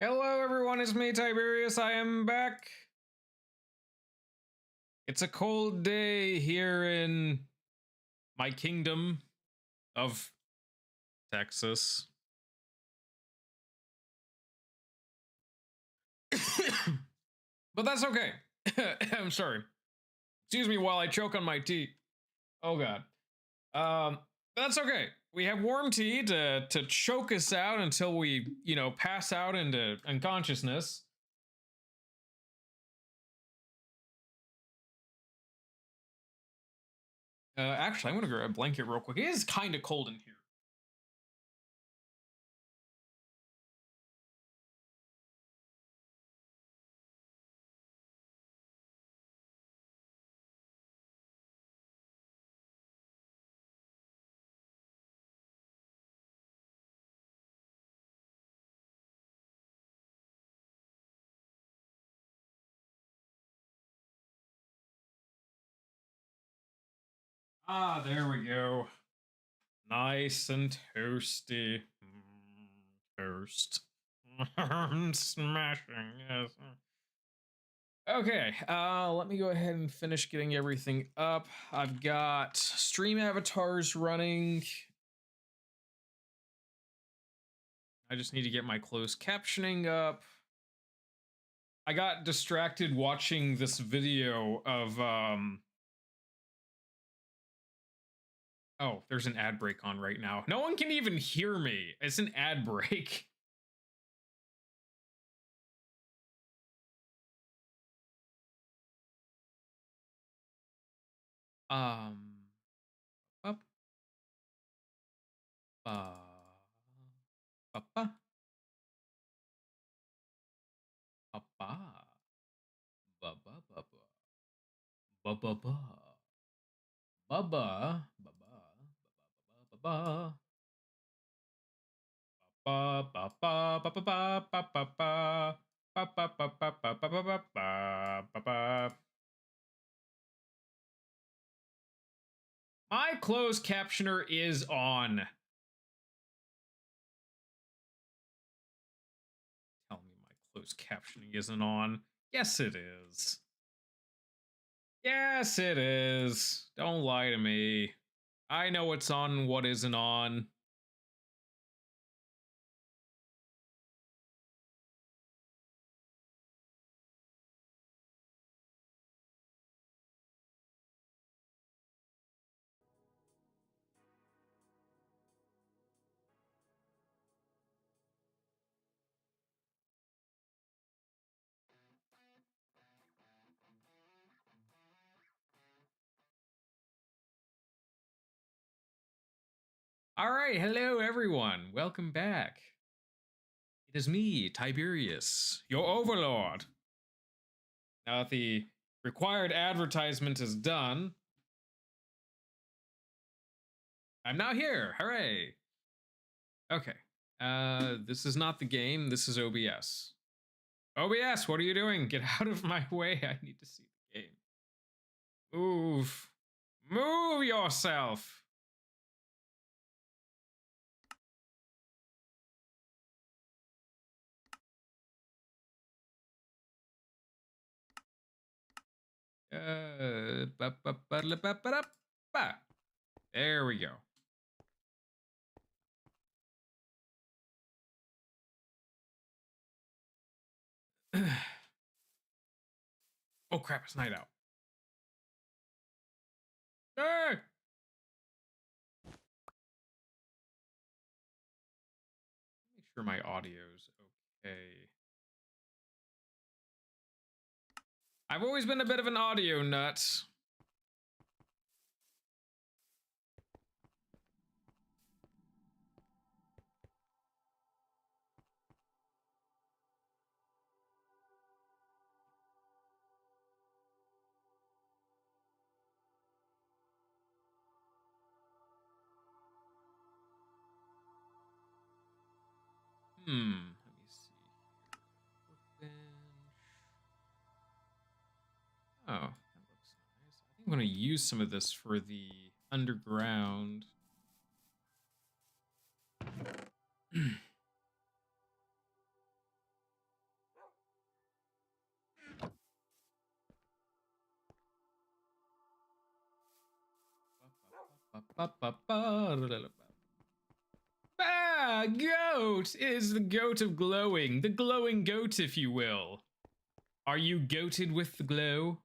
Hello everyone, it's me Tyberius, I am back. It's a cold day here in my kingdom of Texas. But that's okay. I'm sorry. Excuse me while I choke on my tea. Oh god. That's okay. We have warm tea to choke us out until we, pass out into unconsciousness. Actually, I'm gonna grab a blanket real quick. It is kind of cold in here. Ah, there we go. Nice and toasty. Toast. Smashing, yes. Okay, let me go ahead and finish getting everything up. I've got stream avatars running. I just need to get my closed captioning up. I got distracted watching this video of, oh, there's an ad break on right now. No one can even hear me. It's an ad break. Up, papa, papa, ba ba ba ba, ba ba ba, ba ba, ba ba, ba ba, ba ba ba ba ba ba ba ba ba. Ba, ba, ba, ba, ba, ba, ba, ba, ba, ba, ba. My closed captioner is on. Tell me my closed captioning isn't on. Yes, it is. Yes, it is. Don't lie to me. I know what's on and what isn't on. All right, hello everyone. Welcome back. It is me, Tiberius, your overlord. Now that the required advertisement is done, I'm now here. Hooray. Okay. This is not the game. This is OBS. OBS, what are you doing? Get out of my way. I need to see the game. Move. Move yourself. There we go. Oh crap, it's night out. Hey! Make sure my audio's okay. I've always been a bit of an audio nut. Let me see here. Workbench. Oh, that looks nice. I think I'm going to use some of this for the underground. Ah, goat! It is the goat of glowing. The glowing goat, if you will. Are you goated with the glow?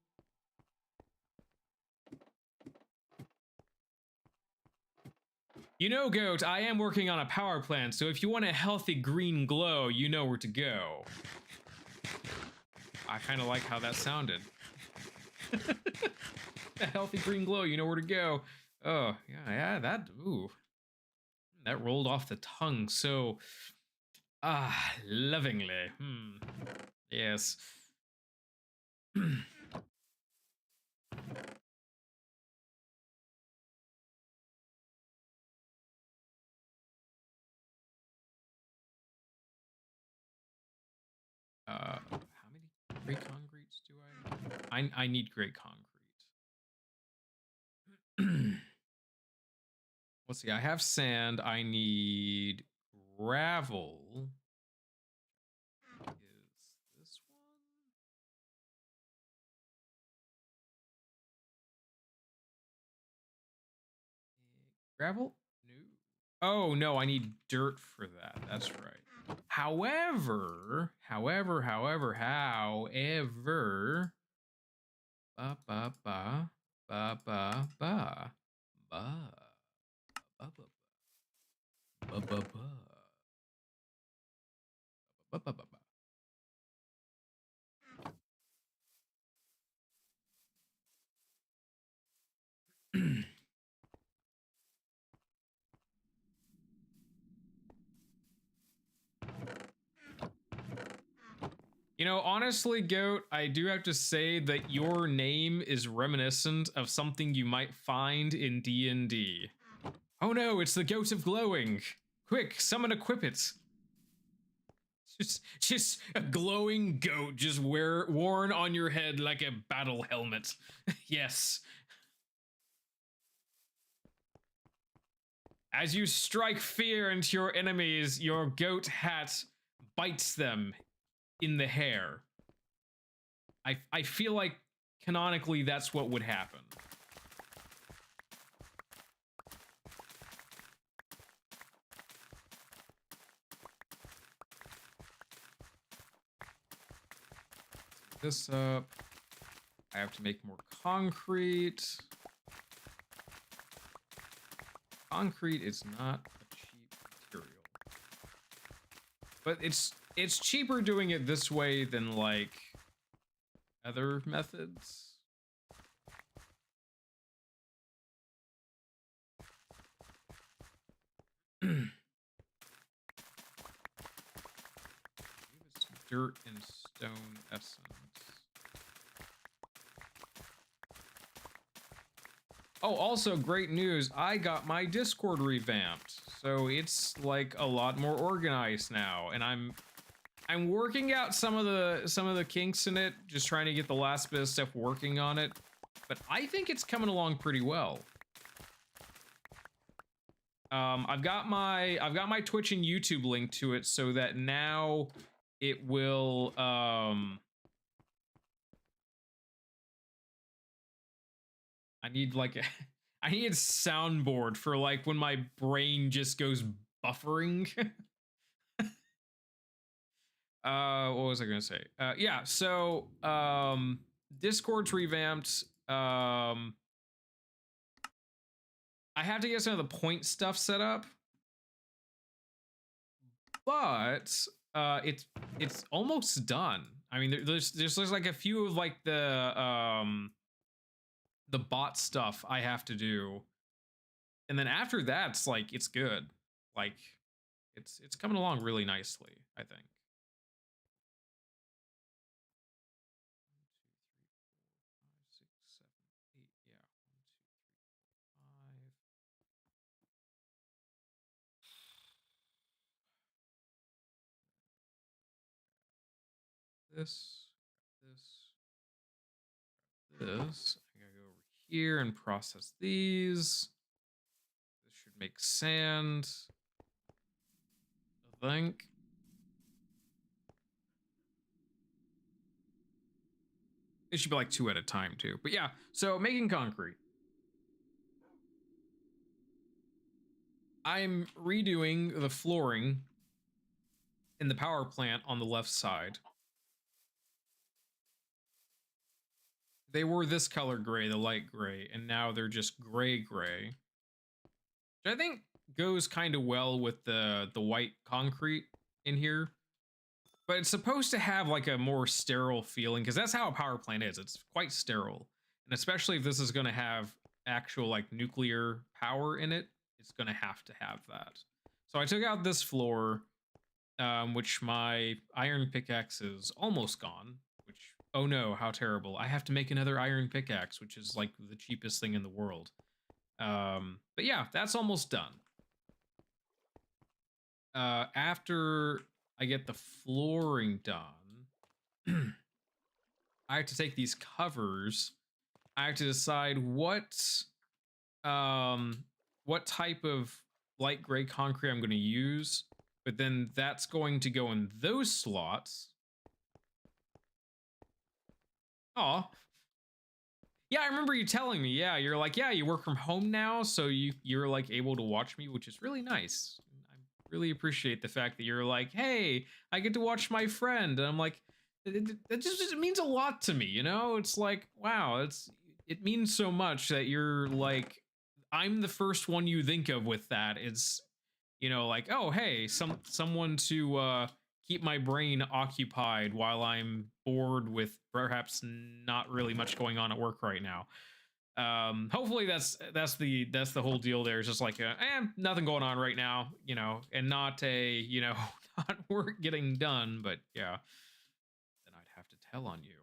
You know, goat, I am working on a power plant, so if you want a healthy green glow, you know where to go. I kind of like how that sounded. A healthy green glow, you know where to go. Oh, yeah, that, ooh. That rolled off the tongue so, lovingly. Yes. How many gray concretes do I need gray concrete. Let's see, I have sand. I need gravel. Is this one? Gravel? No. Oh, no, I need dirt for that. That's right. However, ba ba ba ba ba ba ba ba ba ba ba ba ba ba. You know, honestly, Goat, I do have to say that your name is reminiscent of something you might find in D&D. Oh no, it's the Goat of Glowing. Quick, summon equip it. Just a glowing goat just worn on your head like a battle helmet. Yes. As you strike fear into your enemies, your goat hat bites them in the hair. I feel like canonically that's what would happen. This up. I have to make more concrete. Concrete is not a cheap material. But it's cheaper doing it this way than like other methods. Dirt and stone essence. Oh, also great news. I got my Discord revamped. So it's like a lot more organized now, and I'm working out some of the kinks in it, just trying to get the last bit of stuff working on it. But I think it's coming along pretty well. I've got my Twitch and YouTube link to it so that now it will I need like I need a soundboard for like when my brain just goes buffering. What was I gonna say? Yeah, so Discord's revamped. I have to get some of the point stuff set up, but it's almost done. I mean, there's like a few of like the bot stuff I have to do, and then after that, it's like it's good. Like it's coming along really nicely, I think. This, this. I gotta go over here and process these. This should make sand. I think. It should be like 2 at a time too. But yeah, so making concrete. I'm redoing the flooring in the power plant on the left side. They were this color gray, the light gray, and now they're just gray, which I think goes kind of well with the white concrete in here. But it's supposed to have like a more sterile feeling, because that's how a power plant is. It's quite sterile. And especially if this is going to have actual like nuclear power in it, it's going to have that. So I took out this floor, which my iron pickaxe is almost gone, which, oh no, how terrible. I have to make another iron pickaxe, which is like the cheapest thing in the world. But yeah, that's almost done. After I get the flooring done, I have to take these covers. I have to decide what type of light gray concrete I'm going to use, but then that's going to go in those slots. Oh, yeah, I remember you telling me. Yeah, you're like, yeah, you work from home now, so you're like able to watch me, which is really nice. Really appreciate the fact that you're like, hey, I get to watch my friend. And I'm like, it just means a lot to me, you know? It's like, wow, it means so much that you're like, I'm the first one you think of with that. It's, you know, like, oh, hey, someone to keep my brain occupied while I'm bored with perhaps not really much going on at work right now. Hopefully that's the whole deal there. It's just like nothing going on right now, you know, and not a, you know, not work getting done, but yeah, then I'd have to tell on you,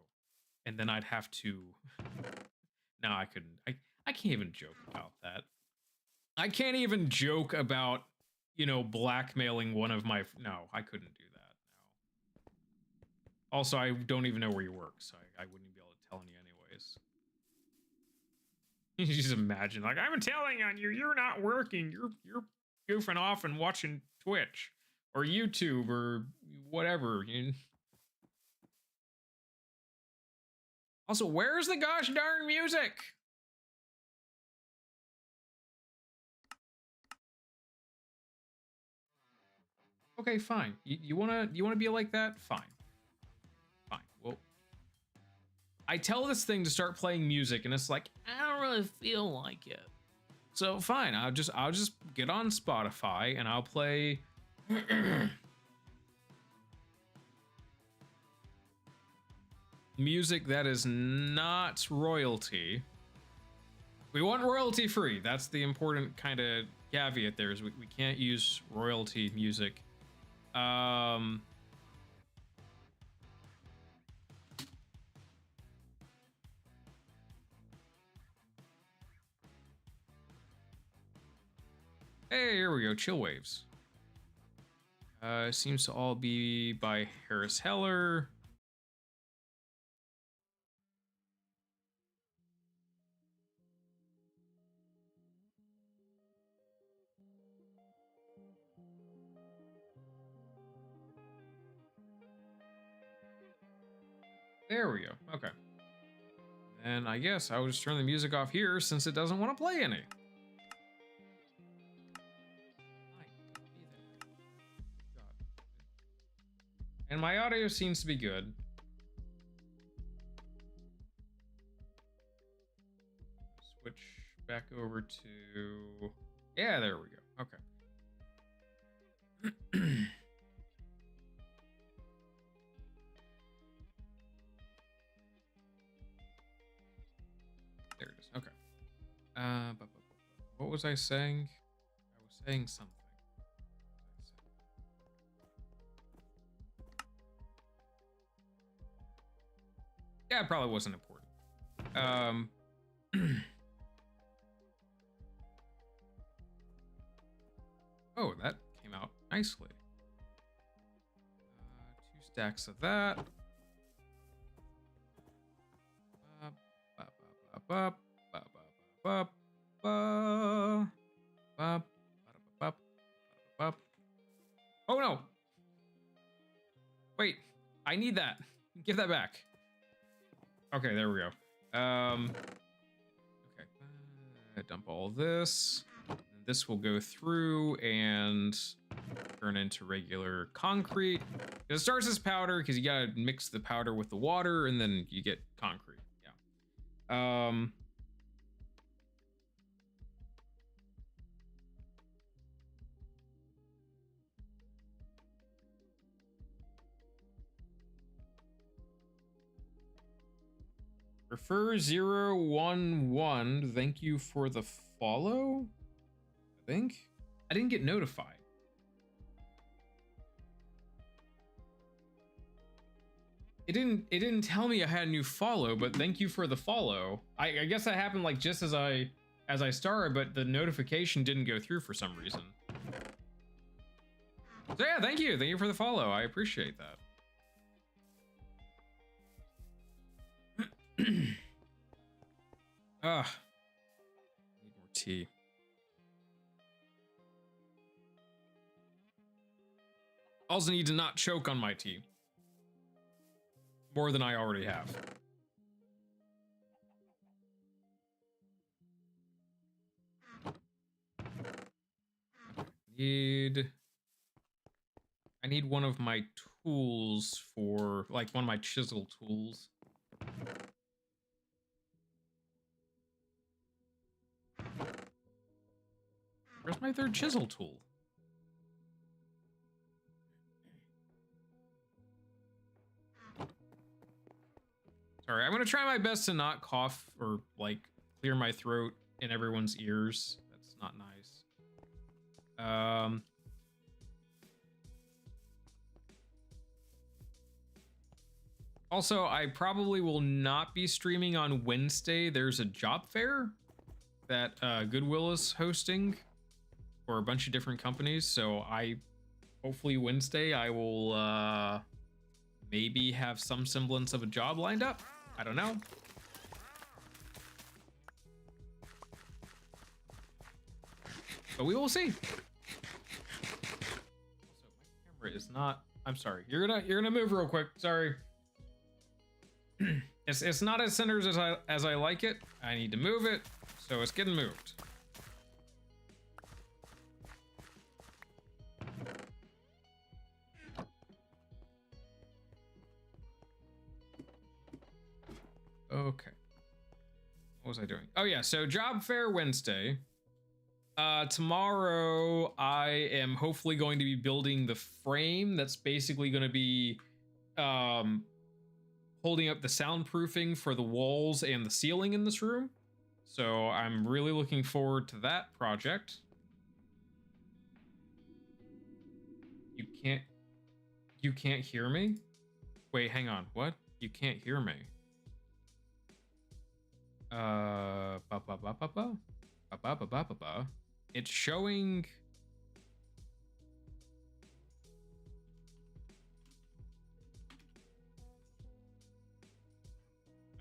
and then I'd have to, no, I couldn't, I can't even joke about that. I can't even joke about, you know, blackmailing one of my, no, I couldn't do that. No. Also, I don't even know where you work, so I wouldn't be able to tell on you anyways. You just imagine, like, I'm telling on you, you're not working, you're goofing off and watching Twitch or YouTube or whatever. Also, where's the gosh darn music? Okay, fine. You wanna be like that? Fine. Fine. Well, I tell this thing to start playing music, and it's like, I don't really feel like it. So fine, I'll just get on Spotify and I'll play music that is not royalty. We want royalty free. That's the important kind of caveat there, is we can't use royalty music. Hey, here we go. Chill Waves. Seems to all be by Harris Heller. There we go. Okay. And I guess I will just turn the music off here since it doesn't want to play any. And my audio seems to be good. Switch back over to... Yeah, there we go. Okay. There it is. Okay. What was I saying? I was saying something. Yeah, it probably wasn't important. Oh, that came out nicely. 2 stacks of that. Oh no! Wait, I need that. Give that back. Okay, there we go. Okay, dump all this. And this will go through and turn into regular concrete. It starts as powder because you gotta mix the powder with the water and then you get concrete. Yeah. Refer011, thank you for the follow. I think I didn't get notified. It didn't tell me I had a new follow, but thank you for the follow. I guess that happened like just as I started, but the notification didn't go through for some reason. So yeah, thank you for the follow. I appreciate that. Need more tea. Also need to not choke on my tea. More than I already have. I need one of my tools for, like, one of my chisel tools. Where's my third chisel tool? Sorry, I'm gonna try my best to not cough or, like, clear my throat in everyone's ears. That's not nice. Also, I probably will not be streaming on Wednesday. There's a job fair that Goodwill is hosting for a bunch of different companies. So hopefully Wednesday, I will maybe have some semblance of a job lined up. I don't know. But we will see. Also, my camera is not. I'm sorry. You're gonna move real quick. Sorry. It's not as centered as I like it. I need to move it, so it's getting moved. Okay. What was I doing? Oh yeah, so job fair Wednesday. Tomorrow I am hopefully going to be building the frame that's basically going to be holding up the soundproofing for the walls and the ceiling in this room. So I'm really looking forward to that project. You can't hear me? Wait, hang on. What? You can't hear me? It's showing.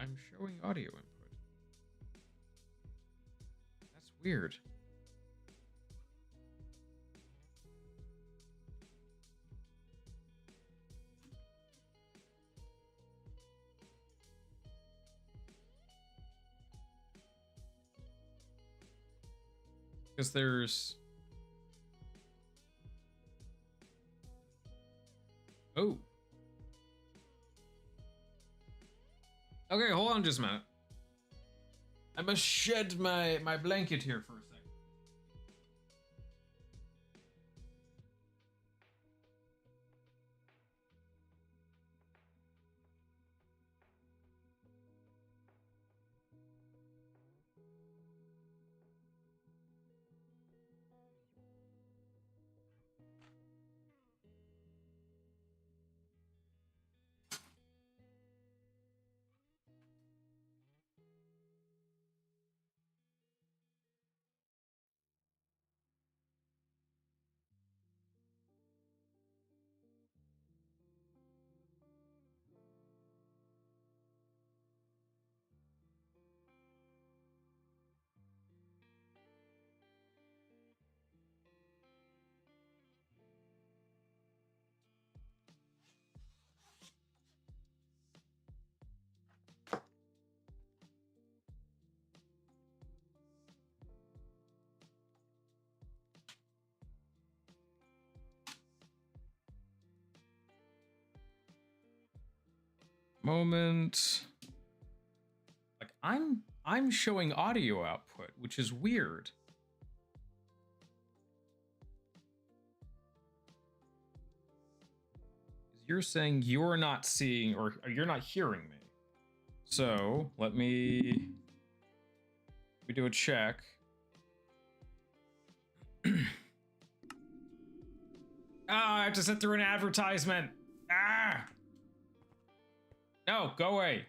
I'm showing audio input. That's weird. Because there's... Oh. Okay, hold on just a minute. I must shed my blanket here for a second. moment. Like I'm showing audio output, which is weird. You're saying you're not seeing or you're not hearing me. So let me do a check. I have to sit through an advertisement. No, go away.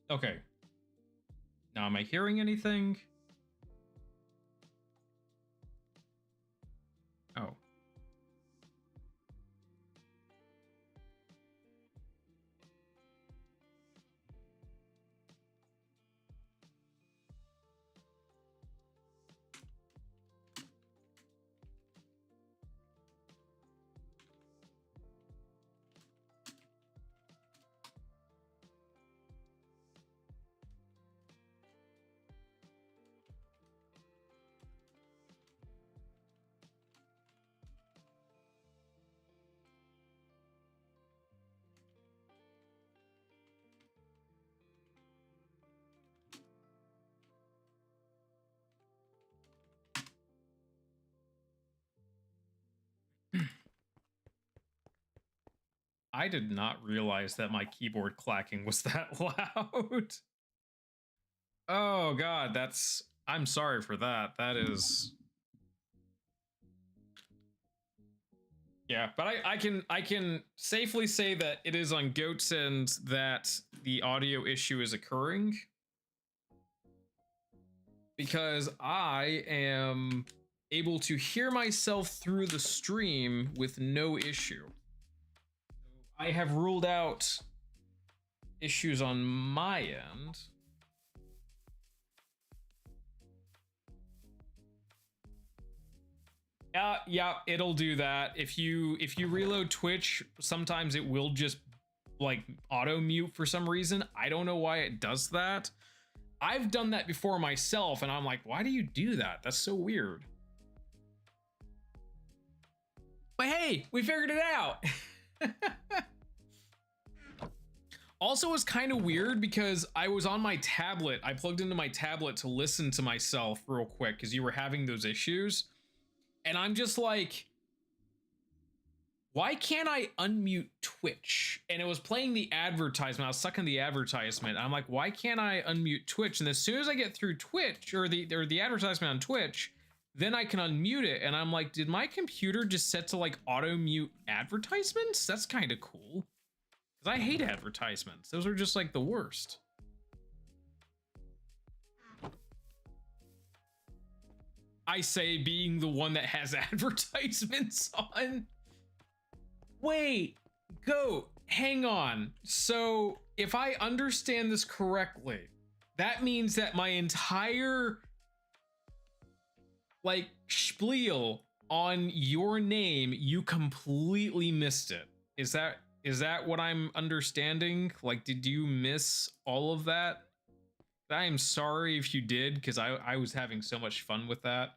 Okay. Now, am I hearing anything? Oh. I did not realize that my keyboard clacking was that loud. Oh god, that's... I'm sorry for that. That is... Yeah, but I can safely say that it is on Goat's end that the audio issue is occurring. Because I am able to hear myself through the stream with no issue. I have ruled out issues on my end. Yeah, it'll do that. If you reload Twitch, sometimes it will just like auto mute for some reason. I don't know why it does that. I've done that before myself, and I'm like, why do you do that? That's so weird. But hey, we figured it out. Also, it's kind of weird because I was on my tablet. I plugged into my tablet to listen to myself real quick because you were having those issues. And I'm just like, why can't I unmute Twitch? And it was playing the advertisement. I was stuck in the advertisement. I'm like, why can't I unmute Twitch? And as soon as I get through Twitch or the advertisement on Twitch, then I can unmute it. And I'm like, did my computer just set to like auto mute advertisements? That's kind of cool. Because I hate advertisements. Those are just like the worst. I say being the one that has advertisements on. Wait, Goat, hang on. So if I understand this correctly, that means that my entire like spiel on your name, you completely missed it. Is that what I'm understanding? Like, did you miss all of that? I am sorry if you did, because I was having so much fun with that.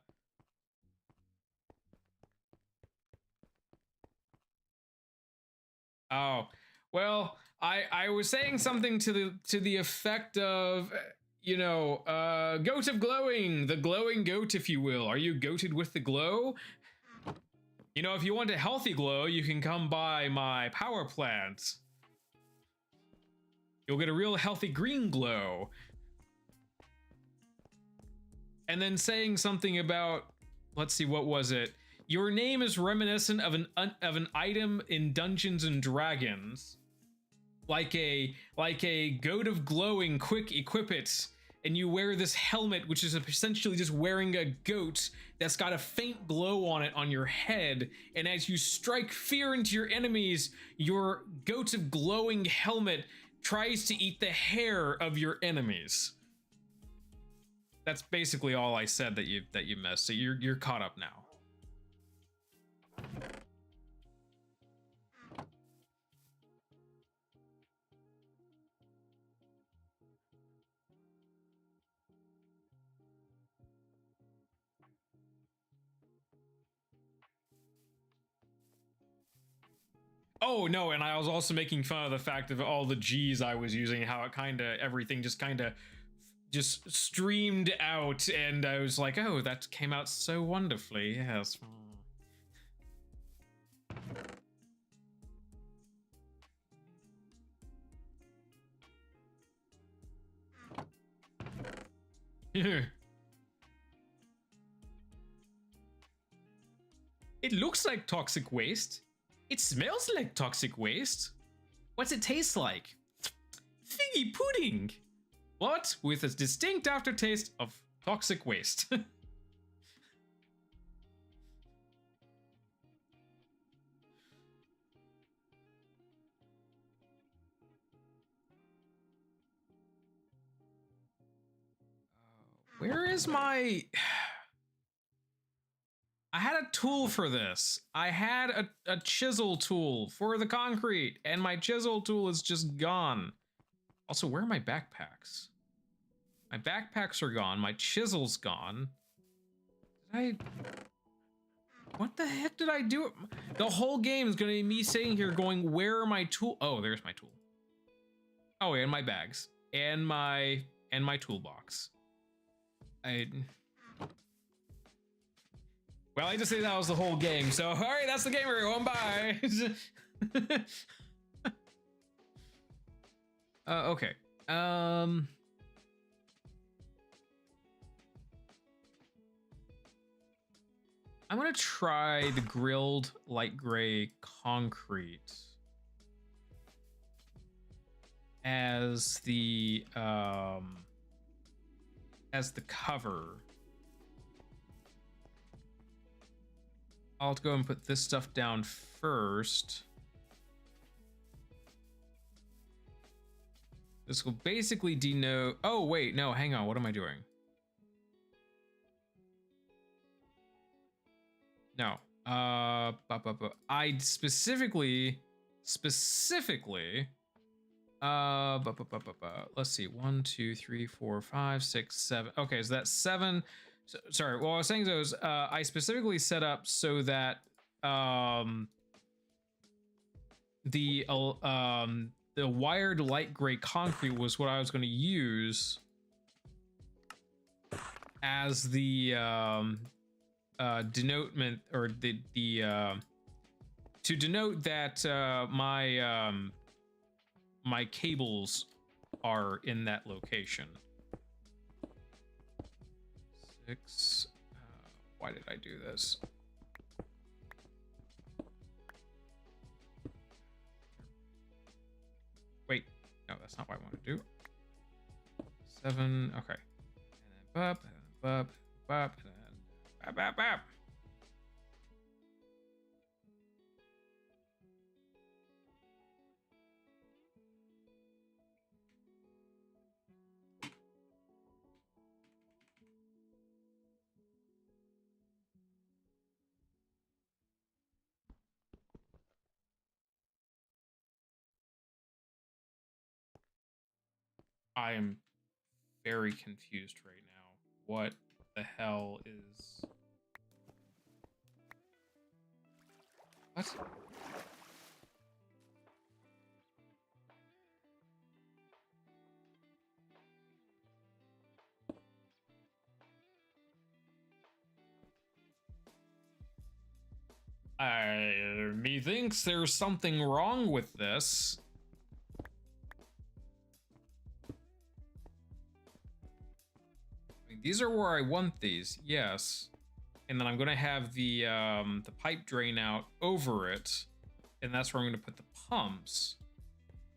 Oh, well, I was saying something to the effect of, you know, goat of glowing, the glowing goat, if you will. Are you goated with the glow? You know, if you want a healthy glow, you can come by my PowerPlant. You'll get a real healthy green glow. And then saying something about, let's see, what was it? Your name is reminiscent of an item in Dungeons and Dragons, like a goat of glowing. Quick, equip it, and you wear this helmet, which is essentially just wearing a goat that's got a faint glow on it on your head. And as you strike fear into your enemies, your goat of glowing helmet tries to eat the hair of your enemies. That's basically all I said that you missed. So you're caught up now. Oh no, and I was also making fun of the fact of all the G's I was using, how it everything just streamed out, and I was like, oh, that came out so wonderfully. Yes. It looks like toxic waste. It smells like toxic waste. What's it taste like? Figgy pudding. What? With a distinct aftertaste of toxic waste. Where is my... I had a tool for this. I had a chisel tool for the concrete, and my chisel tool is just gone. Also, where are my backpacks? My backpacks are gone. My chisel's gone. Did I... What the heck did I do? The whole game is going to be me sitting here going, where are my tool? Oh, there's my tool. Oh, and my bags. And my toolbox. Well, I just say that was the whole game. So, all right, that's the game, everyone. Bye. Okay. I'm gonna try the grilled light gray concrete as the cover. I'll have to go and put this stuff down first. This will basically denote... Oh, wait, no, hang on. What am I doing? No. I specifically... let's see. 1, 2, 3, 4, 5, 6, 7. Okay, so that's 7... Sorry, what I was saying is I specifically set up so that the wired light gray concrete was what I was going to use as the denotement, or to denote that my cables are in that location. Why did I do this? Wait, no, that's not what I want to do. 7, okay. And then bop, and then bop, bop, and then bop, bop, bop. I am very confused right now. What the hell is... What? Methinks there's something wrong with this. These are where I want these, yes. And then I'm gonna have the pipe drain out over it, and that's where I'm gonna put the pumps.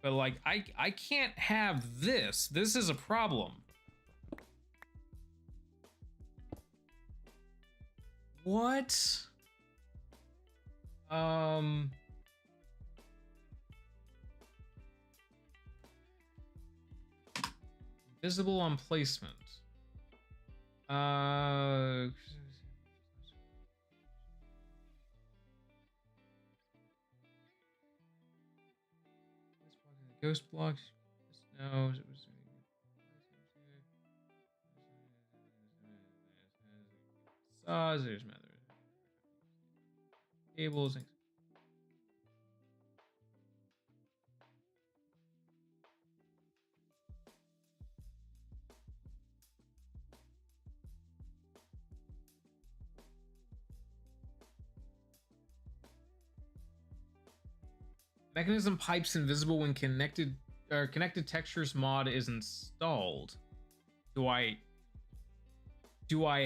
But like, I can't have this. This is a problem. What? Visible on placement. Ghost blocks. No, it was saws. There's cables. Mechanism pipes invisible when connected connected textures mod is installed. Do I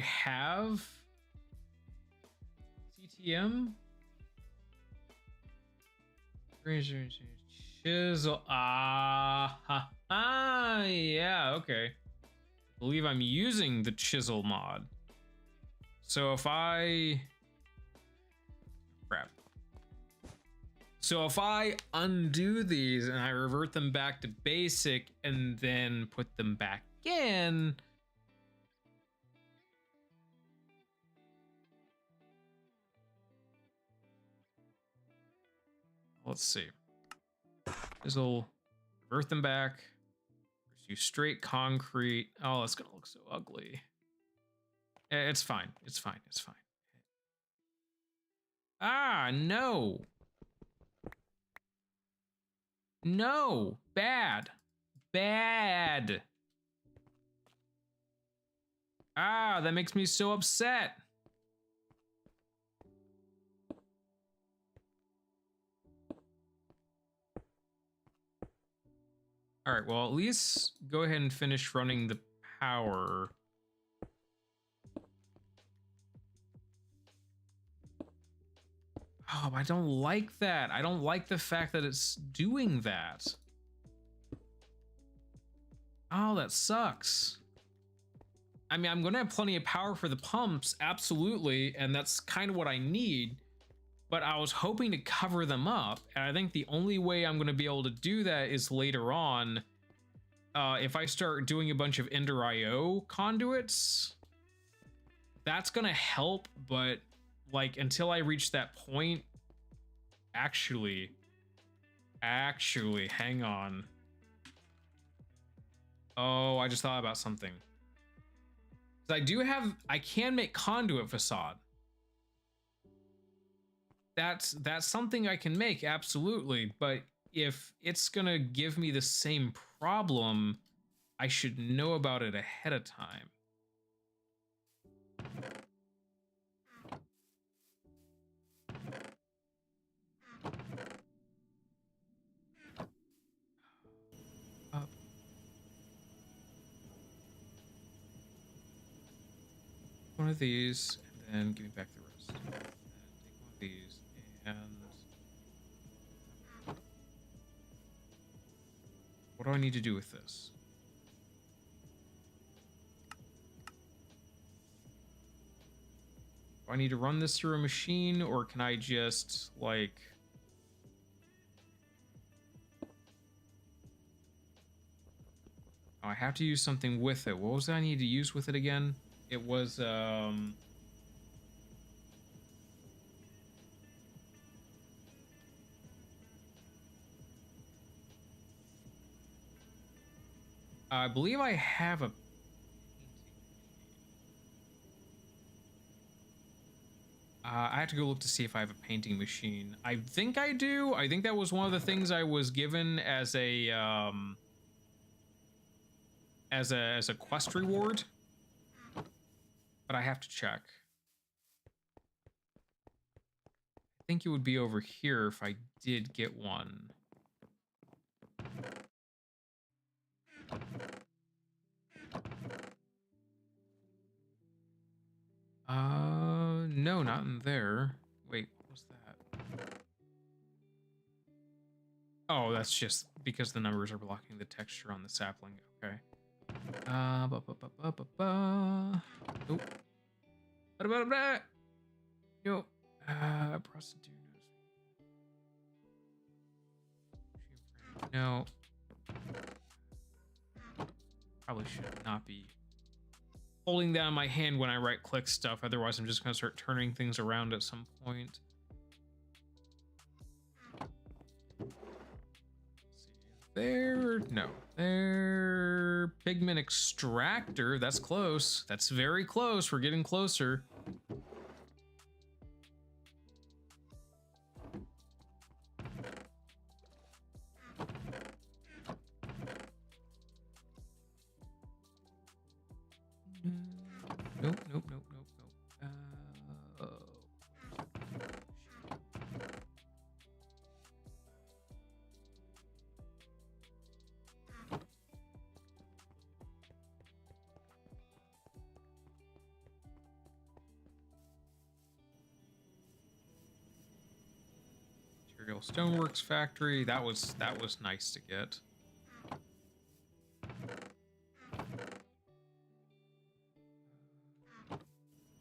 have CTM? Chisel. Yeah, okay. I believe I'm using the chisel mod. So if I crap. So if I undo these and I revert them back to basic and then put them back in, let's see. Chisel, revert them back. Pursue straight concrete. Oh, it's gonna look so ugly. It's fine. It's fine. It's fine. Ah, no. No. Bad. Bad. Ah, that makes me so upset. All right, well, at least go ahead and finish running the power. Oh, I don't like that. I don't like the fact that it's doing that. Oh, that sucks. I mean, I'm going to have plenty of power for the pumps, absolutely, and that's kind of what I need. But I was hoping to cover them up, and I think the only way I'm going to be able to do that is later on. If I start doing a bunch of Ender IO conduits, that's going to help, but like until I reach that point, actually, hang on. Oh, I just thought about something. I can make conduit facade. That's something I can make, absolutely, but if it's gonna give me the same problem, I should know about it ahead of time. Up. One of these, and then give me back the rest. And take one of these, and what do I need to do with this? Do I need to run this through a machine, or can I just, like... Oh, I have to use something with it. What was that I need to use with it again? It was, I believe I have a I have to go look to see if I have a painting machine. I think I do. I think that was one of the things I was given as a quest reward. But I have to check. I think it would be over here if I did get one. No, not in there. Wait, what was that? Oh, that's just because the numbers are blocking the texture on the sapling. Okay. Nope. Nope. Prostitute. No. Probably should not be holding that in my hand when I right click stuff. Otherwise, I'm just going to start turning things around at some point. Let's see. There. No. There. Pigment extractor. That's close. That's very close. We're getting closer. Nope, nope, nope, nope, nope. Imperial Stoneworks Factory. That was nice to get.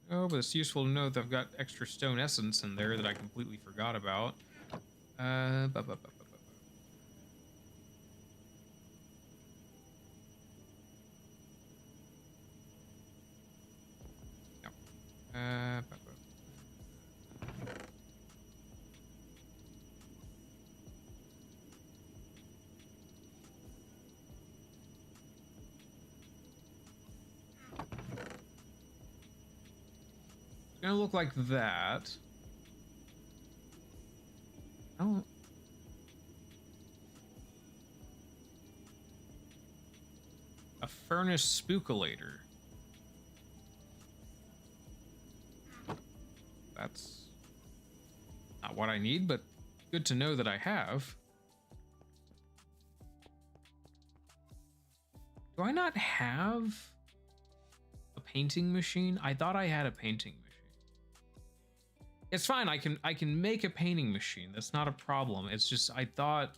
Oh, but it's useful to know that I've got extra stone essence in there that I completely forgot about. No. It's gonna look like that. Oh. A furnace spookulator. That's not what I need, but good to know that I have. Do I not have a painting machine? I thought I had a painting machine. It's fine. I can make a painting machine. That's not a problem. It's just I thought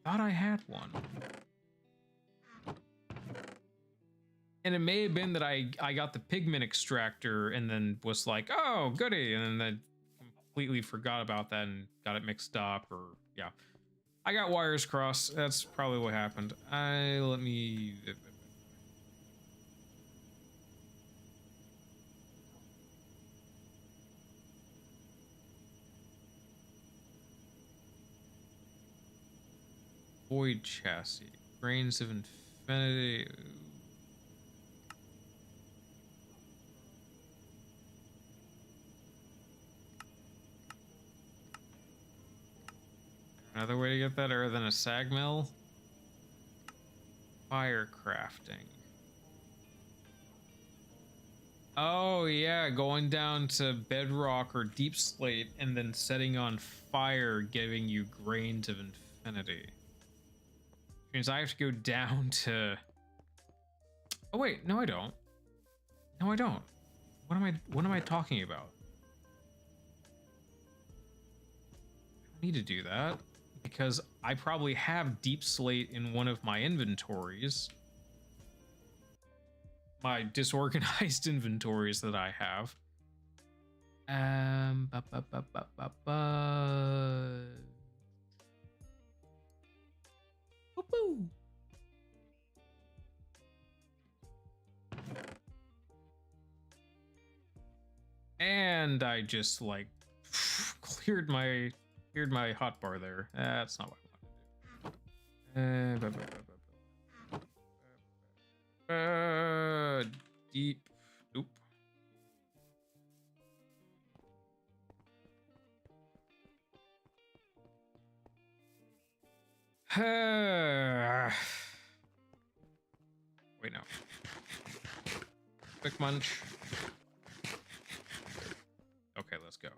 I had one. And it may have been that I got the pigment extractor and then was like, oh, goody, and then I completely forgot about that and got it mixed up, or yeah. I got wires crossed. That's probably what happened. Let me... Void chassis. Grains of infinity. Another way to get that other than a sag mill? Fire crafting. Oh yeah, going down to bedrock or deep slate and then setting on fire, giving you grains of infinity. Which means I have to go down to... Oh wait, no I don't. No I don't. What am I talking about? I don't need to do that, because I probably have deep slate in one of my inventories. My disorganized inventories that I have. Woo-hoo. And I just like cleared my hotbar there. That's not what I wanted to do. Deep. Oop. Wait, no. Quick munch. Okay, let's go.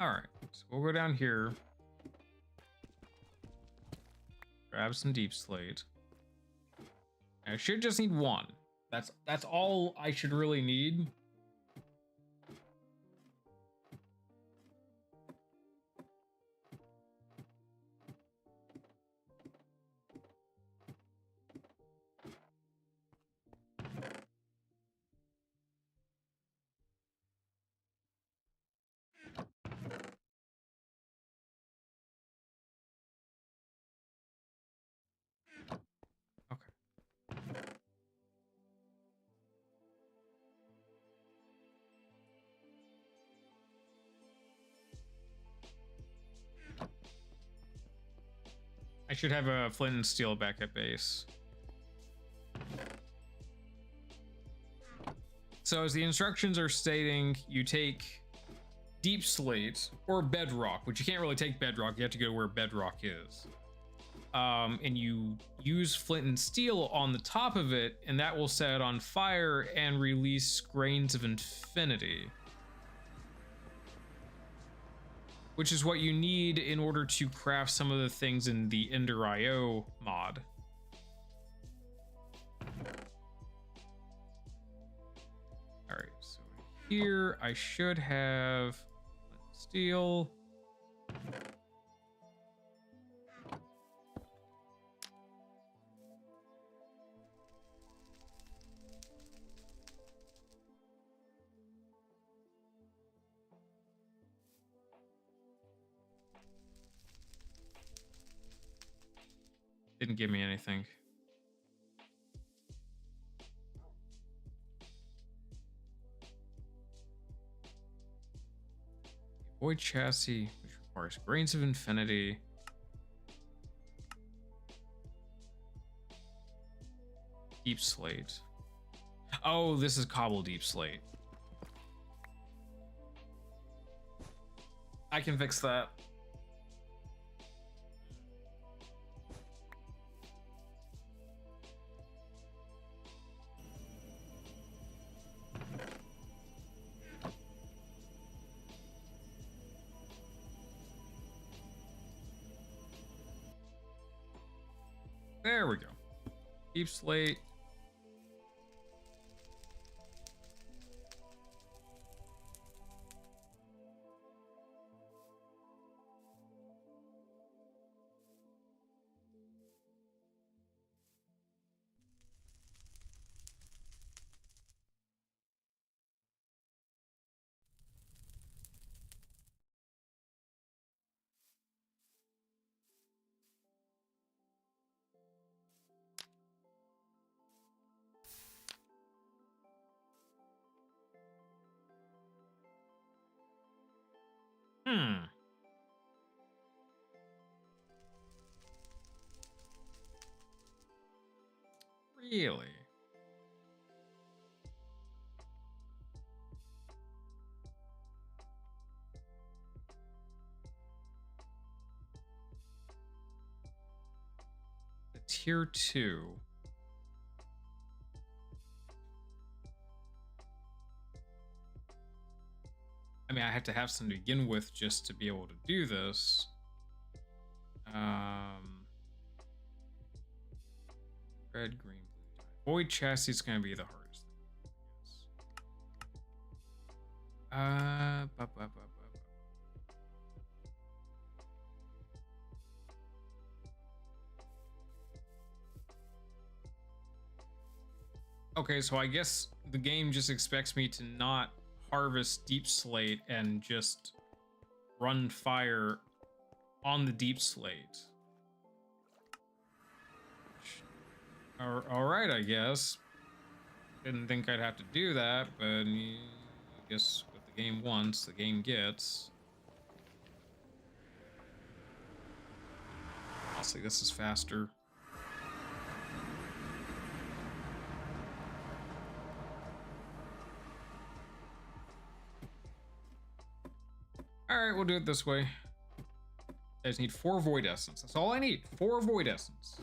All right, so we'll go down here, grab some deep slate. I should just need one. That's all I should really need. I should have a flint and steel back at base. So as the instructions are stating, you take deep slate or bedrock, which you can't really take bedrock. You have to go where bedrock is. And you use flint and steel on the top of it, and that will set it on fire and release grains of infinity. Which is what you need in order to craft some of the things in the Ender IO mod. Alright, so here I should have steel. Didn't give me anything. Void chassis, which requires grains of infinity. Deep slate. Oh, this is cobble deep slate. I can fix that. There we go. Deep slate. Really? The tier 2. I mean, I have to have some to begin with just to be able to do this. Red, green, blue. Void chassis is going to be the hardest thing, I guess. Okay, so I guess the game just expects me to not harvest deep slate and just run fire on the deep slate. All right, I guess. Didn't think I'd have to do that, but I guess what the game wants, the game gets. Honestly, this is faster. All right, we'll do it this way. I just need 4 void essence. That's all I need. 4 void essence.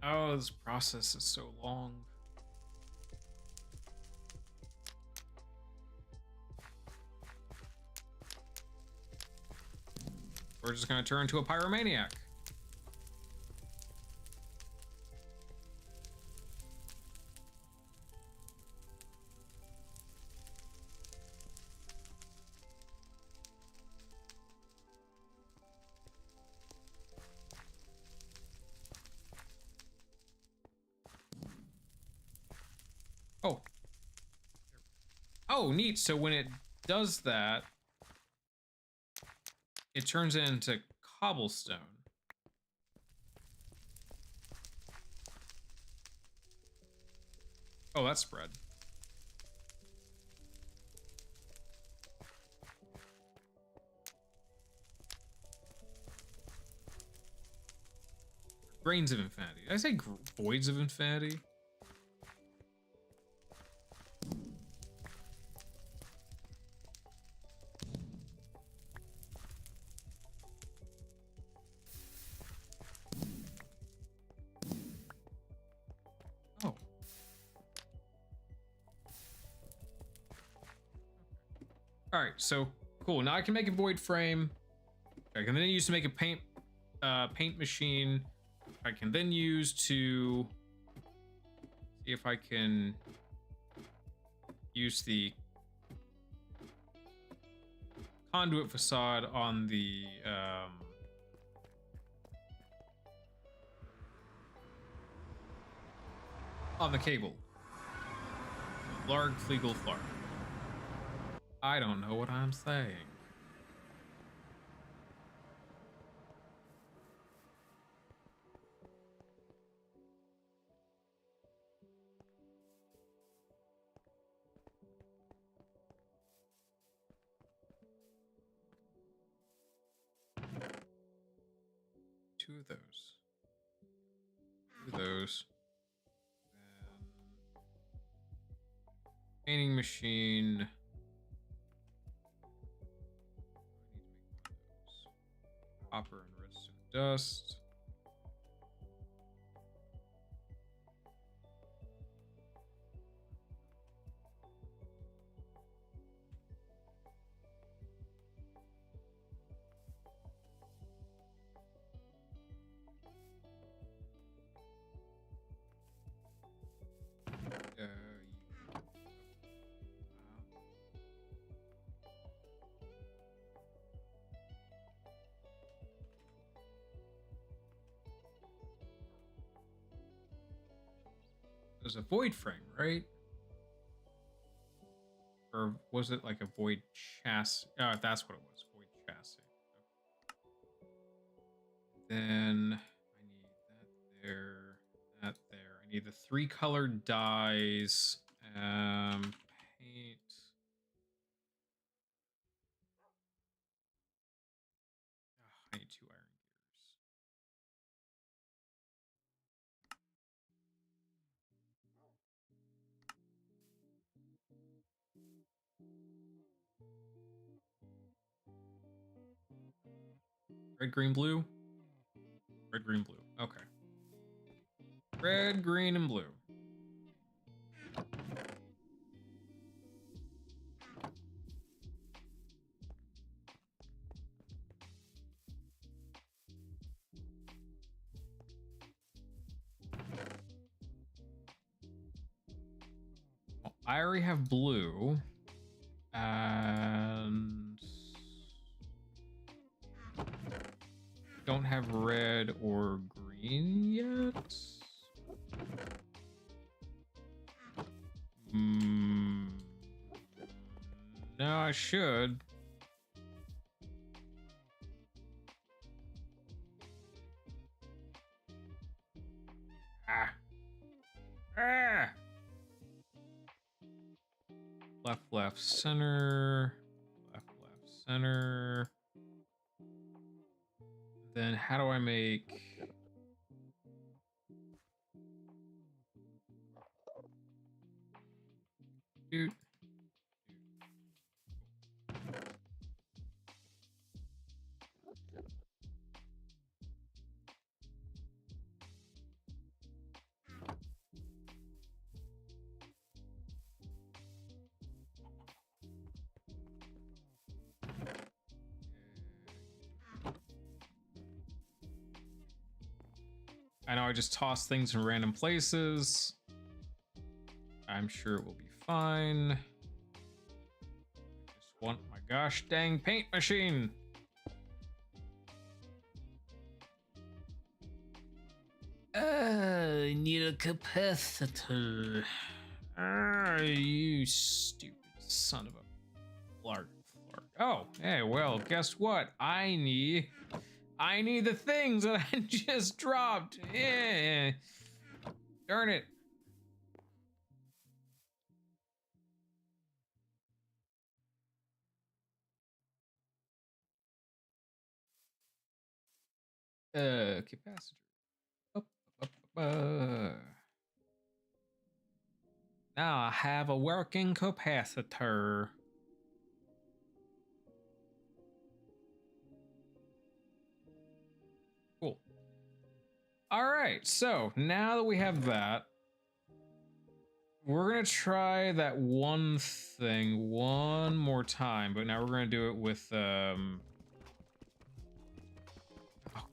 Oh, this process is so long. We're just gonna turn into a pyromaniac. Oh. Oh, neat. So when it does that, it turns it into cobblestone. Oh, that's spread. Grains of infinity. Did I say voids of infinity? Oh. All right, so cool. Now I can make a void frame. I can then use to make a paint machine. I can then use to see if I can use the conduit facade on the cable. Larg Flegel Flarg. I don't know what I'm saying. Two of those. Two of those. Then painting machine. Copper and redstone dust. It was a void frame, right? Or was it like a void chassis? Oh, that's what it was. Void chassis. Okay. Then I need that there, that there. I need the 3 colored dyes. Paint. Oh, I need 2 iron gears. Red, green, blue. Red, green, blue. Okay. Red, green, and blue. Well, I already have blue. And don't have red or green yet. No, I should. Ah. Left, left, center. Left, left, center. Then how do I make... Dude. I know I just toss things in random places. I'm sure it will be fine. I just want my gosh dang paint machine. I need a capacitor. You stupid son of a flark. Oh, hey, well, guess what? I I need the things that I just dropped. Yeah. Darn it. Capacitor. Up, up, up. Now I have a working capacitor. Cool. All right, so now that we have that, we're gonna try that one thing one more time, but now we're gonna do it with oh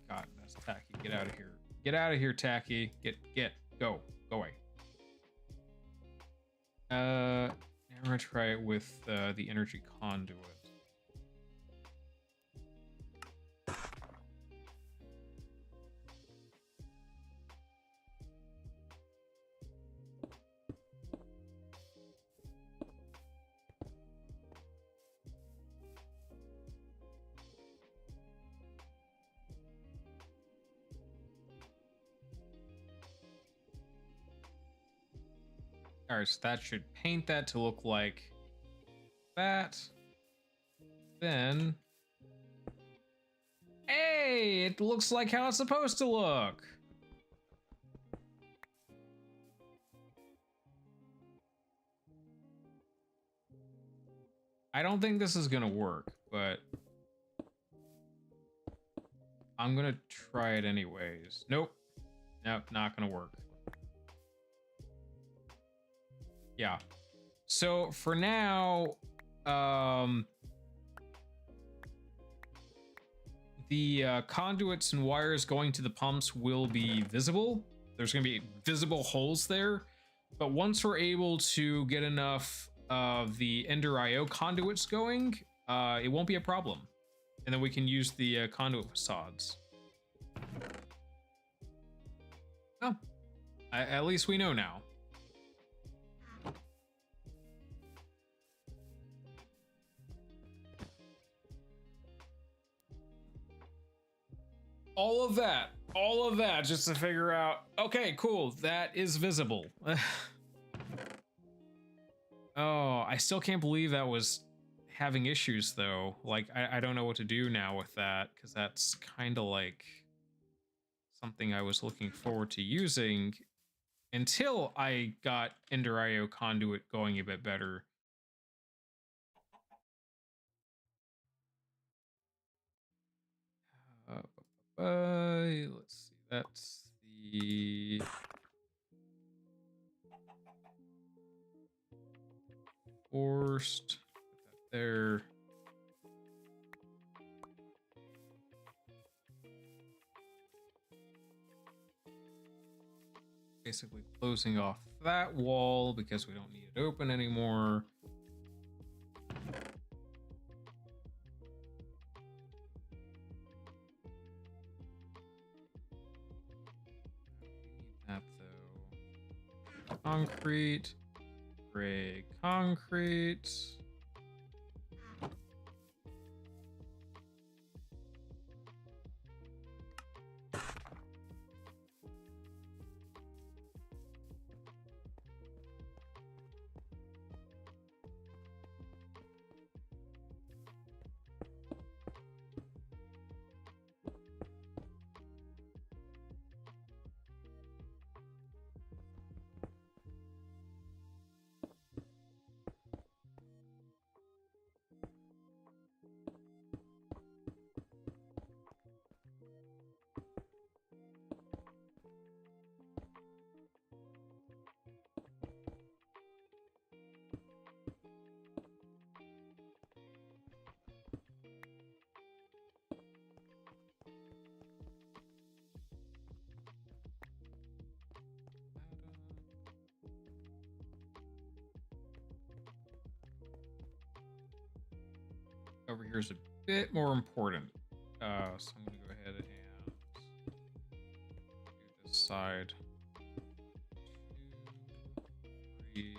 god, that's Tacky. Get out of here. Get out of here, Tacky. Go away. Now we're gonna try it with the energy conduit. All right, so that should paint that to look like that. Then, hey, it looks like how it's supposed to look. I don't think this is gonna work, but I'm gonna try it anyways. Nope, not gonna work. Yeah. So for now, the conduits and wires going to the pumps will be visible. There's going to be visible holes there. But once we're able to get enough of the Ender IO conduits going, it won't be a problem. And then we can use the conduit facades. Oh, at least we know now. All of that just to figure out, okay, cool, that is visible. Oh, I still can't believe that was having issues though. Like, I don't know what to do now with that, because that's kind of like something I was looking forward to using until I got Ender IO conduit going a bit better. Let's see, that's the forced. Put that there. Basically closing off that wall because we don't need it open anymore. That though. Concrete, gray concrete. Over here is a bit more important. So I'm gonna go ahead and do this side. 2, 3.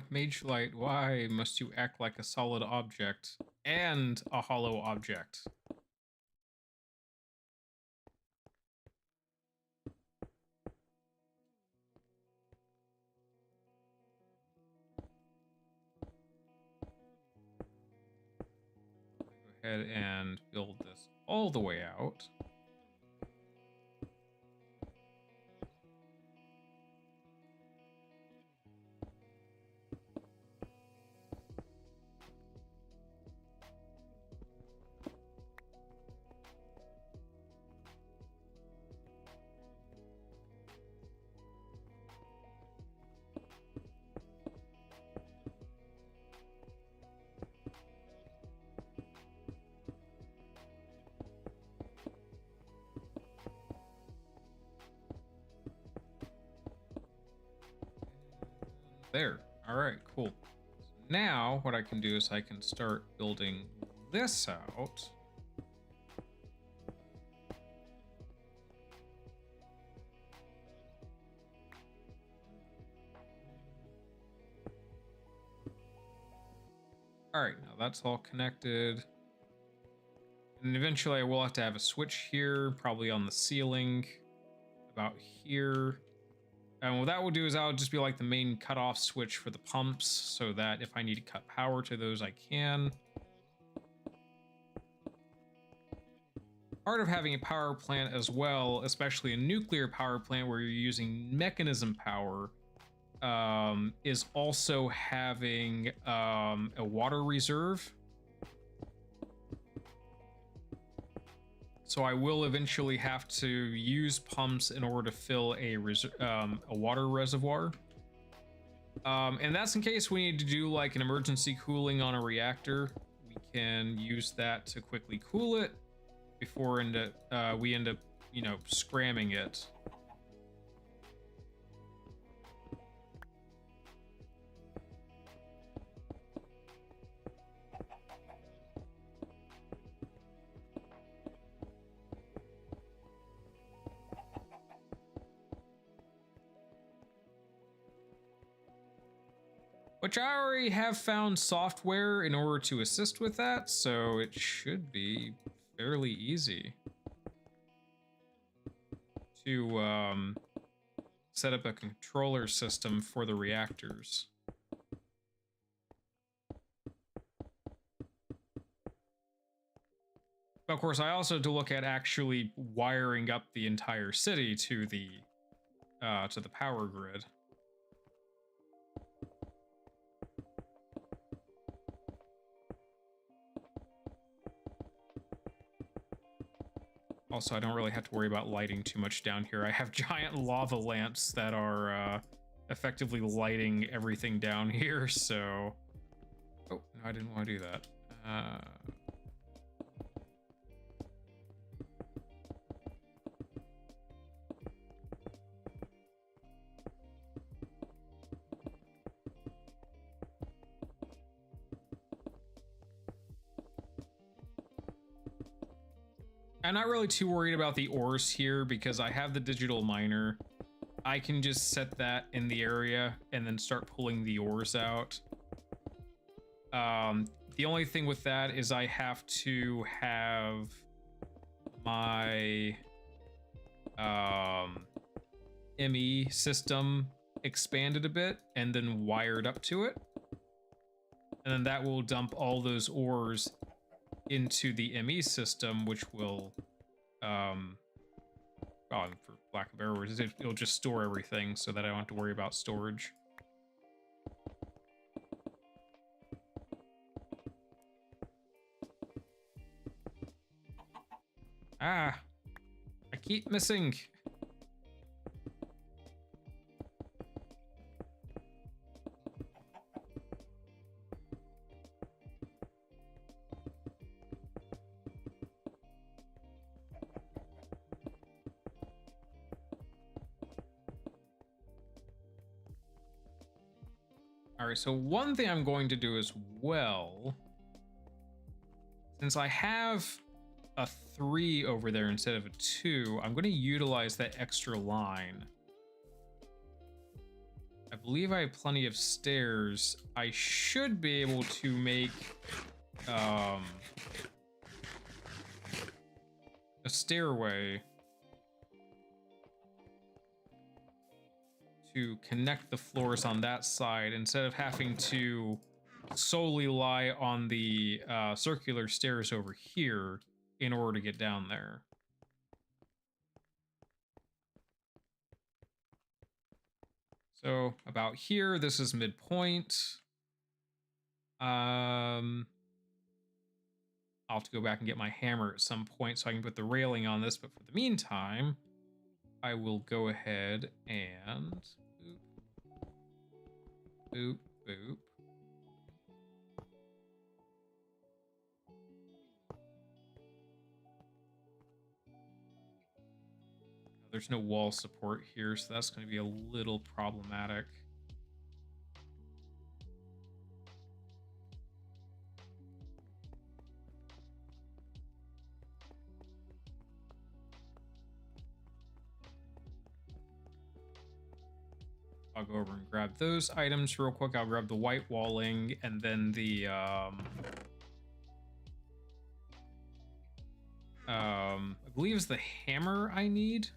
Mage Light, why must you act like a solid object and a hollow object? Go ahead and build this all the way out. There. All right, cool. So now what I can do is I can start building this out. All right, now that's all connected. And eventually I will have to have a switch here, probably on the ceiling, about here. And what that will do is that'll just be like the main cutoff switch for the pumps, so that if I need to cut power to those, I can. Part of having a power plant as well, especially a nuclear power plant where you're using mechanism power, is also having a water reserve. So I will eventually have to use pumps in order to fill a water reservoir. And that's in case we need to do like an emergency cooling on a reactor. We can use that to quickly cool it before we end up, you know, scramming it. Which I already have found software in order to assist with that, so it should be fairly easy to set up a controller system for the reactors. But of course, I also had to look at actually wiring up the entire city to the power grid. Also, I don't really have to worry about lighting too much down here. I have giant lava lamps that are effectively lighting everything down here, so... Oh, no, I didn't want to do that. I'm not really too worried about the ores here because I have the digital miner. I can just set that in the area and then start pulling the ores out. The only thing with that is I have to have my ME system expanded a bit and then wired up to it. And then that will dump all those ores into the ME system, which will, for lack of better words, it'll just store everything so that I don't have to worry about storage. Ah, I keep missing. All right, so one thing I'm going to do as well, since I have a 3 over there instead of a 2, I'm going to utilize that extra line. I believe I have plenty of stairs. I should be able to make a stairway to connect the floors on that side instead of having to solely rely on the circular stairs over here in order to get down there. So about here, this is midpoint. I'll have to go back and get my hammer at some point so I can put the railing on this, but for the meantime, I will go ahead and boop, boop, boop. There's no wall support here, so that's going to be a little problematic. I'll go over and grab those items real quick. I'll grab the white walling and then the I believe it's the hammer I need.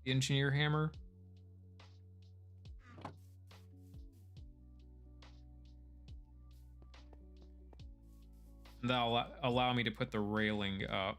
The engineer hammer. And that'll allow me to put the railing up.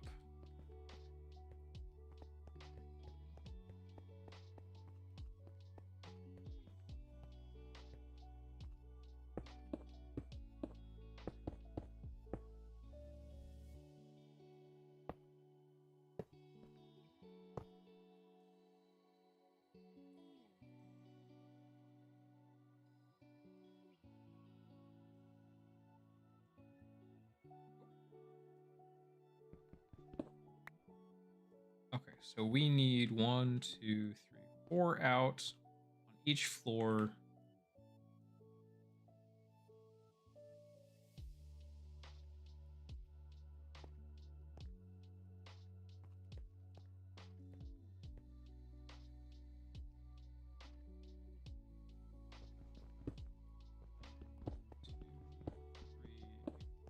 Okay, so we need 1, 2, 3, 4 out on each floor.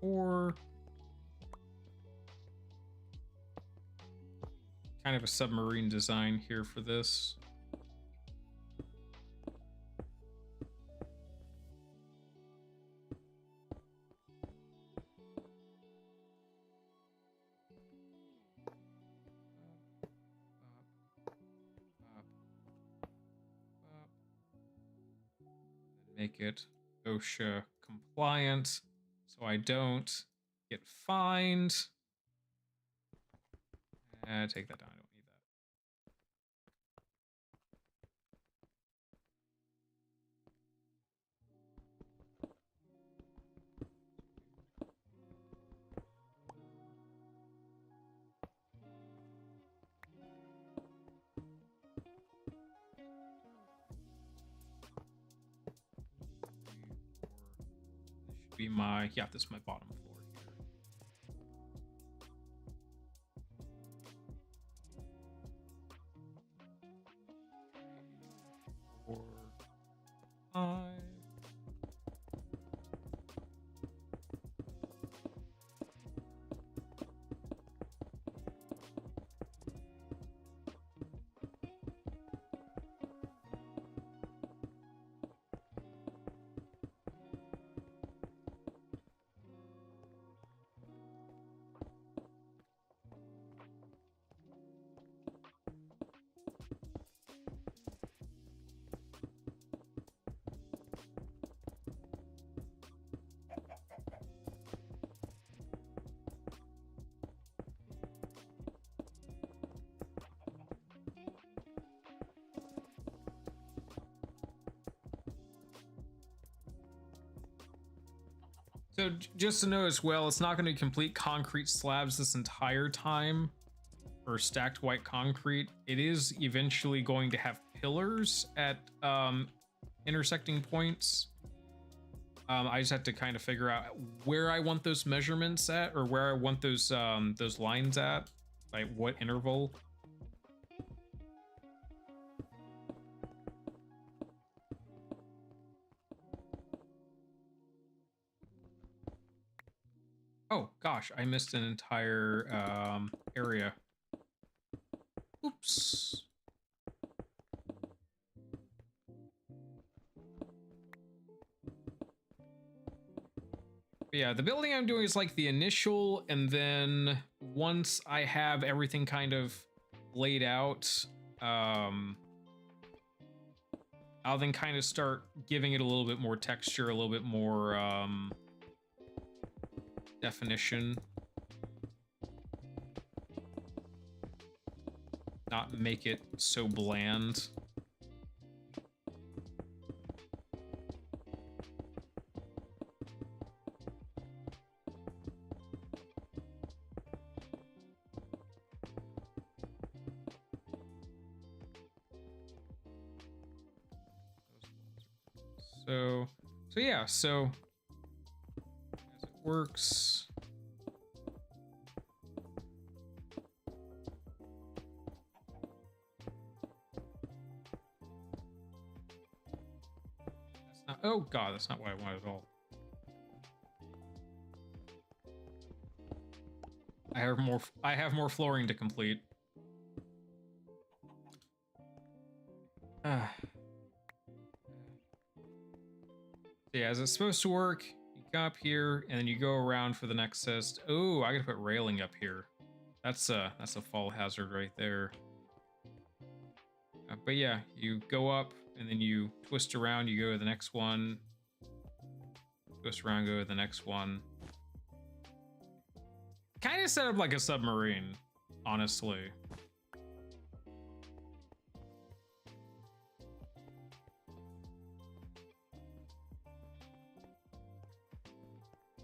Or kind of a submarine design here for this. Make it OSHA compliant so I don't get fined. Take that down. I don't need that. This should be my, yeah, this is my bottom floor here. 4, 5. So just to know as well, it's not going to complete concrete slabs this entire time, or stacked white concrete. It is eventually going to have pillars at intersecting points. I just have to kind of figure out where I want those measurements at, or where I want those lines at, like what interval. Oh gosh, I missed an entire area. Oops. But yeah, the building I'm doing is like the initial, and then once I have everything kind of laid out, I'll then kind of start giving it a little bit more texture, a little bit more definition. Not make it so bland. So yeah, so as it works. That's not, oh god, that's not what I wanted at all. I have more flooring to complete. So yeah, as it's supposed to work, you come up here and then you go around for the next cyst. Oh, I gotta put railing up here. That's a fall hazard right there. But yeah, you go up and then you twist around, you go to the next one. Twist around, go to the next one. Kind of set up like a submarine, honestly.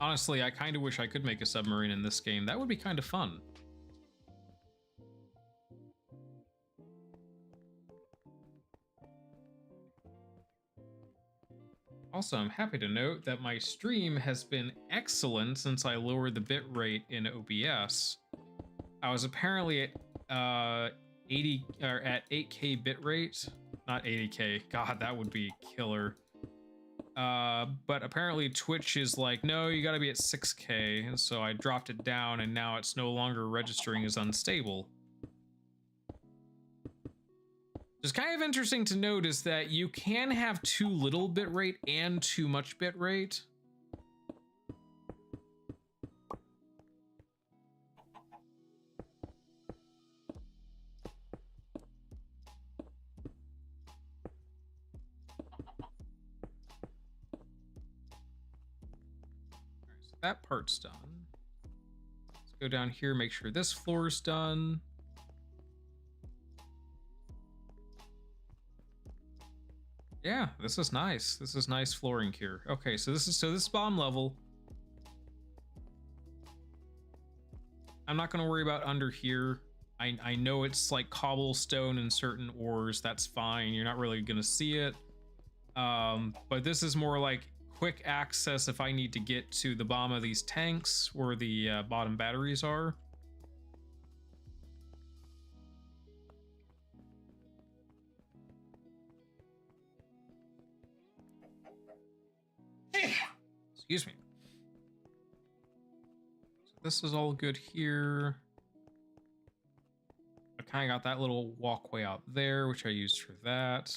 Honestly, I kind of wish I could make a submarine in this game. That would be kind of fun. Also, I'm happy to note that my stream has been excellent since I lowered the bitrate in OBS. I was apparently at 80 or at 8K bitrate, not 80K. God, that would be killer. But apparently Twitch is like, no, you gotta be at 6K, and so I dropped it down, and now it's no longer registering as unstable. What's kind of interesting to note is that you can have too little bitrate and too much bitrate. That part's done. Let's go down here, make sure this floor's done. Yeah, this is nice. This is nice flooring here. Okay, so this is bottom level. I'm not gonna worry about under here. I know it's like cobblestone and certain ores. That's fine. You're not really gonna see it. But this is more like quick access if I need to get to the bottom of these tanks where the bottom batteries are. Excuse me. So this is all good here. I kind of got that little walkway out there, which I used for that.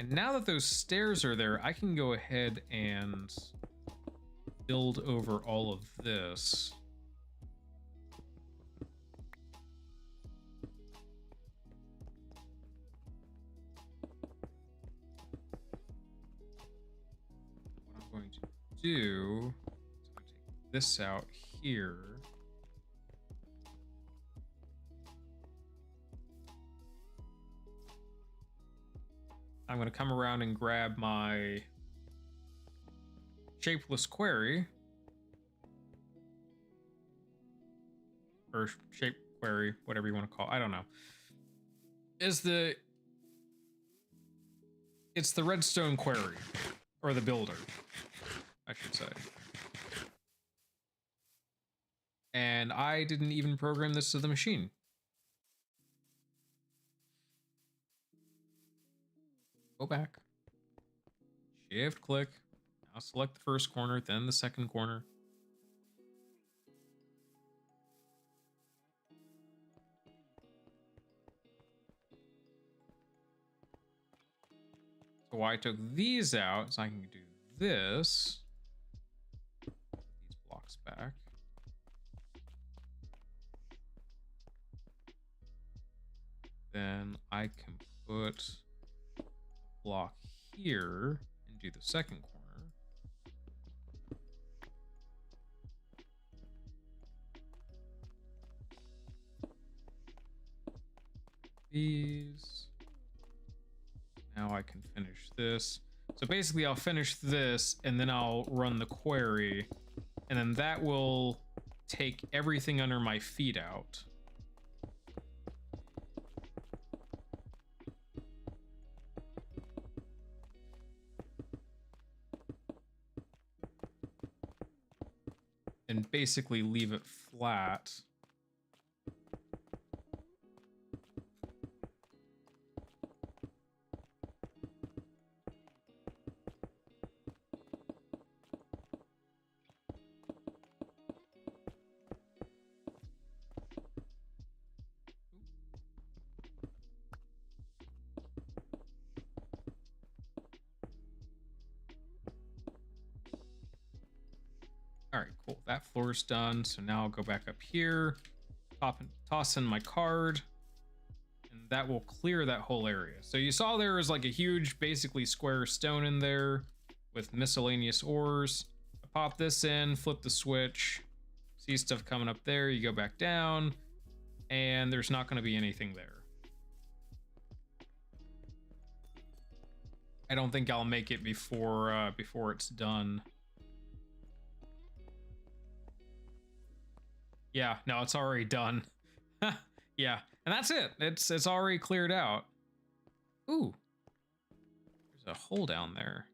And now that those stairs are there, I can go ahead and build over all of this. What I'm going to do is I'm going to take this out here. I'm going to come around and grab my shapeless query. Or shape query, whatever you want to call it. I don't know. It's the redstone query. Or the builder, I should say. And I didn't even program this to the machine. Go back. Shift click. Now select the first corner, then the second corner. So why I took these out is I can do this. Put these blocks back. Then I can put a block here and do the second corner. These. Now I can finish this. So basically I'll finish this and then I'll run the query, and then that will take everything under my feet out. And basically leave it flat. All right, cool. That floor's done. So now I'll go back up here, toss in my card, and that will clear that whole area. So you saw there was like a huge, basically square stone in there with miscellaneous ores. I pop this in, flip the switch, see stuff coming up there. You go back down, and there's not going to be anything there. I don't think I'll make it before it's done. Yeah, no, it's already done. Yeah, and that's it. It's already cleared out. Ooh, there's a hole down there.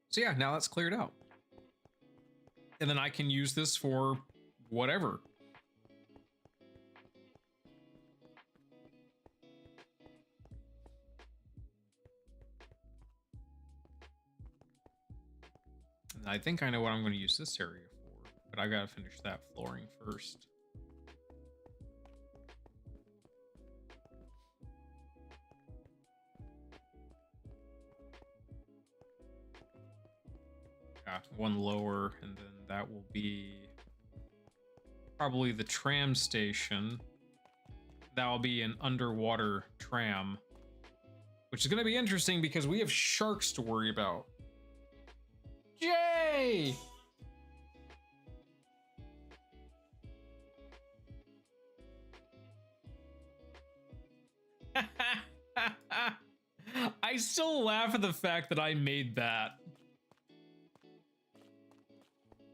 So yeah, now that's cleared out. And then I can use this for whatever. And I think I know what I'm going to use this area for, but I gotta finish that flooring first. Yeah, one lower, and then that will be probably the tram station. That will be an underwater tram, which is going to be interesting because we have sharks to worry about. Yay! I still laugh at the fact that I made that.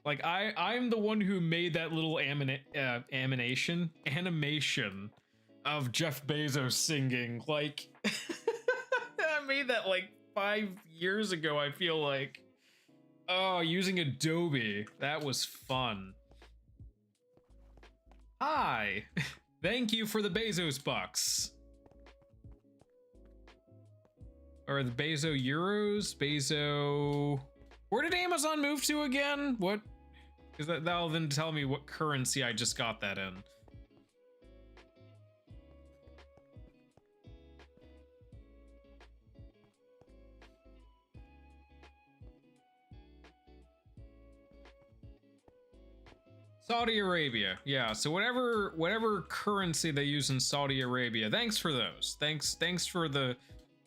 Like, I'm the one who made that little animation of Jeff Bezos singing. Like, I made that like 5 years ago, I feel like. Oh, using Adobe. That was fun. Hi. Thank you for the Bezos bucks. Or the Bezo euros? Bezo... Where did Amazon move to again? What? Because that'll then tell me what currency I just got that in. Saudi Arabia. Yeah, so whatever currency they use in Saudi Arabia. Thanks for those. Thanks for the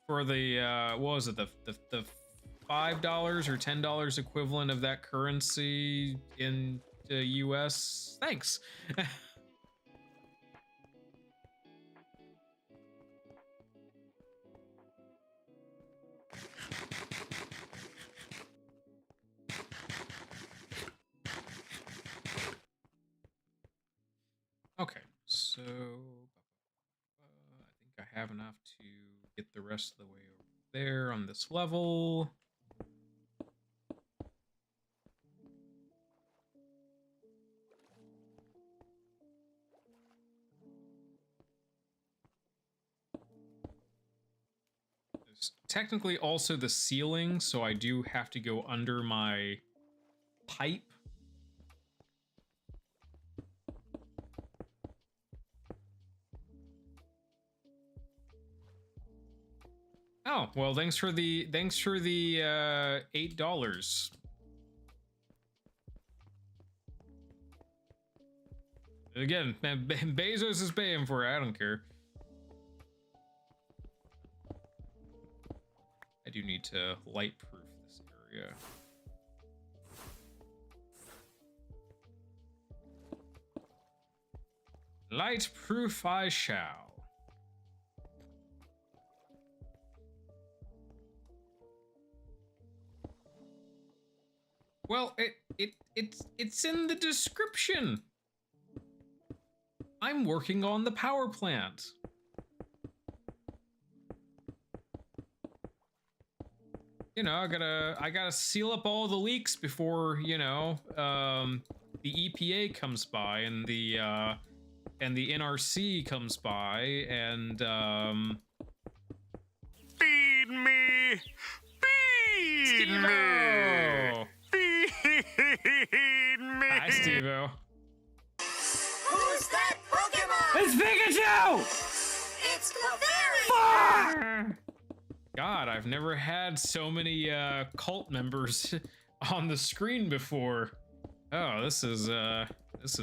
what was it? The $5 or $10 equivalent of that currency in the US. Thanks. So I think I have enough to get the rest of the way over there on this level. There's technically also the ceiling, so I do have to go under my pipe. Oh, well, thanks for the $8. Again, man, Bezos is paying for it. I don't care. I do need to light proof this area. Light proof I shall. Well, it's in the description. I'm working on the power plant. You know, I gotta seal up all the leaks before, you know, the EPA comes by and the NRC comes by and feed me, feed Steve-O! me, feed me. Hi, Steve-O. Who's that Pokemon? It's Pikachu! It's Tyberius! Fuck! God, I've never had so many cult members on the screen before. Oh, this is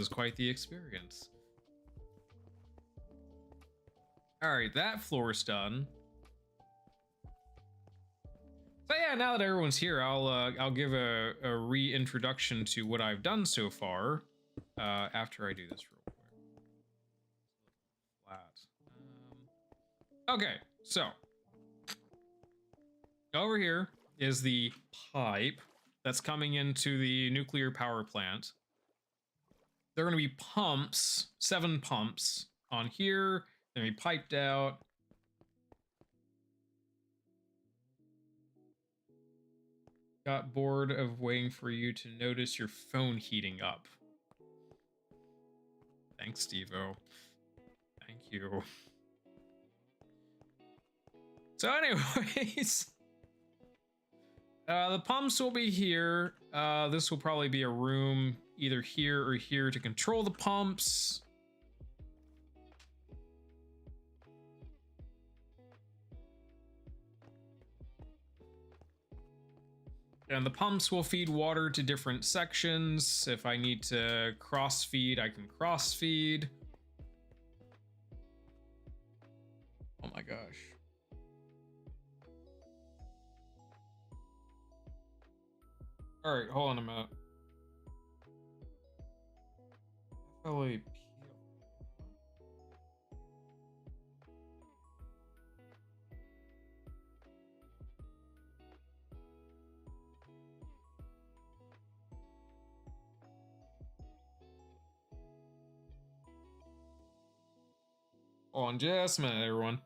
quite the experience. All right, that floor's done. So yeah, now that everyone's here, I'll give a reintroduction to what I've done so far. After I do this real quick. Flat. Okay, so over here is the pipe that's coming into the nuclear power plant. There are going to be pumps, 7 pumps on here. They're going to be piped out. Got bored of waiting for you to notice your phone heating up. Thanks, Steve-O. Thank you. So anyways, the pumps will be here. This will probably be a room either here or here to control the pumps. And the pumps will feed water to different sections. If I need to cross feed, I can cross feed. Oh my gosh. All right, hold on a minute. FLAP. Hold on just a minute, everyone.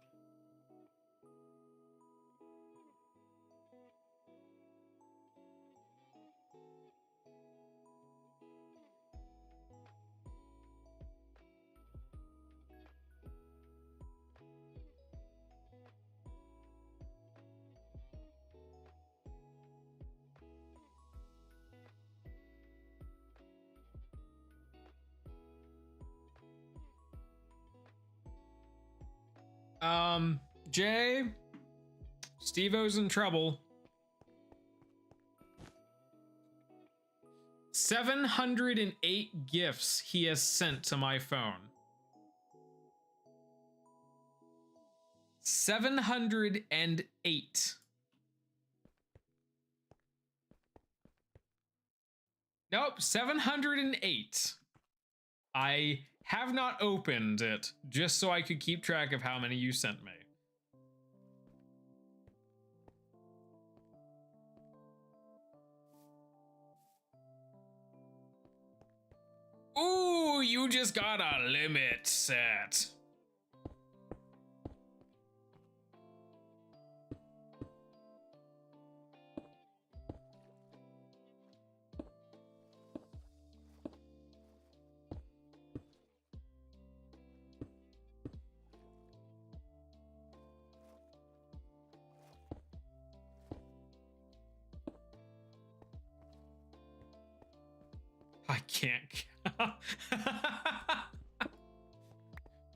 Jay, Steve-O's in trouble. 708 gifts he has sent to my phone. 708. Nope, 708. I have not opened it just so I could keep track of how many you sent me. Ooh, you just got a limit set. I can't.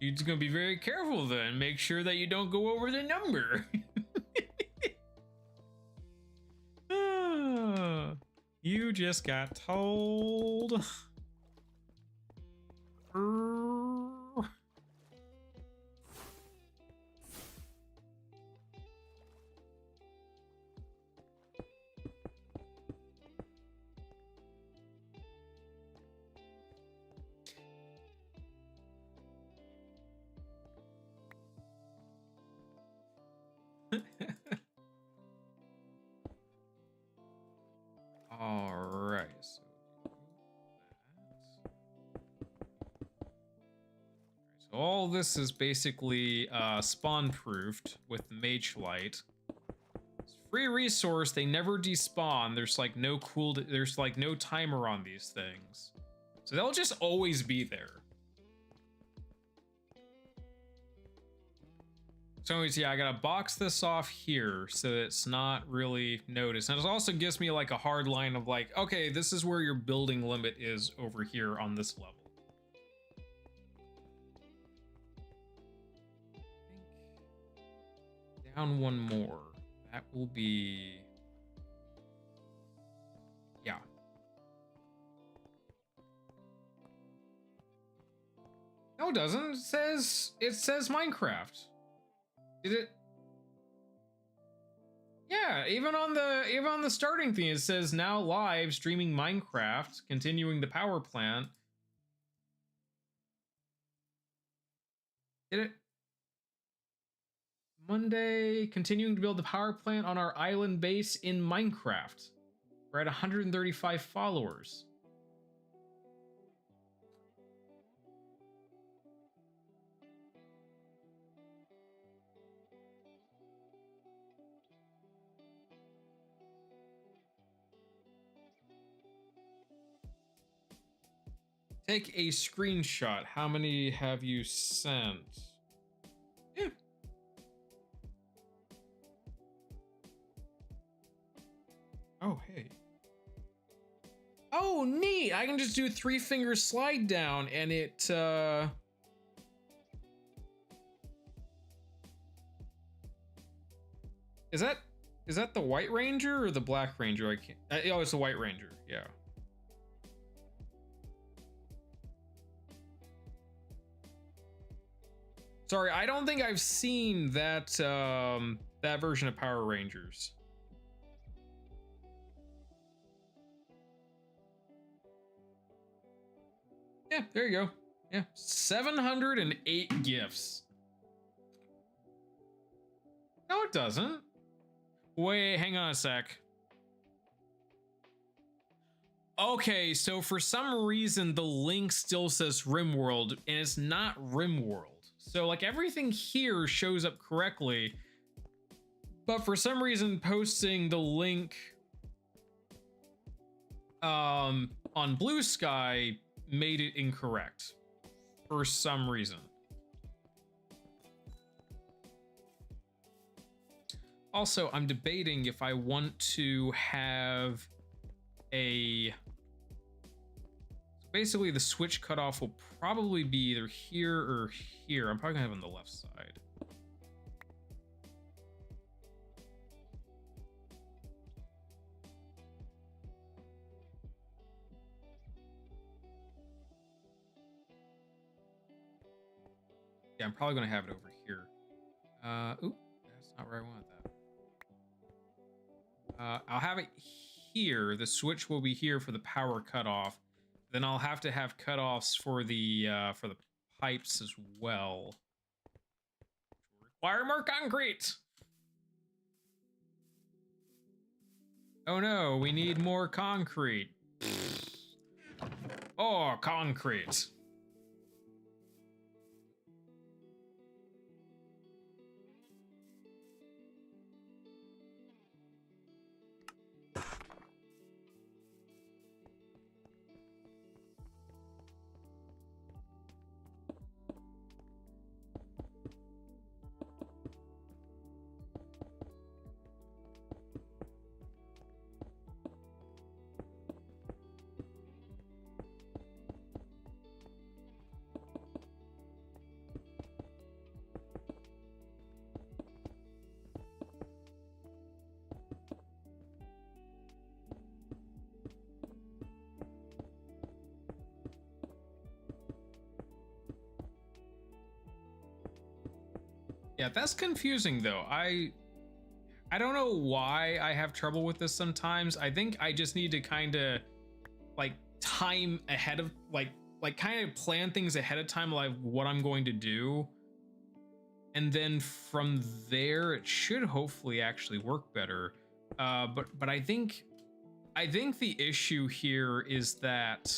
You're just gonna be very careful then. Make sure that you don't go over the number. You just got told. All right, so all this is basically spawn proofed with Mage Light. It's free resource. They never despawn. There's like no there's like no timer on these things, so they'll just always be there. So anyways, yeah, I gotta box this off here so that it's not really noticed. And it also gives me like a hard line of like, okay, this is where your building limit is over here on this level. I think down one more. That will be, yeah. No, it doesn't. It says Minecraft. Did it? Yeah, even on the starting thing, it says now live streaming Minecraft, continuing the power plant. Did it? Monday, continuing to build the power plant on our island base in Minecraft. We're at 135 followers. Take a screenshot. How many have you sent? Yeah. Oh, hey. Oh, neat. I can just do 3-finger slide down and it, Is that the White Ranger or the Black Ranger? I can't. Oh, it's the White Ranger. Yeah. Sorry, I don't think I've seen that that version of Power Rangers. Yeah, there you go. Yeah, 708 gifts. No, it doesn't. Wait, hang on a sec. Okay, so for some reason the link still says RimWorld and it's not RimWorld. So like everything here shows up correctly, but for some reason posting the link on Blue Sky made it incorrect for some reason. Also, I'm debating if I want to have a... Basically, the switch cutoff will probably be either here or here. I'm probably gonna have it on the left side. Yeah, I'm probably gonna have it over here. Oop, that's not where I want that. I'll have it here. The switch will be here for the power cutoff. Then I'll have to have cutoffs for the pipes as well. Require more concrete. Oh no, we need more concrete. Oh, concrete. Yeah, that's confusing though. I don't know why I have trouble with this sometimes. I think I just need to kind of like time ahead of like kind of plan things ahead of time, like what I'm going to do. And then from there it should hopefully actually work better. But I think the issue here is that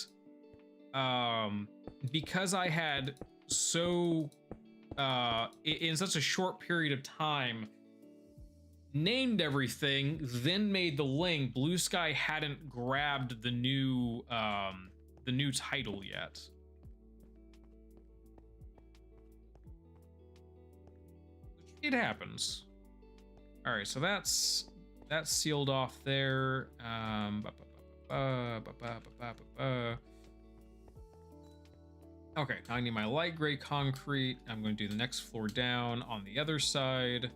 because I had so in such a short period of time named everything, then made the link, Blue Sky hadn't grabbed the new title yet. It happens. All right, so that's sealed off there. Okay, now I need my light gray concrete. I'm going to do the next floor down on the other side.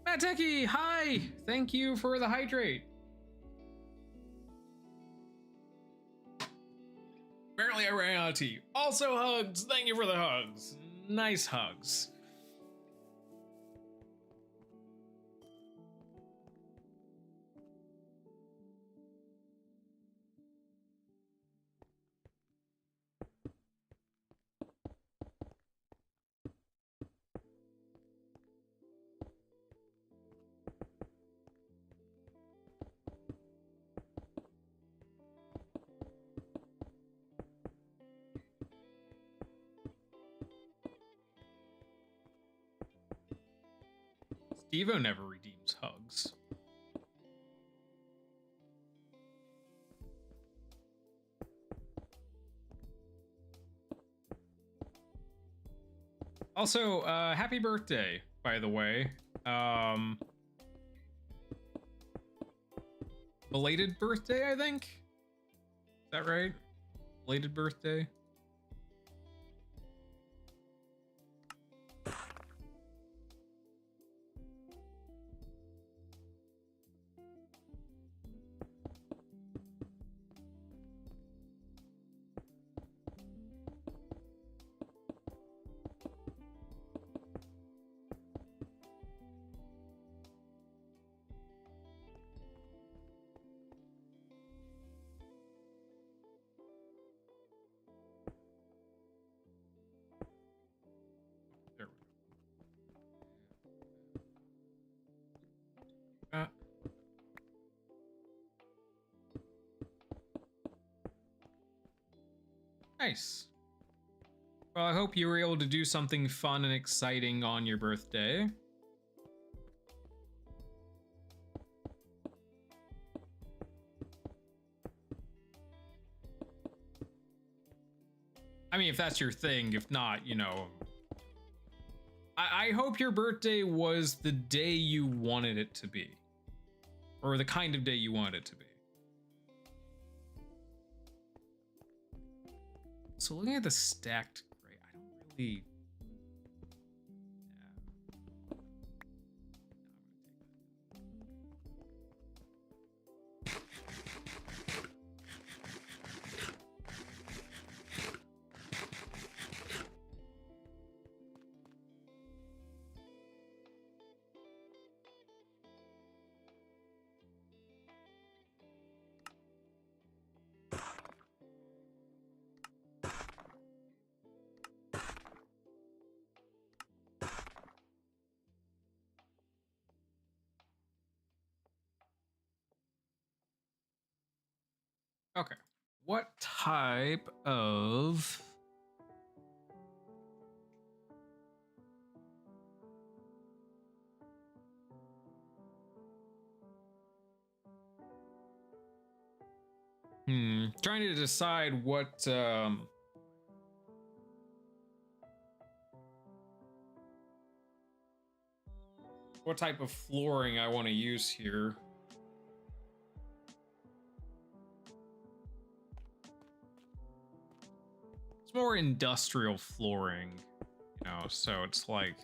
Matt Techie, hi! Thank you for the hydrate. Apparently I ran out of tea. Also hugs, thank you for the hugs. Nice hugs. Stevo never redeems hugs. Also, happy birthday, by the way. Belated birthday, I think? Is that right? Belated birthday? There we go. Nice. Well, I hope you were able to do something fun and exciting on your birthday. I mean, if that's your thing, if not, you know. I hope your birthday was the day you wanted it to be. Or the kind of day you wanted it to be. So looking at the stacked gray, I don't really... Okay. What type of... Trying to decide what type of flooring I want to use here. It's more industrial flooring, you know, so it's like...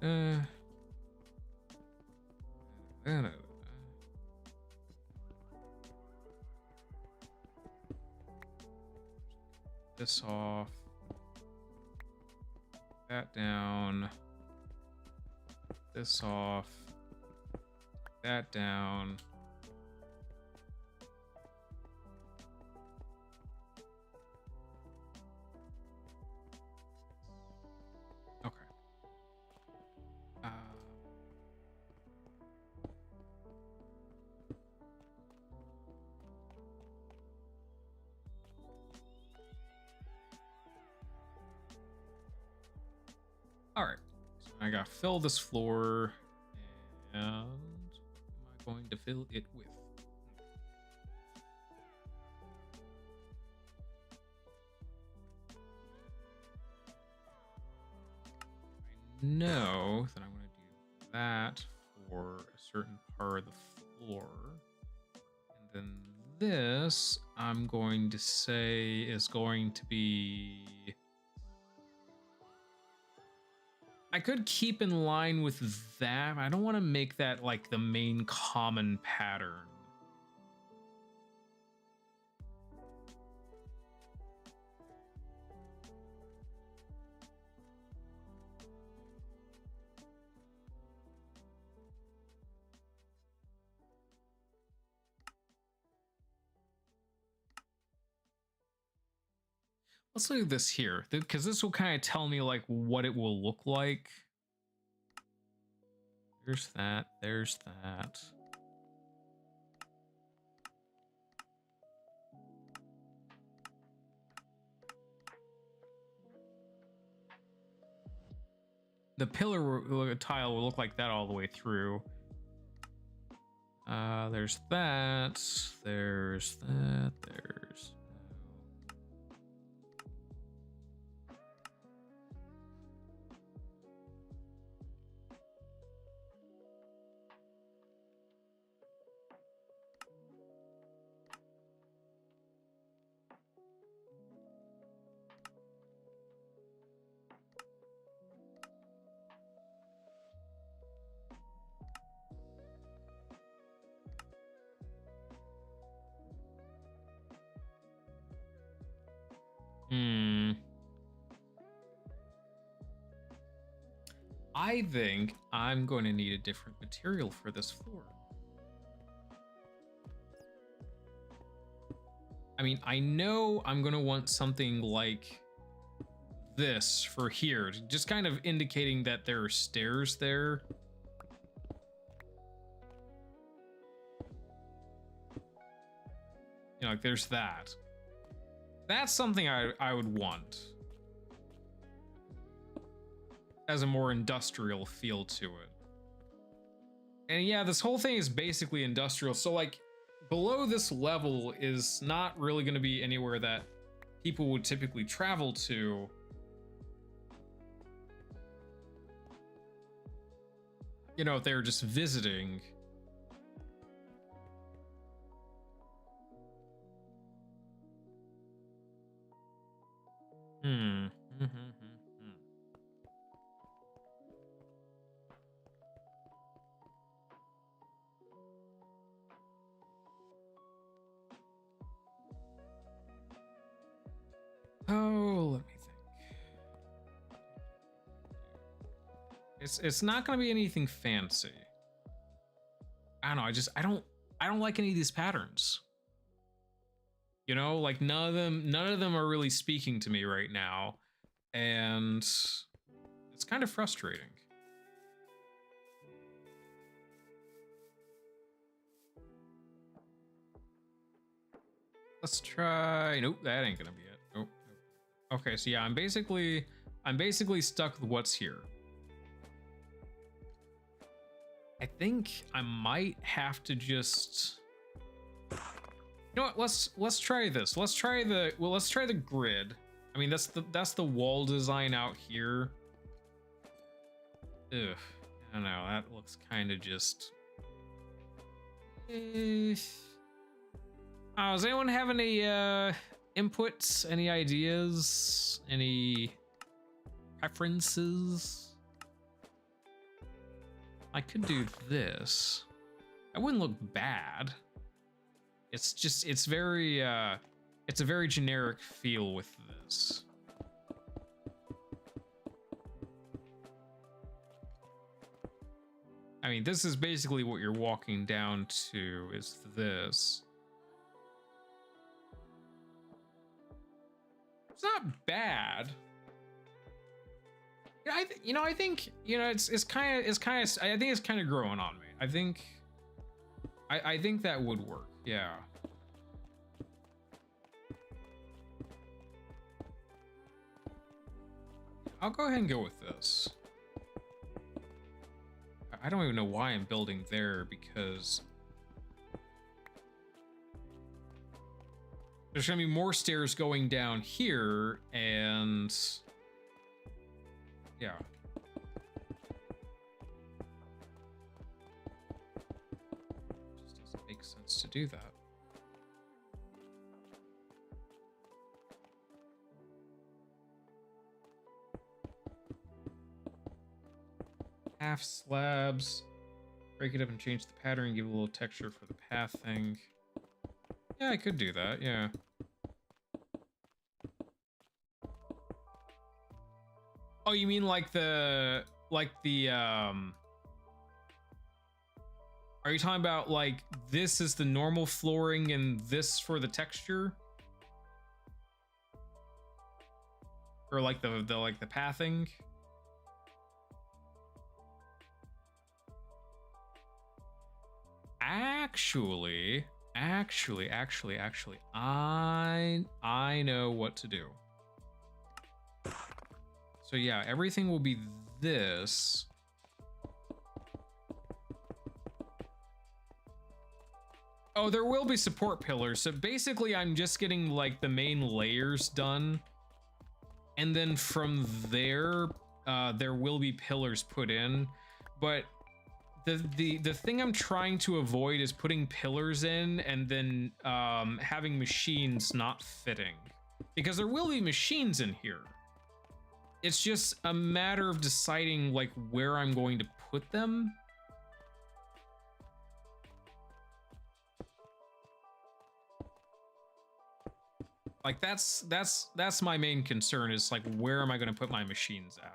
Uh, this off. That down. This off. That down. Okay. All right. So I gotta fill this floor, and what am I going to fill it with? I know that I'm going to do that for a certain part of the floor, and then this I'm going to say is going to be. I could keep in line with that. I don't want to make that like the main common pattern. Let's look at this here, because this will kind of tell me like what it will look like. There's that, there's that. The pillar tile will look like that all the way through. There's that, there's that, there's... I think I'm going to need a different material for this floor. I mean, I know I'm going to want something like this for here, just kind of indicating that there are stairs there. You know, like there's that. That's something I would want. Has a more industrial feel to it. And yeah, this whole thing is basically industrial. So like below this level is not really going to be anywhere that people would typically travel to. You know, if they were just visiting. Oh, let me think. It's not going to be anything fancy. I don't know. I don't like any of these patterns. You know, like none of them are really speaking to me right now, and it's kind of frustrating. Let's try. Nope, that ain't gonna be it. Nope. Okay, so yeah, I'm basically stuck with what's here. I think I might have to just. You know what? Let's try this. Let's try the grid. I mean, that's the wall design out here. Ugh, I don't know. That looks kind of just. Does anyone have any inputs? Any ideas? Any preferences? I could do this. That wouldn't look bad. It's just, it's a very generic feel with this. I mean, this is basically what you're walking down to, is this. It's not bad. Yeah, I think, it's kind of, I think it's kind of growing on me. I think that would work. Yeah. I'll go ahead and go with this. I don't even know why I'm building there, because there's gonna be more stairs going down here, and yeah. Just doesn't make sense to do that. Half slabs, break it up and change the pattern, give a little texture for the path thing. Yeah, I could do that, yeah. Oh, you mean like the are you talking about like this is the normal flooring and this for the texture? Or like the pathing? Actually, I know what to do. So yeah, everything will be this. Oh, there will be support pillars. So basically I'm just getting like the main layers done. And then from there, there will be pillars put in. But the thing I'm trying to avoid is putting pillars in and then having machines not fitting, because there will be machines in here. It's just a matter of deciding like where I'm going to put them. Like that's my main concern, is like, where am I going to put my machines at?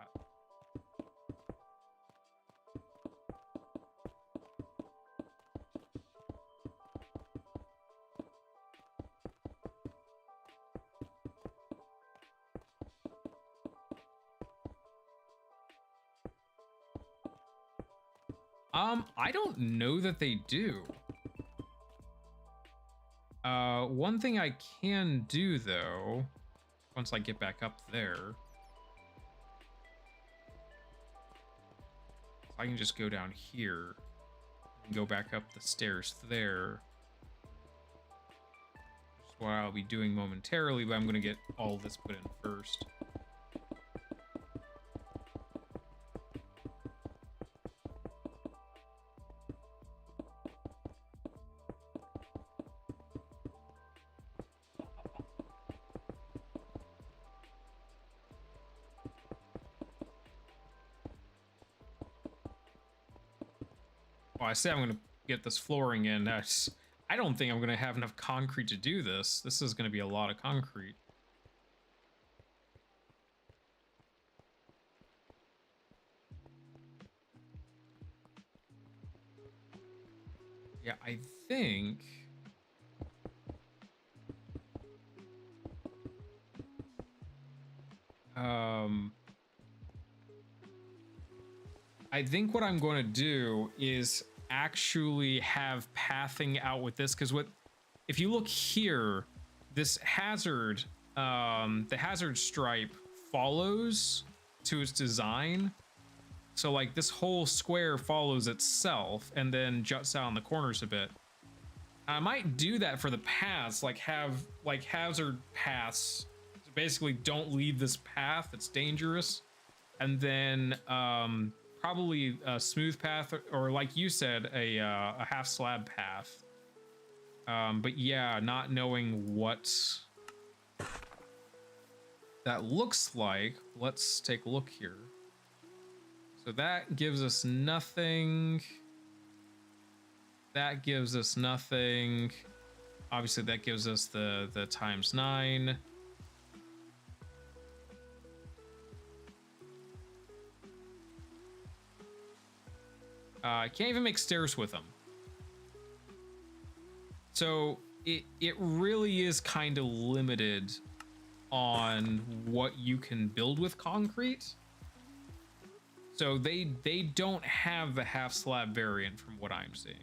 I don't know that they do. One thing I can do though, once I get back up there, I can just go down here and go back up the stairs there. Which is what I'll be doing momentarily, but I'm gonna get all this put in first. Well, I say I'm gonna get this flooring in. I don't think I'm gonna have enough concrete to do this. This is gonna be a lot of concrete. Yeah, I think... I think what I'm going to do is actually have pathing out with this, because if you look here, this hazard, the hazard stripe follows to its design. So like this whole square follows itself and then juts out on the corners a bit. I might do that for the paths, like have like hazard paths. So basically don't leave this path, it's dangerous. And then probably a smooth path, or like you said, a half slab path. But yeah, not knowing what that looks like, let's take a look here. So that gives us nothing. That gives us nothing. Obviously, that gives us the ×9. I can't even make stairs with them. So it really is kind of limited on what you can build with concrete. So they don't have the half slab variant from what I'm seeing.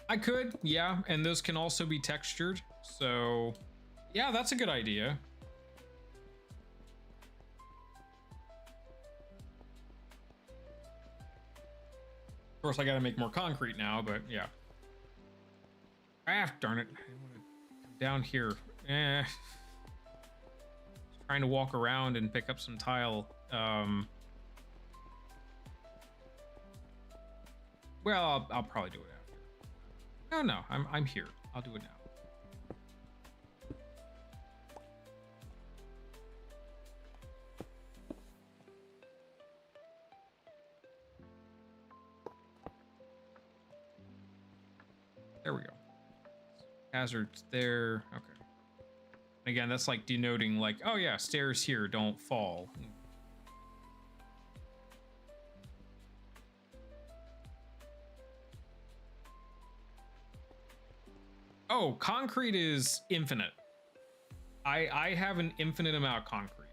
I could, yeah, and those can also be textured. So, yeah, that's a good idea. Of course, I gotta make more concrete now, but yeah. Ah, darn it. I want to come down here. Trying to walk around and pick up some tile. Well, I'll probably do it after. Oh no, I'm here. I'll do it now. There we go. Hazards there. Okay. Again, that's like denoting like, oh yeah, stairs here, don't fall. Oh, concrete is infinite. I have an infinite amount of concrete.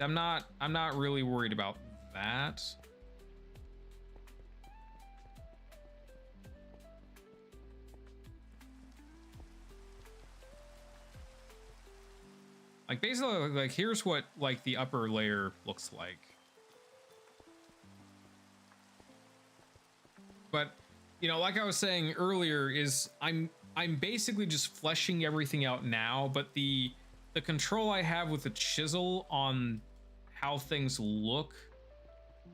I'm not really worried about that. Like basically, like here's what like the upper layer looks like. But you know, like I was saying earlier, is I'm basically just fleshing everything out now. But the control I have with the chisel on how things look,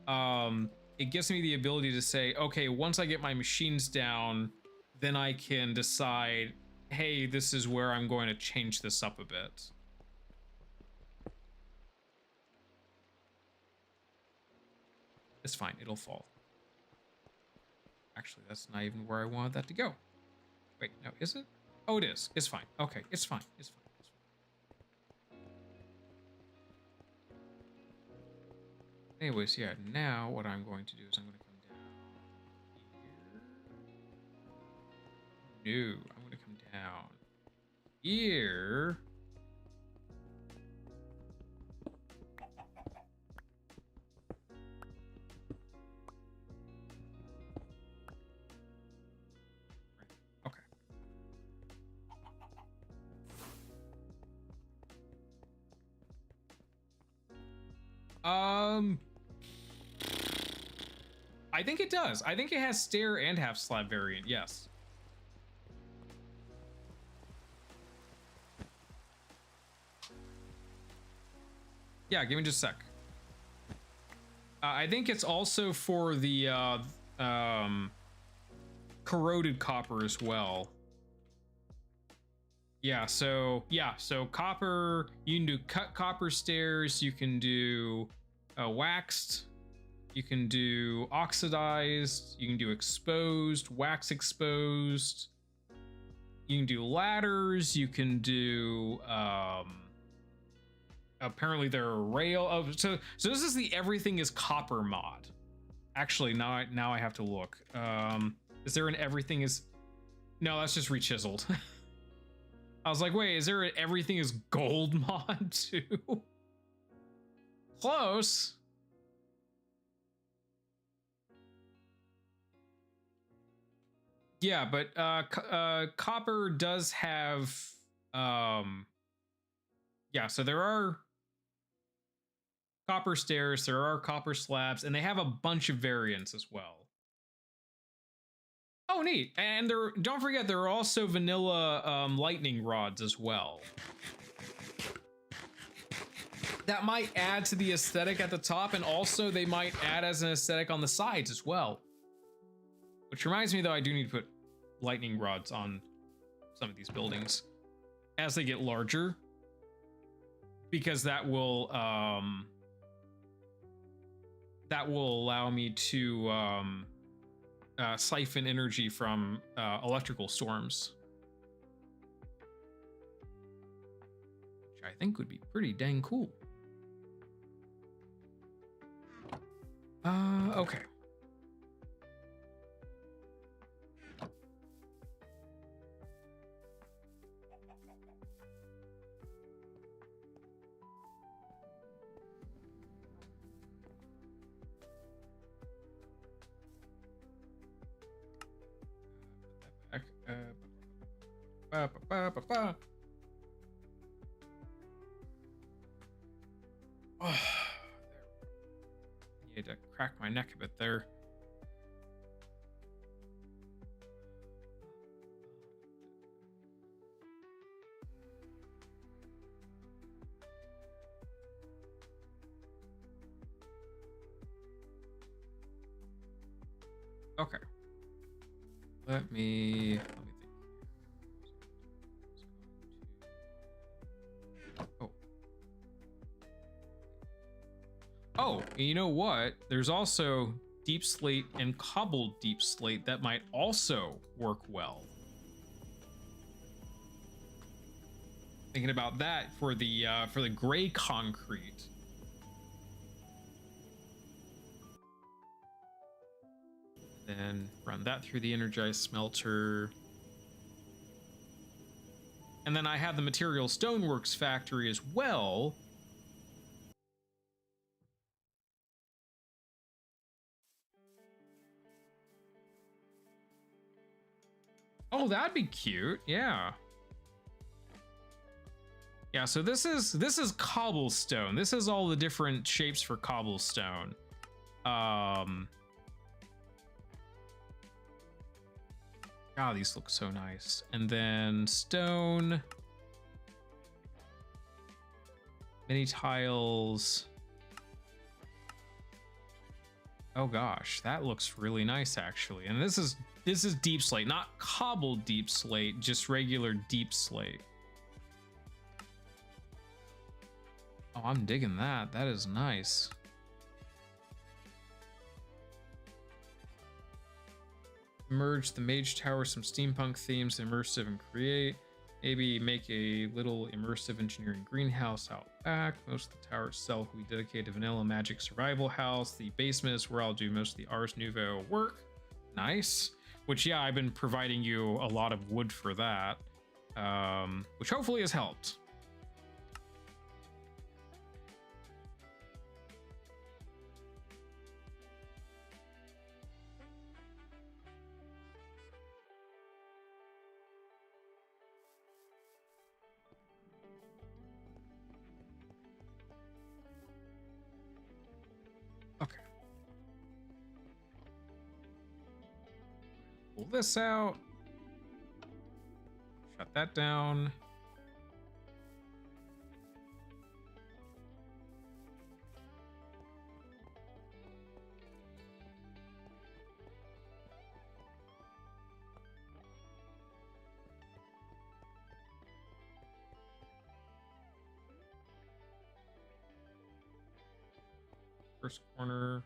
it gives me the ability to say, okay, once I get my machines down, then I can decide, hey, this is where I'm going to change this up a bit. It's fine, it'll fall. Actually, that's not even where I wanted that to go. Wait, no, is it? Oh, it is. It's fine. Okay, it's fine. It's fine. It's fine. Anyways, yeah, now what I'm going to do is I'm going to come down here. No, I'm going to come down here. I think it does. I think it has stair and half slab variant, yes. Yeah, give me just a sec. I think it's also for the corroded copper as well. Yeah, so copper, you can do cut copper stairs, you can do waxed, you can do oxidized, you can do exposed, wax exposed, you can do ladders, you can do apparently there are rail of so this is the everything is copper mod. Actually, now I have to look. Is there an everything is no, that's just rechiseled. I was like, wait, is there an everything is gold mod too? Close. Yeah, but copper does have yeah, so there are copper stairs, there are copper slabs, and they have a bunch of variants as well. Oh, neat. And there, don't forget, there are also vanilla lightning rods as well. That might add to the aesthetic at the top, and also they might add as an aesthetic on the sides as well. Which reminds me, though, I do need to put lightning rods on some of these buildings as they get larger, because that will allow me to siphon energy from electrical storms, which I think would be pretty dang cool. Okay. Oh, you had to crack my neck a bit there. Okay. Let me think. Oh, you know what? There's also deep slate and cobbled deep slate that might also work well. Thinking about that for the gray concrete. Then run that through the energized smelter. And then I have the material stoneworks factory as well. Oh, that'd be cute. Yeah. Yeah, so this is cobblestone. This is all the different shapes for cobblestone. God, these look so nice. And then stone. Mini tiles. Oh gosh, that looks really nice actually. And this is deep slate, not cobbled deep slate, just regular deep slate. Oh, I'm digging that. That is nice. Merge the Mage Tower, some steampunk themes, immersive and create. Maybe make a little immersive engineering greenhouse out back. Most of the tower itself will be dedicated to vanilla magic survival house. The basement is where I'll do most of the Ars Nouveau work. Nice. Which, yeah, I've been providing you a lot of wood for that, which hopefully has helped. Okay. Pull this out. Shut that down. first corner.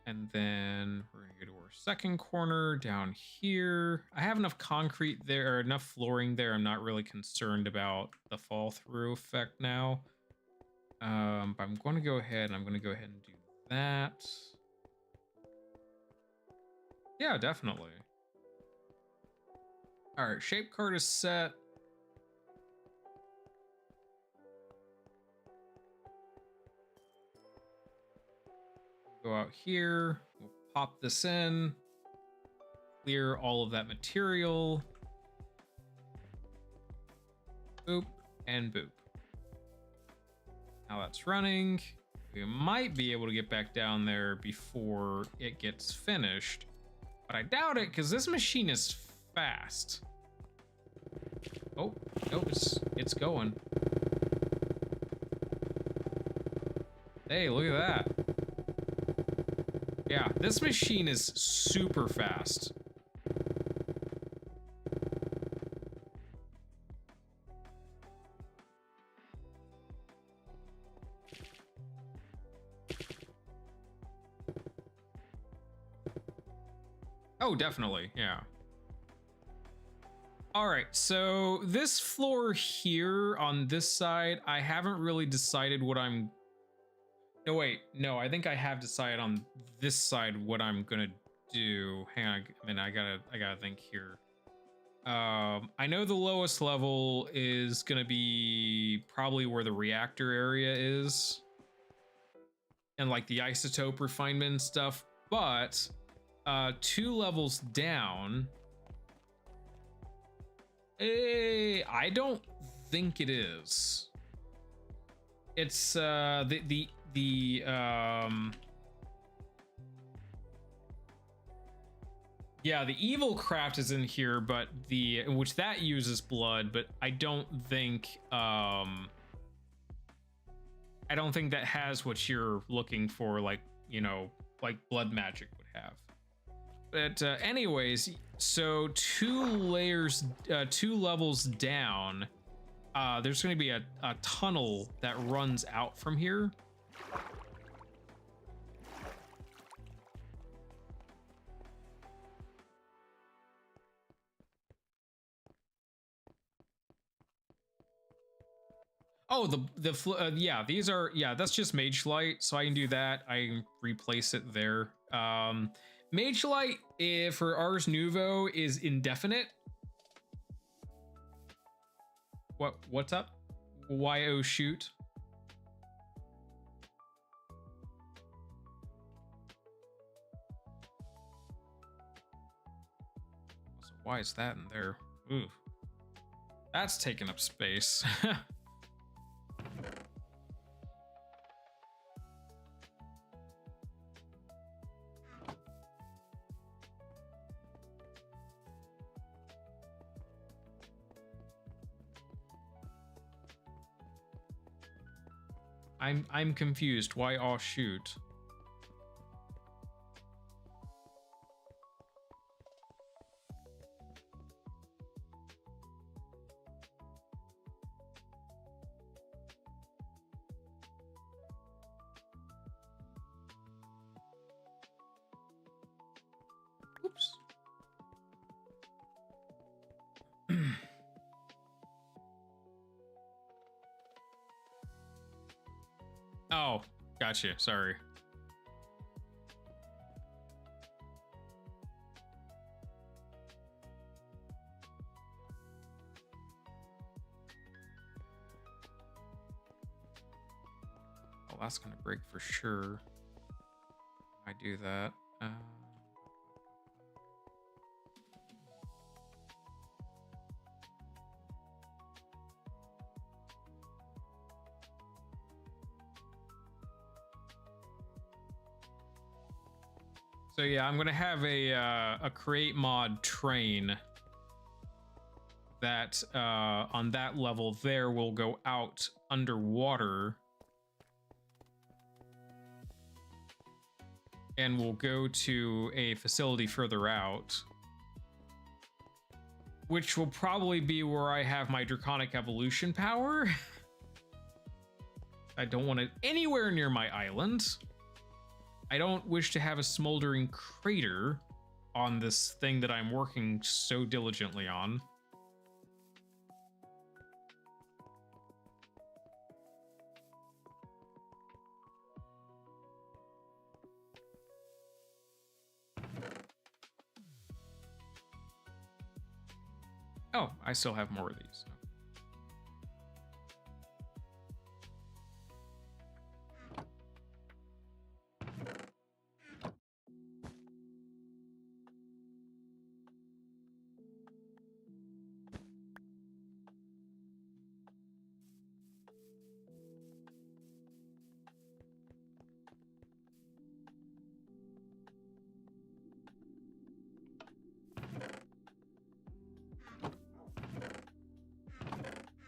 And then we're gonna go to our second corner down here. I have enough concrete there, or enough flooring there. I'm not really concerned about the fall through effect now. But I'm going to go ahead and do that. Yeah, definitely. All right, shape card is set. Go out here, we'll pop this in, clear all of that material. Boop and boop. Now that's running. We might be able to get back down there before it gets finished, but I doubt it because this machine is fast. Oh, nope, it's going. Hey, look at that. Yeah, this machine is super fast. Oh, definitely, yeah. All right, so this floor here on this side, I haven't really decided what I'm... No, wait, no, I think I have decided on this side what I'm gonna do. Hang on, I mean, I gotta think here. I know the lowest level is gonna be probably where the reactor area is. And like the isotope refinement and stuff, but 2 levels down, I don't think it is. It's the evil craft is in here, but which that uses blood, but I don't think that has what you're looking for, like, you know, like blood magic would have. But anyways, so 2 levels down, there's going to be a tunnel that runs out from here. Oh, yeah, these are, yeah, that's just mage light, so I can do that. I can replace it there. Mage light for Ars Nouveau is indefinite. What's up? Yo shoot. So why is that in there? Ooh, that's taking up space. I'm confused. Why all shoot? Oops. Oh, gotcha. Sorry. Oh, that's gonna break for sure. I do that. So yeah, I'm gonna have a create mod train that on that level there will go out underwater and we'll go to a facility further out, which will probably be where I have my draconic evolution power. I don't want it anywhere near my island. I don't wish to have a smoldering crater on this thing that I'm working so diligently on. Oh, I still have more of these.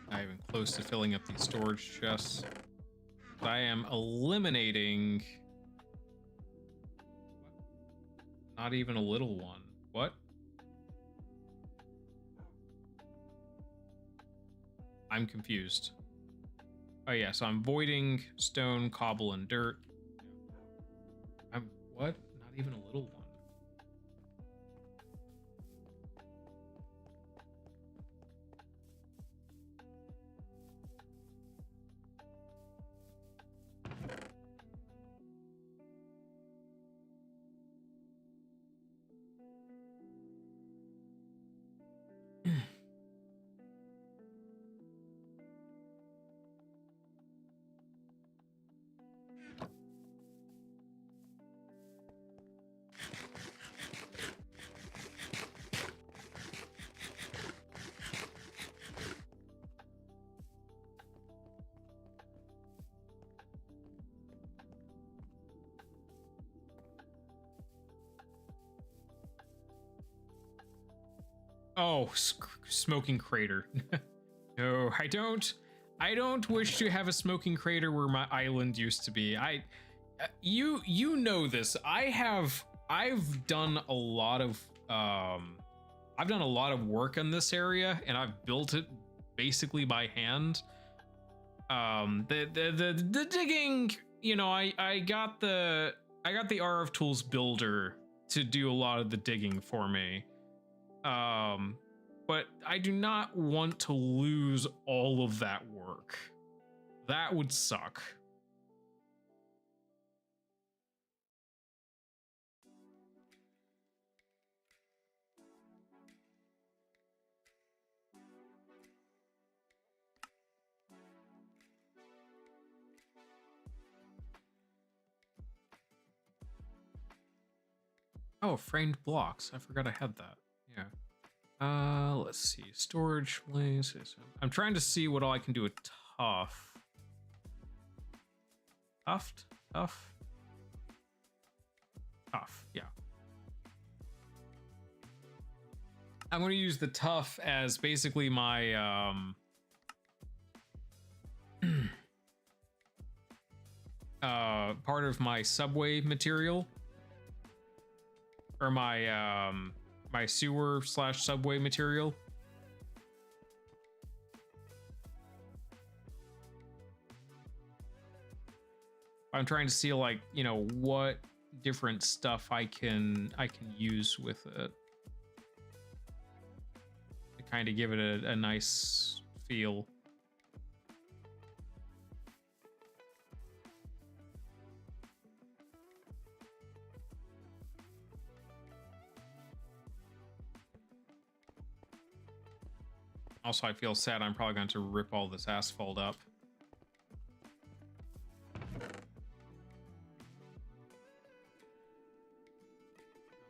Not even close to filling up these storage chests. I am eliminating... Not even a little one. What? I'm confused. Oh yeah, so I'm voiding stone, cobble, and dirt. I'm... What? Not even a little one. Oh, smoking crater. No, I don't wish to have a smoking crater where my island used to be. You know this. I've done a lot of work on this area, and I've built it basically by hand. The digging, you know, I got the RF Tools builder to do a lot of the digging for me. But I do not want to lose all of that work. That would suck. Oh, framed blocks. I forgot I had that. Yeah. Let's see. Storage place. I'm trying to see what all I can do with tough. Tough, yeah. I'm going to use the tough as basically my, part of my subway material. Or my, my sewer / subway material. I'm trying to see, like, you know, what different stuff I can use with it to kind of give it a nice feel. Also, I feel sad. I'm probably going to rip all this asphalt up.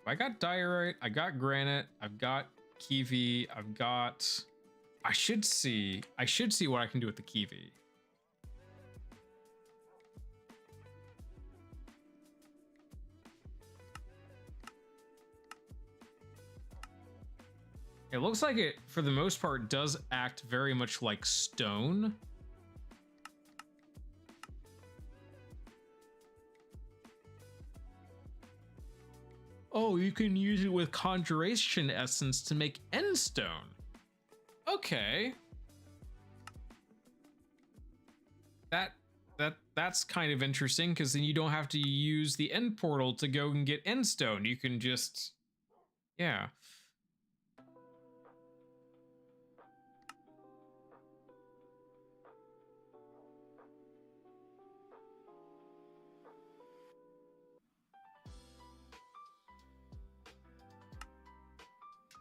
I got diorite, I got granite, I've got kiwi, I've got... I should see what I can do with the kiwi. It looks like it, for the most part, does act very much like stone. Oh, you can use it with conjuration essence to make end stone. Okay. That that's kind of interesting because then you don't have to use the end portal to go and get end stone. You can just, yeah.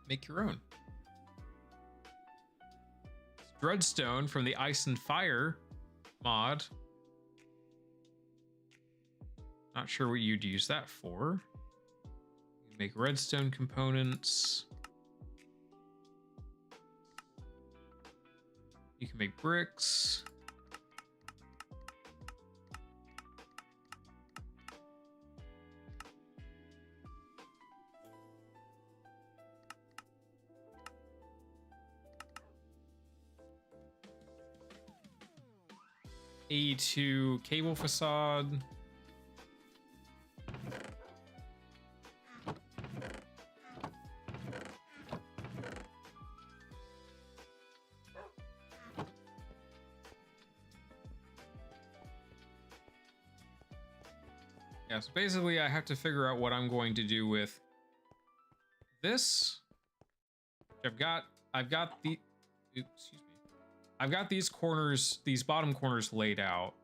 Make your own. Dreadstone from the Ice and Fire mod. Not sure what you'd use that for. You make redstone components. You can make bricks. A2 cable facade. Yeah, so basically I have to figure out what I'm going to do with this. I've got the, excuse me. I've got these corners, these bottom corners laid out.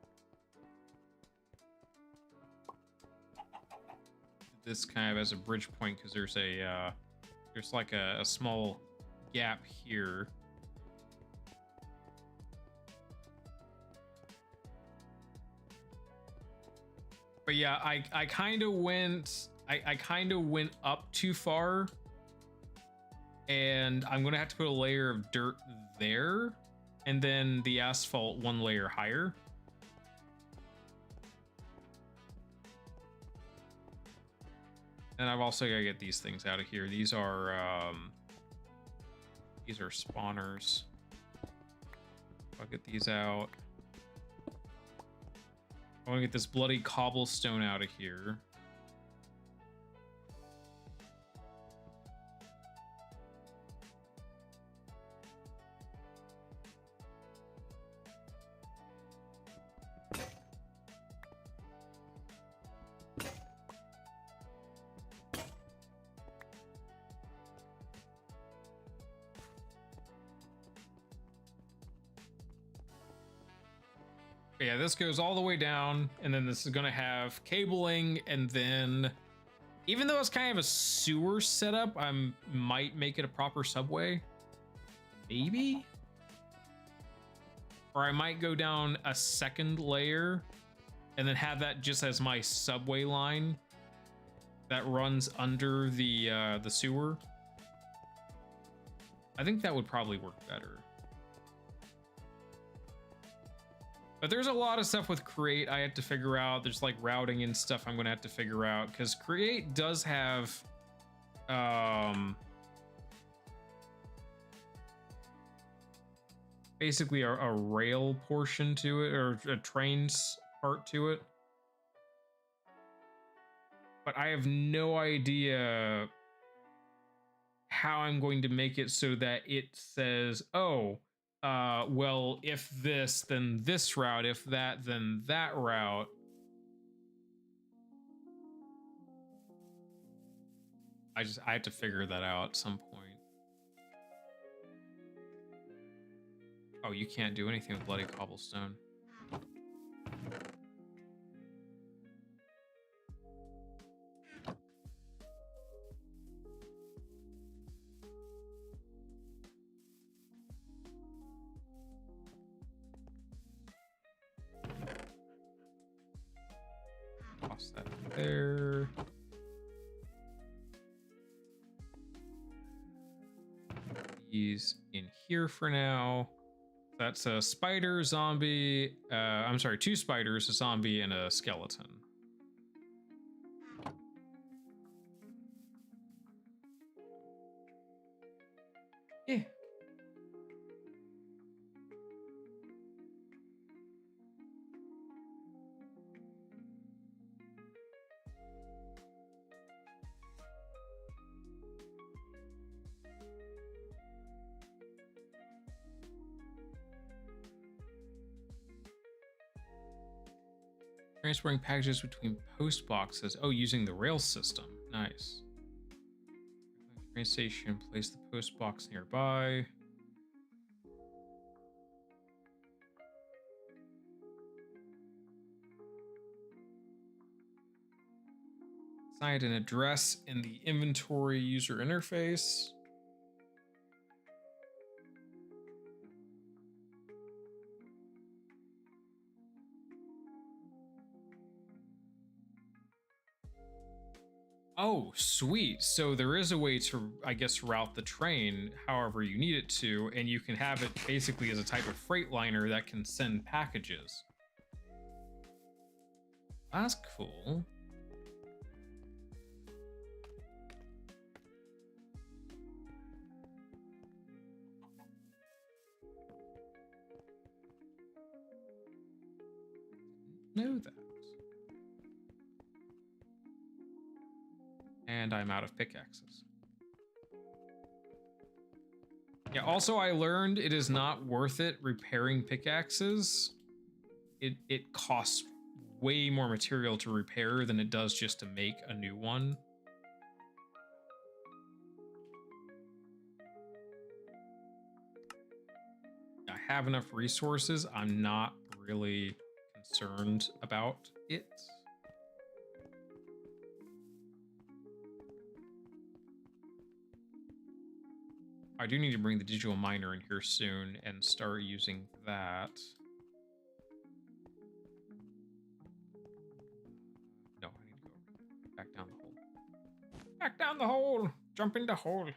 This kind of as a bridge point because there's a there's like a small gap here. But yeah, I kind of went up too far, and I'm gonna have to put a layer of dirt there, and then the asphalt one layer higher. And I've also got to get these things out of here. These are spawners. I'll get these out. I want to get this bloody cobblestone out of here. Yeah, this goes all the way down, and then this is gonna have cabling, and then even though it's kind of a sewer setup, I might make it a proper subway. Maybe? Or I might go down a second layer and then have that just as my subway line that runs under the sewer. I think that would probably work better. But there's a lot of stuff with Create I had to figure out. There's like routing and stuff I'm gonna have to figure out because Create does have basically a rail portion to it, or a trains part to it. But I have no idea how I'm going to make it so that it says, oh, well, if this, then this route, if that, then that route. I have to figure that out at some point. Oh, you can't do anything with bloody cobblestone. Toss that there. These in here for now. That's a spider, zombie. I'm sorry, 2 spiders, a zombie, and a skeleton. Yeah. Transporting packages between post boxes. Oh, using the rail system. Nice. Train station, place the post box nearby. Assign an address in the inventory user interface. Oh, sweet. So there is a way to, I guess, route the train however you need it to, and you can have it basically as a type of freight liner that can send packages. That's cool. Know that. And I'm out of pickaxes. Yeah, also I learned it is not worth it repairing pickaxes. It costs way more material to repair than it does just to make a new one. I have enough resources. I'm not really concerned about it. I do need to bring the digital miner in here soon and start using that. No, I need to go back down the hole. Back down the hole! Jump in the hole.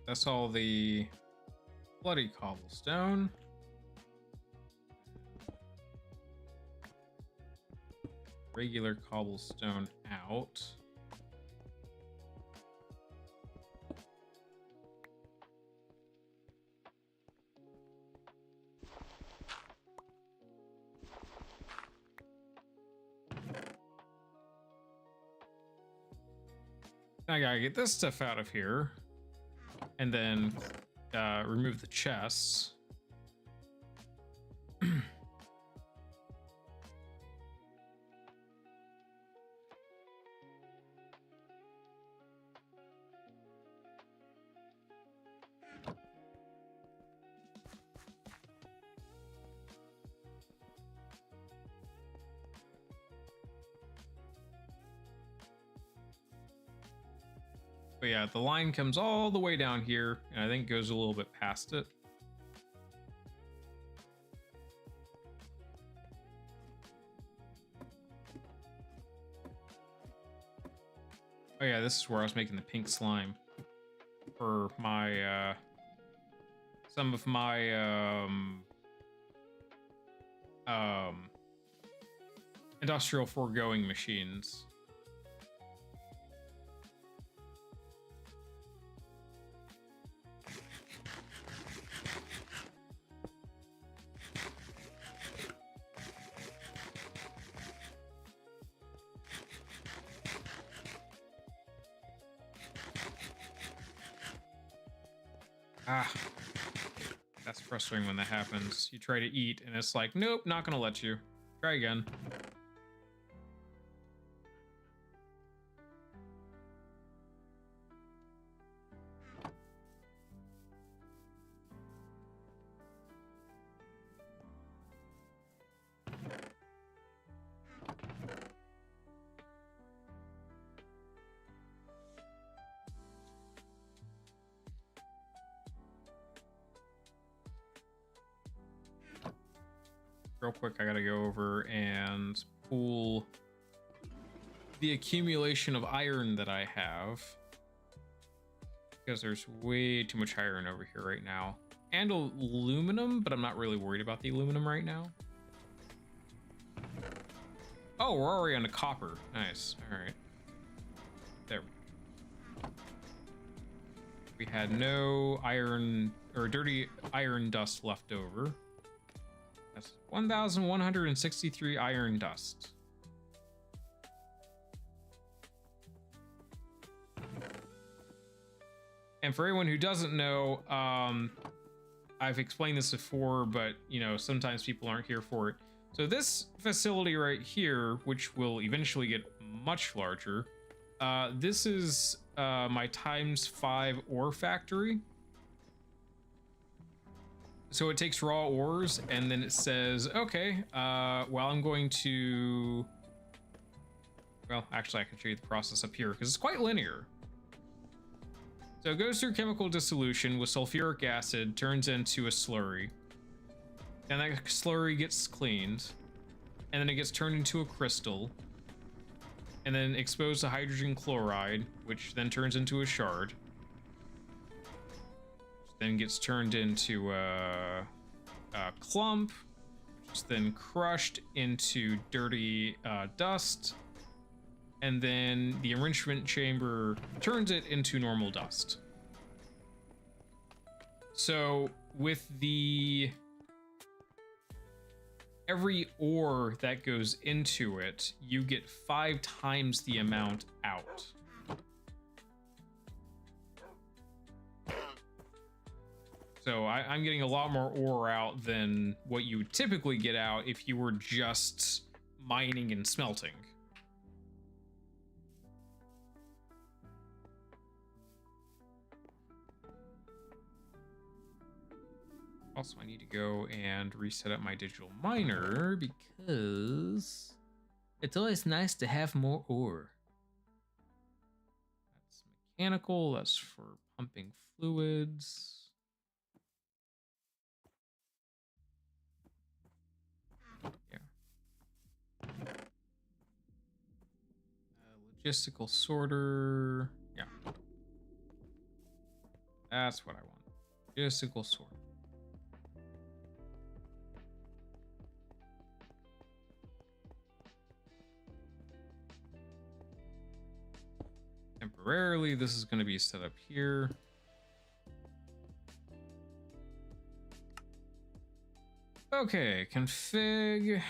That's all the bloody cobblestone. Regular cobblestone out. I gotta get this stuff out of here. And then remove the chests. But yeah, the line comes all the way down here, and I think goes a little bit past it. Oh yeah, this is where I was making the pink slime for my some of my industrial foregoing machines. Ah, that's frustrating when that happens. You try to eat and it's like, nope, not gonna let you. Try again. Real quick, I gotta go over and pull the accumulation of iron that I have, because there's way too much iron over here right now. and aluminum, but I'm not really worried about the aluminum right now. Oh, we're already on the copper. Nice. All right. There. We had no iron or dirty iron dust left over. That's 1,163 iron dust. And for anyone who doesn't know, I've explained this before, but you know, sometimes people aren't here for it. So this facility right here, which will eventually get much larger, this is my ×5 ore factory. So it takes raw ores, and then it says, okay, well, I'm going to... Well, actually, I can show you the process up here, because it's quite linear. So it goes through chemical dissolution with sulfuric acid, turns into a slurry. And that slurry gets cleaned, and then it gets turned into a crystal, and then exposed to hydrogen chloride, which then turns into a shard, which then gets turned into a clump, which is then crushed into dirty dust, and then the enrichment chamber turns it into normal dust. So with the every ore that goes into it, you get 5 times the amount out. So I'm getting a lot more ore out than what you would typically get out if you were just mining and smelting. Also, I need to go and reset up my digital miner because it's always nice to have more ore. That's mechanical, that's for pumping fluids. Yeah. Logistical sorter. Yeah. That's what I want. Logistical sorter. Temporarily, this is going to be set up here. Okay, config,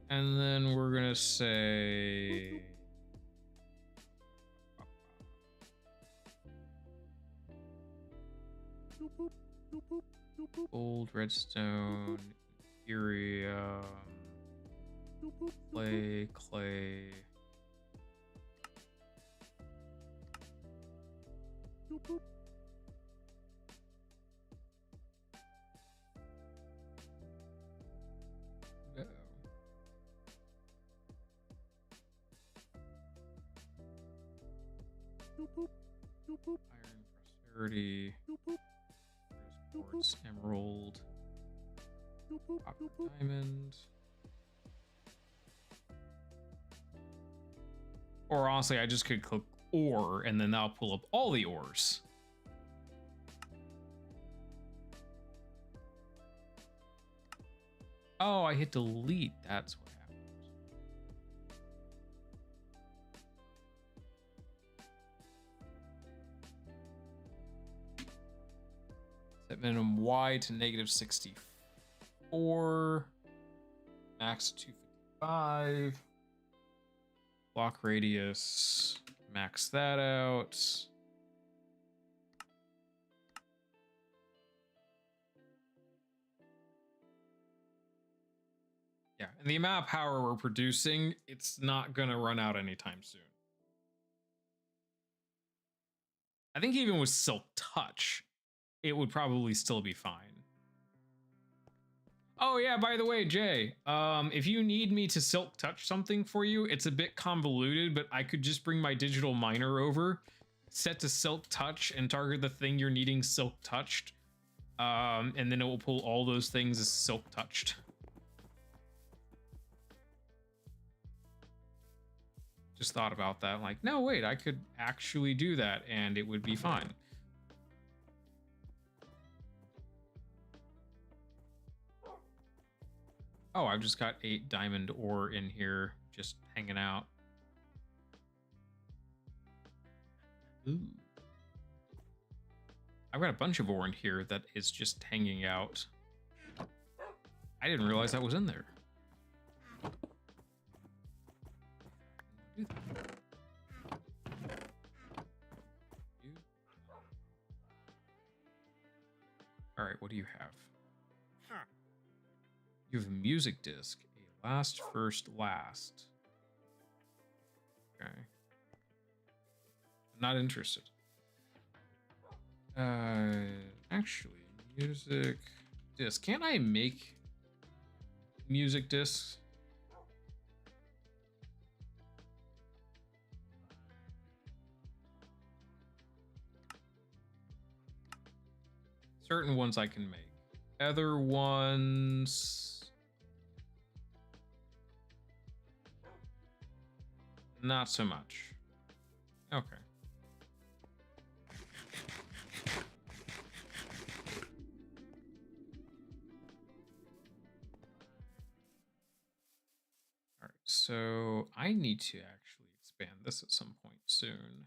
and then we're going to say gold, redstone, urium, clay. Iron prosperity, quartz, emerald, copper, diamond. Or honestly, I just could click ore and then that'll pull up all the ores. Oh, I hit delete. That's what happened. Set minimum Y to -64. Max 255. Block radius. Max that out. Yeah, and the amount of power we're producing, it's not gonna run out anytime soon. I think even with Silk Touch, it would probably still be fine. Oh yeah, by the way, Jay, if you need me to Silk Touch something for you, it's a bit convoluted, but I could just bring my digital miner over, set to Silk Touch, and target the thing you're needing Silk Touched, and then it will pull all those things as Silk Touched. Just thought about that, like, no, wait, I could actually do that, and it would be fine. Oh, I've just got 8 diamond ore in here, just hanging out. Ooh. I've got a bunch of ore in here that is just hanging out. I didn't realize that was in there. All right, what do you have? You have a music disc, a last, first, last. Okay. I'm not interested. Actually, music disc. Can't I make music discs? Certain ones I can make. Other ones, not so much. Okay. All right, so I need to actually expand this at some point soon.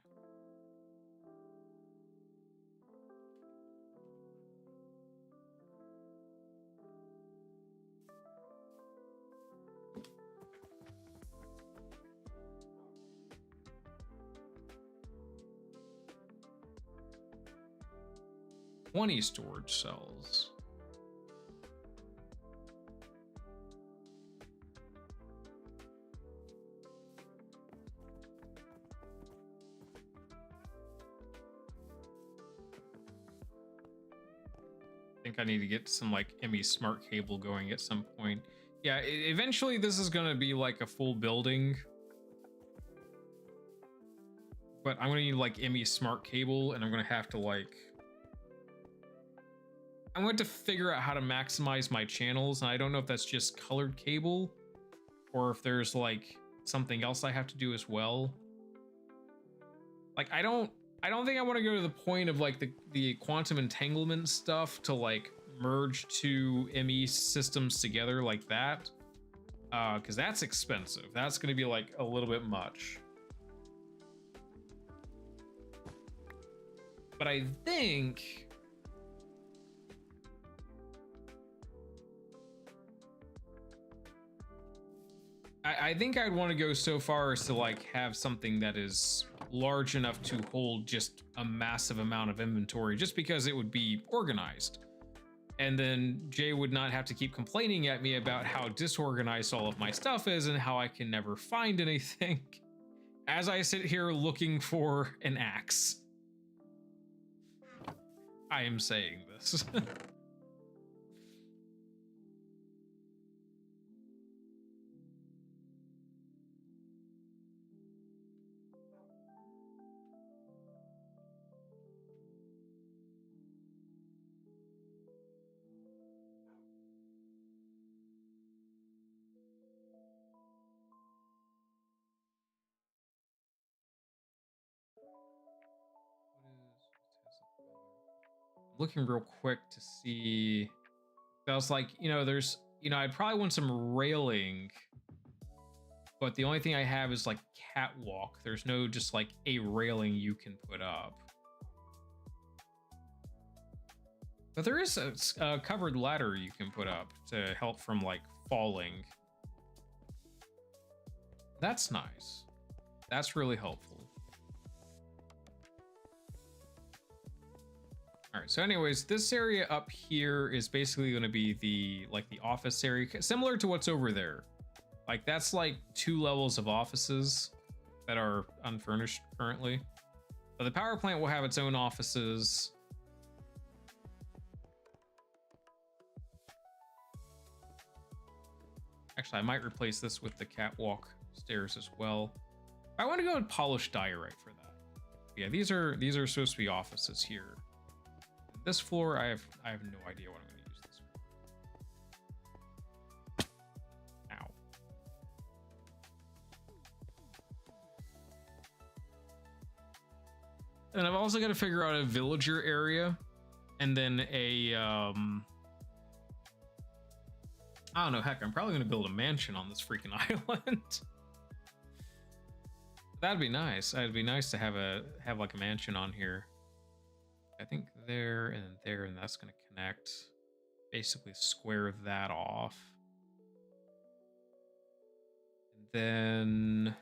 Storage cells. I think I need to get some like ME smart cable going at some point. Yeah, eventually this is gonna be like a full building. But I'm gonna need like ME smart cable, and I'm gonna have to like, I'm going to figure out how to maximize my channels, and I don't know if that's just colored cable or if there's like something else I have to do as well. Like I don't think I want to go to the point of like the quantum entanglement stuff to like merge two ME systems together like that. Because that's expensive. That's going to be like a little bit much. But I think I think I'd want to go so far as to like have something that is large enough to hold just a massive amount of inventory, just because it would be organized. And then Jay would not have to keep complaining at me about how disorganized all of my stuff is and how I can never find anything as I sit here looking for an axe. I am saying this. Looking real quick to see. I was like, there's, I'd probably want some railing, but the only thing I have is like catwalk. There's no just like a railing you can put up. But there is a covered ladder you can put up to help from like falling. That's nice. That's really helpful. All right, so anyways, this area up here is basically going to be the office area, similar to what's over there. Like that's like 2 levels of offices that are unfurnished currently. But the power plant will have its own offices. Actually, I might replace this with the catwalk stairs as well. I want to go with polished diorite for that. Yeah, these are supposed to be offices here. This floor, I have no idea what I'm going to use this for. Ow. And I've also got to figure out a villager area, and then a I don't know, heck, I'm probably gonna build a mansion on this freaking island. That'd be nice. It'd be nice to have like a mansion on here. I think there, and that's gonna connect. Basically square that off. And then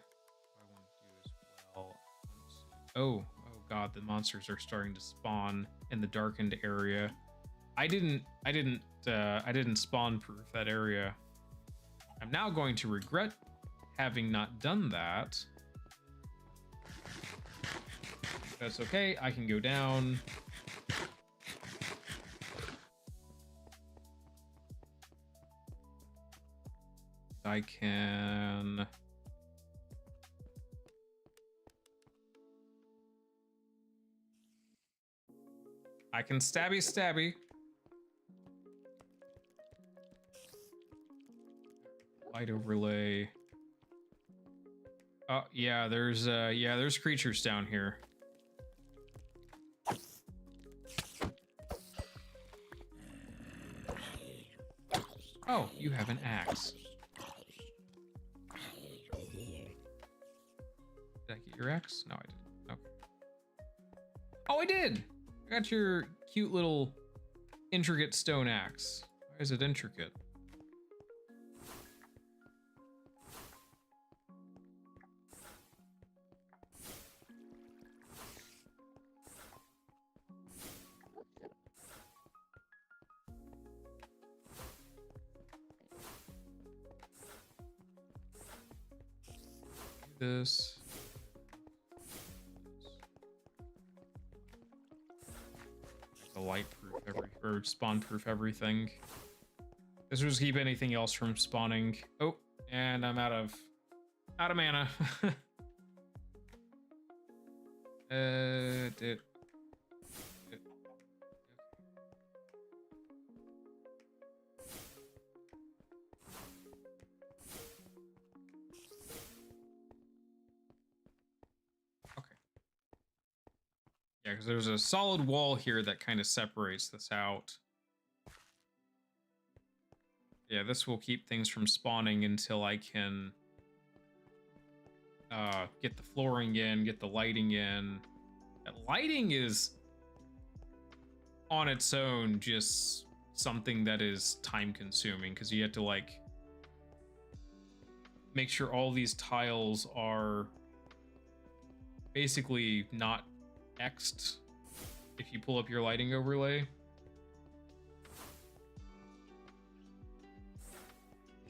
what I want to do as well. Oh god, the monsters are starting to spawn in the darkened area. I didn't spawn proof that area. I'm now going to regret having not done that. That's okay, I can go down. I can... stabby. Light overlay. Oh, yeah, there's creatures down here. Oh, you have an axe. Did I get your axe? No, I didn't. Okay. Oh, I did! I got your cute little intricate stone axe. Why is it intricate? This. The light proof or spawn proof everything. This will just keep anything else from spawning. Oh, and I'm out of mana. Yeah, because there's a solid wall here that kind of separates this out. Yeah, this will keep things from spawning until I can get the flooring in, get the lighting in. That lighting is on its own just something that is time consuming because you have to like make sure all these tiles are basically not X'd if you pull up your lighting overlay.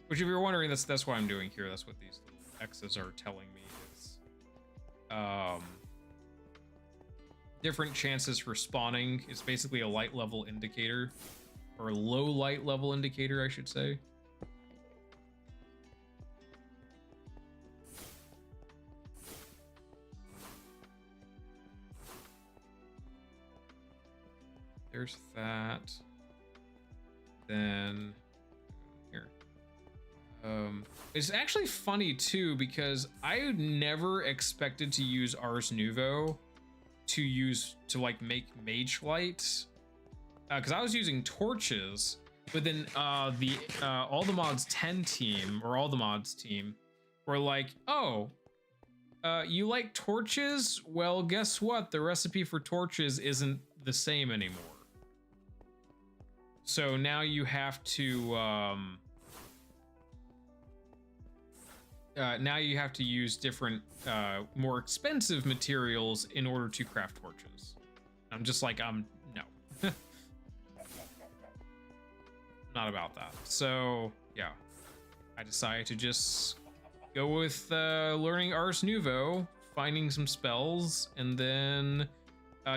Which if you're wondering, that's what I'm doing here. That's what these X's are telling me is different chances for spawning. It's basically a light level indicator, or a low light level indicator, I should say. There's that. Then here. It's actually funny too because I never expected to use Ars Nouveau to like make mage light, because I was using torches, but then the all the mods 10 team or all the mods team were like, oh, you like torches? Well, guess what? The recipe for torches isn't the same anymore. So now you have to use different, more expensive materials in order to craft torches. I'm just like, no. Not about that. So yeah, I decided to just go with learning Ars Nouveau, finding some spells, and then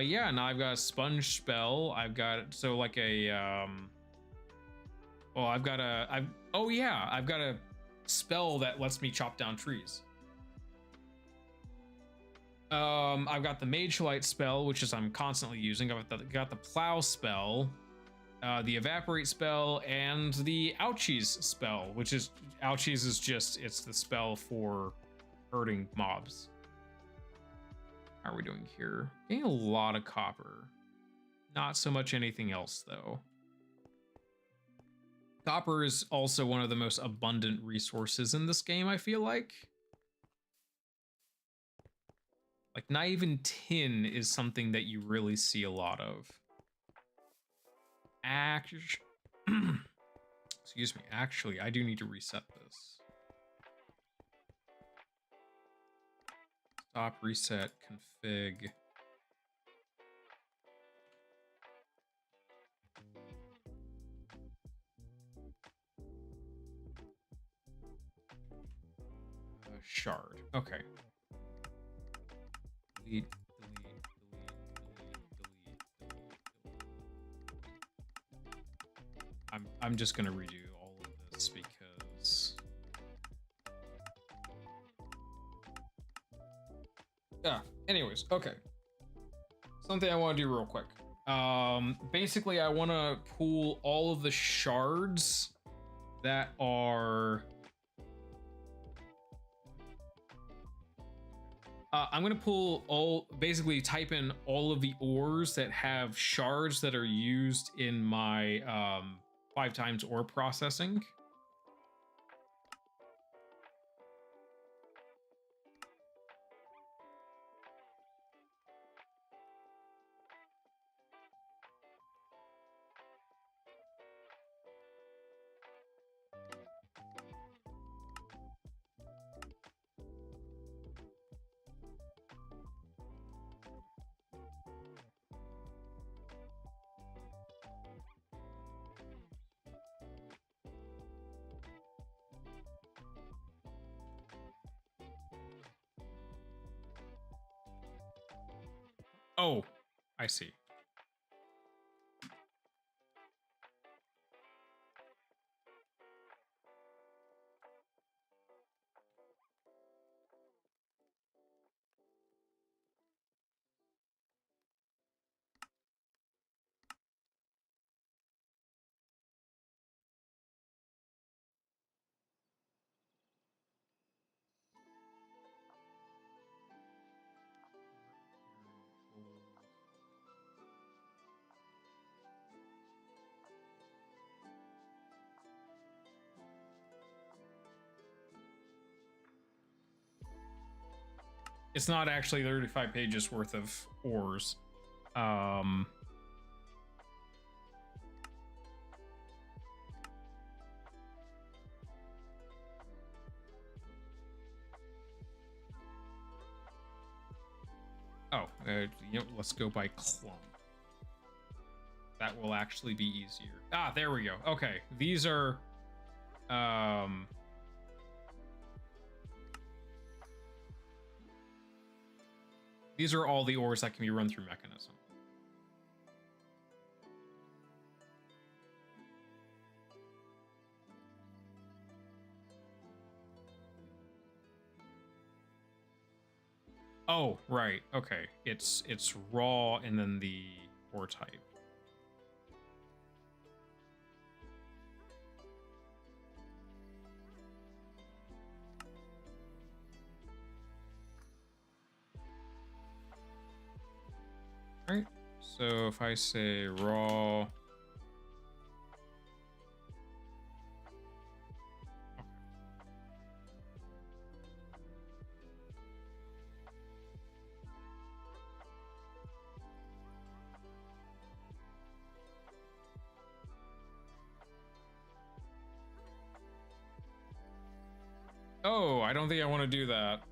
yeah, now I've got a sponge spell. I've got like a I've got a spell that lets me chop down trees. I've got the Mage Light spell, which is I'm constantly using. I've got the Plow spell, the Evaporate spell, and the Ouchies spell, which is Ouchies is just it's the spell for hurting mobs. How are we doing here? Getting a lot of copper. Not so much anything else though. Copper is also one of the most abundant resources in this game, I feel like. Like, not even tin is something that you really see a lot of. Excuse me. Actually, I do need to reset this. Stop, reset, config. Shard. Okay. Delete, delete, delete, delete. I'm just gonna redo all of this because yeah. Anyways, okay. Something I want to do real quick. Basically, I want to pool all of the shards that are. I'm gonna basically type in all of the ores that have shards that are used in my 5x ore processing. Oh, I see. It's not actually 35 pages worth of ores. Let's go by clump. That will actually be easier. Ah, there we go. Okay, these are all the ores that can be run through mechanism. Oh, right. Okay. It's raw and then the ore type. All right. So if I say raw. Oh, I don't think I want to do that.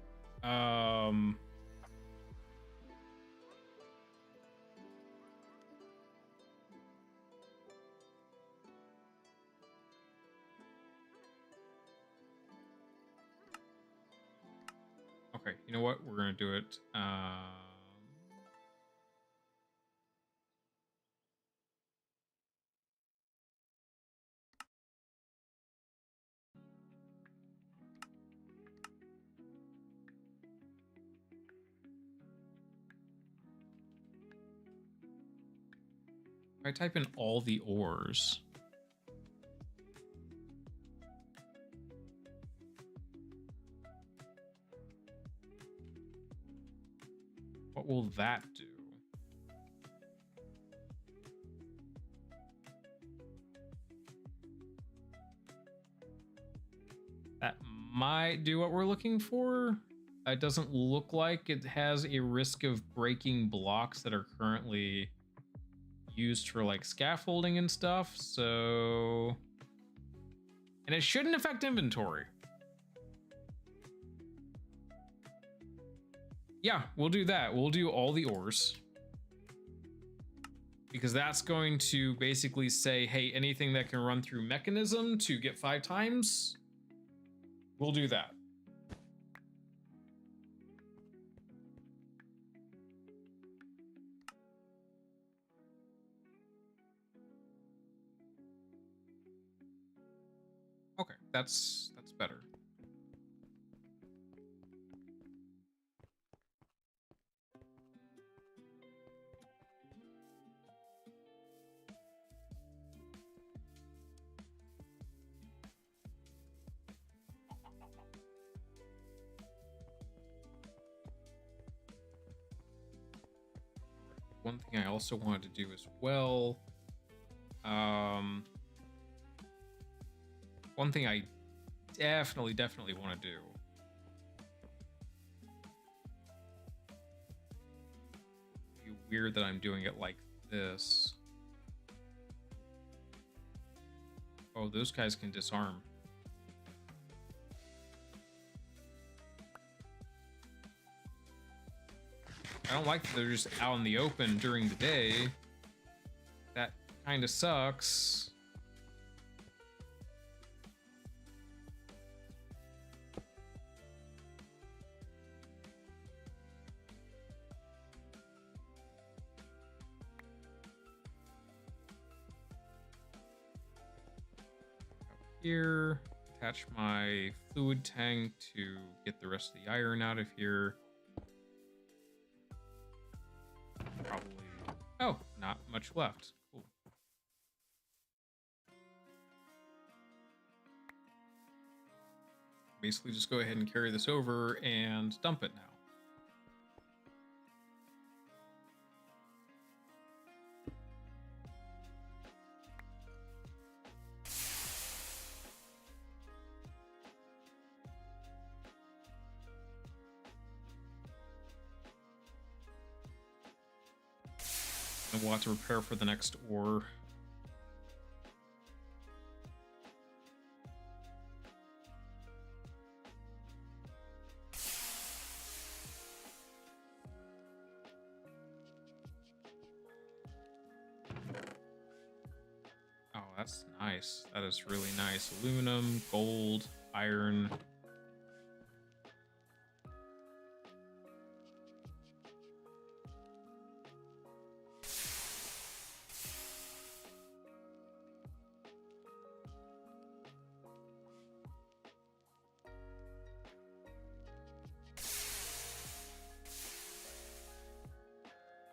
Okay, you know what? We're gonna do it. If I type in all the ores. What will that do? might do what we're looking for. It doesn't look like it has a risk of breaking blocks that are currently used for like scaffolding and stuff, so... And it shouldn't affect inventory. Yeah, we'll do that. We'll do all the ores. Because that's going to basically say, hey, anything that can run through mechanism to get 5 times, we'll do that. Okay, that's better. One thing I also wanted to do as well, one thing I definitely want to do be weird that I'm doing it like this. Oh, those guys can disarm. I don't like that they're just out in the open during the day. That kind of sucks. Here, attach my fluid tank to get the rest of the iron out of here. Probably. Oh, not much left. Cool. Basically, just go ahead and carry this over and dump it now. And we'll have to prepare for the next ore. Oh, that's nice. That is really nice. Aluminum, gold, iron.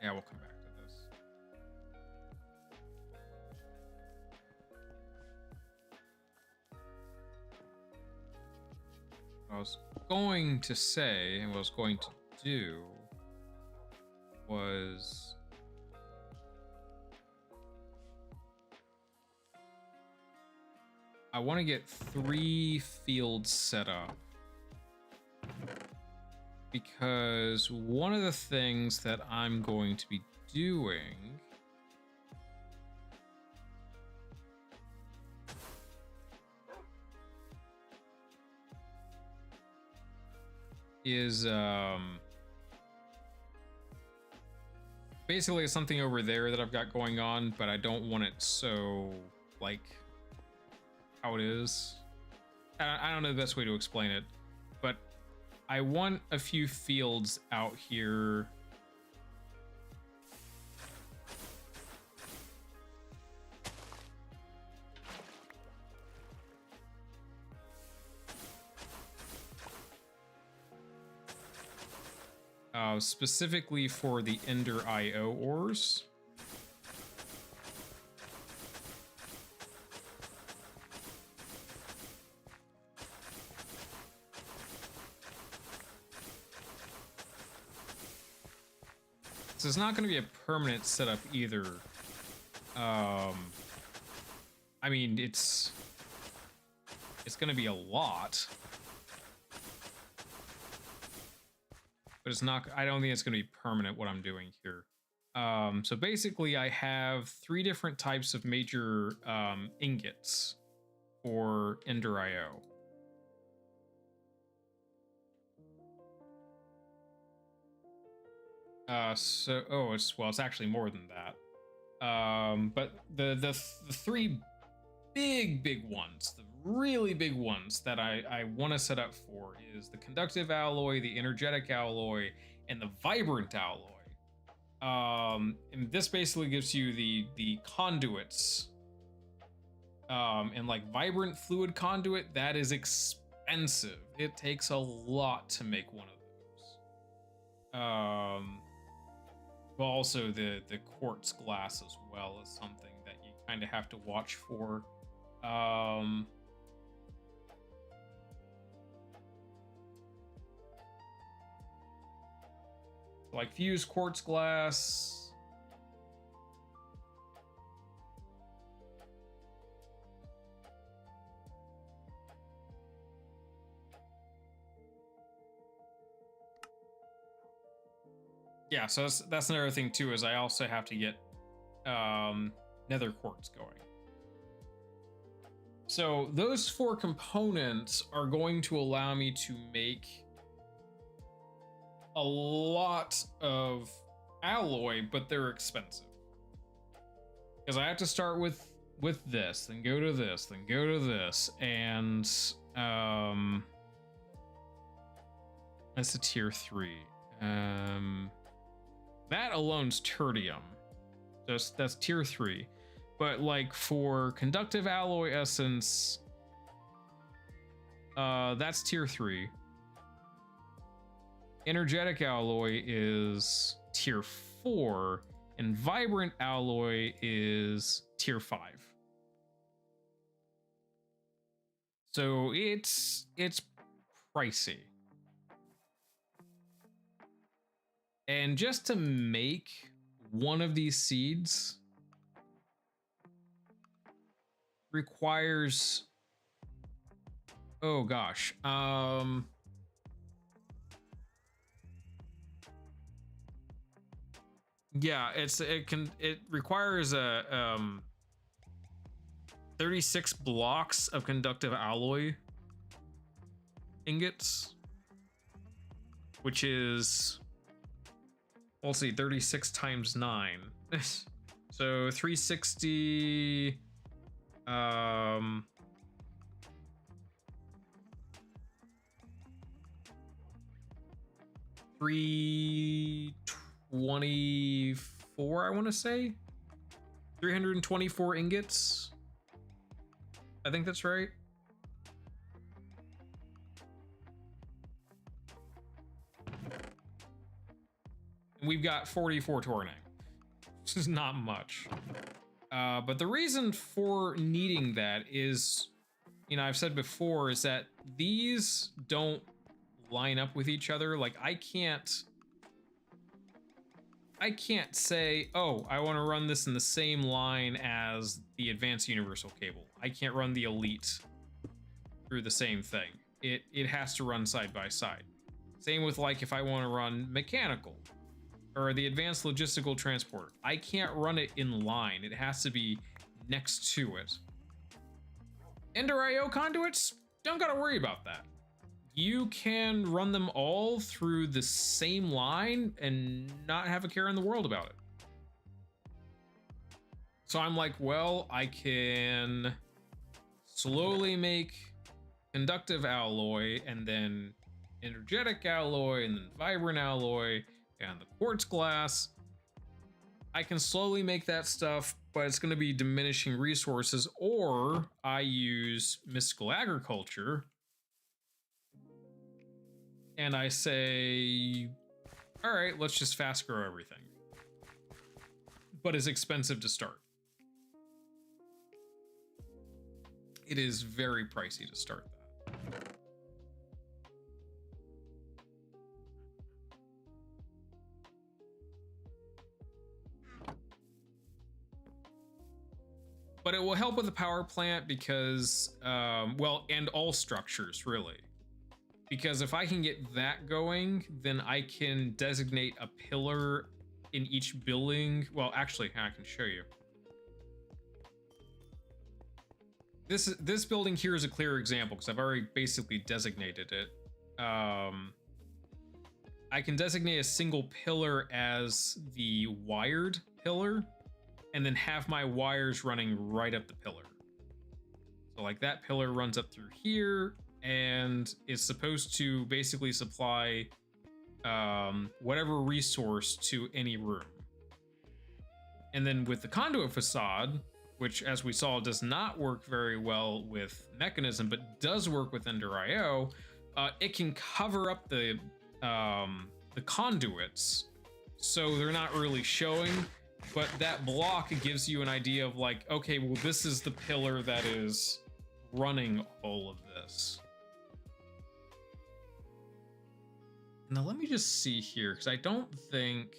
Yeah, we'll come back to this. What I was going to say, and what I was going to do, was... I want to get 3 fields set up. Because one of the things that I'm going to be doing is basically something over there that I've got going on, but I don't want it so like how it is. I don't know the best way to explain it, but I want a few fields out here. Specifically for the Ender IO ores. So it's not going to be a permanent setup either. I mean, it's going to be a lot, but it's not, I don't think it's going to be permanent what I'm doing here. So basically I have 3 different types of major ingots for Ender IO. It's actually more than that. But the 3 big ones, the really big ones that I want to set up for is the conductive alloy, the energetic alloy, and the vibrant alloy. And this basically gives you the conduits. And like vibrant fluid conduit, that is expensive. It takes a lot to make one of those. Well, also the quartz glass as well is something that you kind of have to watch for. Like fused quartz glass. Yeah, so that's another thing too, is I also have to get nether quartz going. So those 4 components are going to allow me to make a lot of alloy, but they're expensive. Because I have to start with this, then go to this, then go to this, and that's a tier 3. That alone's tertium. That's tier 3. But like for conductive alloy essence, that's tier 3. Energetic alloy is tier 4, and vibrant alloy is tier 5. So it's pricey. And just to make one of these seeds requires, oh gosh, yeah, it requires a 36 blocks of conductive alloy ingots, which is, we'll see, 36 times 9. So 360, 324, I want to say. 324 ingots. I think that's right. And we've got 44 Tornang. This is not much. But the reason for needing that is, you know, I've said before, is that these don't line up with each other. Like I can't say, oh, I want to run this in the same line as the advanced universal cable. I can't run the elite through the same thing. It has to run side by side. Same with like if I want to run mechanical or the advanced logistical transporter. I can't run it in line. It has to be next to it. Ender IO conduits, don't gotta worry about that. You can run them all through the same line and not have a care in the world about it. So I'm like, well, I can slowly make conductive alloy and then energetic alloy and then vibrant alloy and the quartz glass. I can slowly make that stuff, but it's going to be diminishing resources, or I use mystical agriculture and I say, all right, let's just fast grow everything. But it's expensive to start. It is very pricey to start that. But it will help with the power plant because, well, and all structures really. Because if I can get that going, then I can designate a pillar in each building. Well, actually, I can show you. This building here is a clear example because I've already basically designated it. I can designate a single pillar as the wired pillar and then have my wires running right up the pillar. So like that pillar runs up through here and is supposed to basically supply whatever resource to any room. And then with the conduit facade, which as we saw does not work very well with Mechanism, but does work with Ender.io, it can cover up the conduits, so they're not really showing, but that block gives you an idea of like, okay, well, this is the pillar that is running all of this. Now let me just see here, because I don't think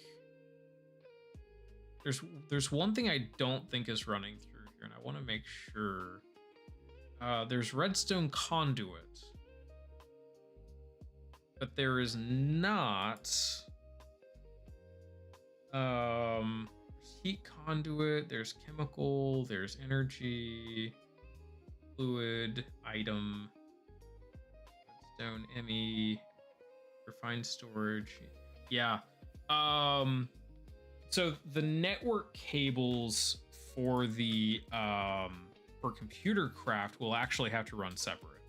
there's one thing I don't think is running through here, and I want to make sure. There's redstone conduit, but there is not heat conduit, there's chemical, there's energy, fluid, item, redstone, ME, refined storage. Yeah. So the network cables for the for computer craft will actually have to run separate.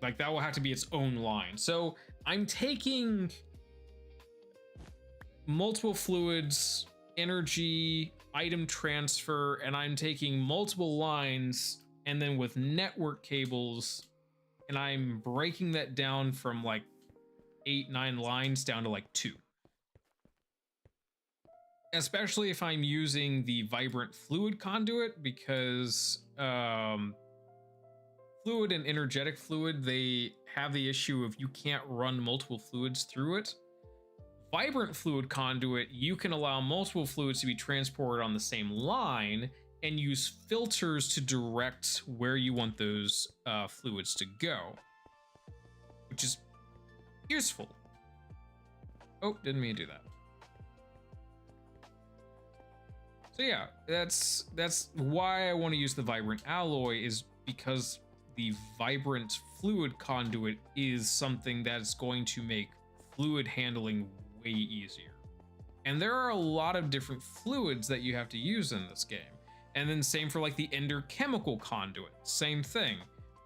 Like that will have to be its own line. So I'm taking multiple fluids, energy, item transfer, and I'm taking multiple lines and then with network cables, and I'm breaking that down from like 8-9 lines down to like 2. Especially if I'm using the vibrant fluid conduit, because fluid and energetic fluid, they have the issue of you can't run multiple fluids through it. Vibrant fluid conduit, you can allow multiple fluids to be transported on the same line and use filters to direct where you want those fluids to go, which is useful. Oh, didn't mean to do that. So yeah, that's why I want to use the vibrant alloy, is because the vibrant fluid conduit is something that's going to make fluid handling way easier. And there are a lot of different fluids that you have to use in this game. And then same for like the Ender chemical conduit, same thing.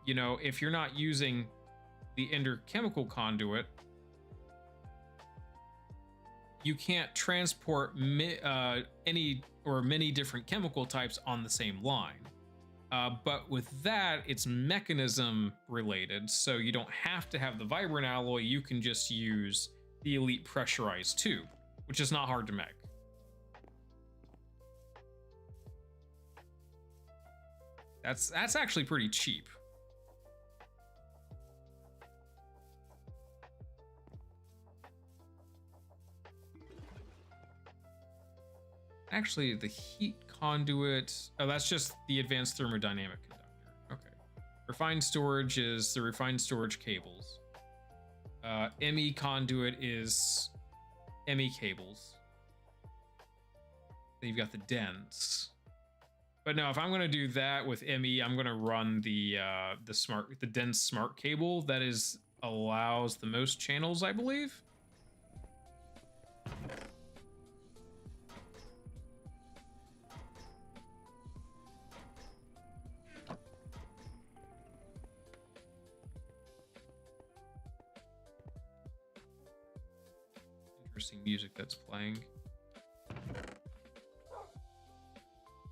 You know, if you're not using the Ender chemical conduit, you can't transport any or many different chemical types on the same line. But with that, it's mechanism related, so you don't have to have the vibrant alloy. You can just use the elite pressurized tube, which is not hard to make. That's actually pretty cheap. Actually, the heat conduit, oh, that's just the advanced thermodynamic conductor. Okay. Refined storage is the refined storage cables. ME conduit is ME cables. Then you've got the dense. But no, if I'm going to do that with ME, I'm going to run the dense smart cable that allows the most channels, I believe. Interesting music that's playing.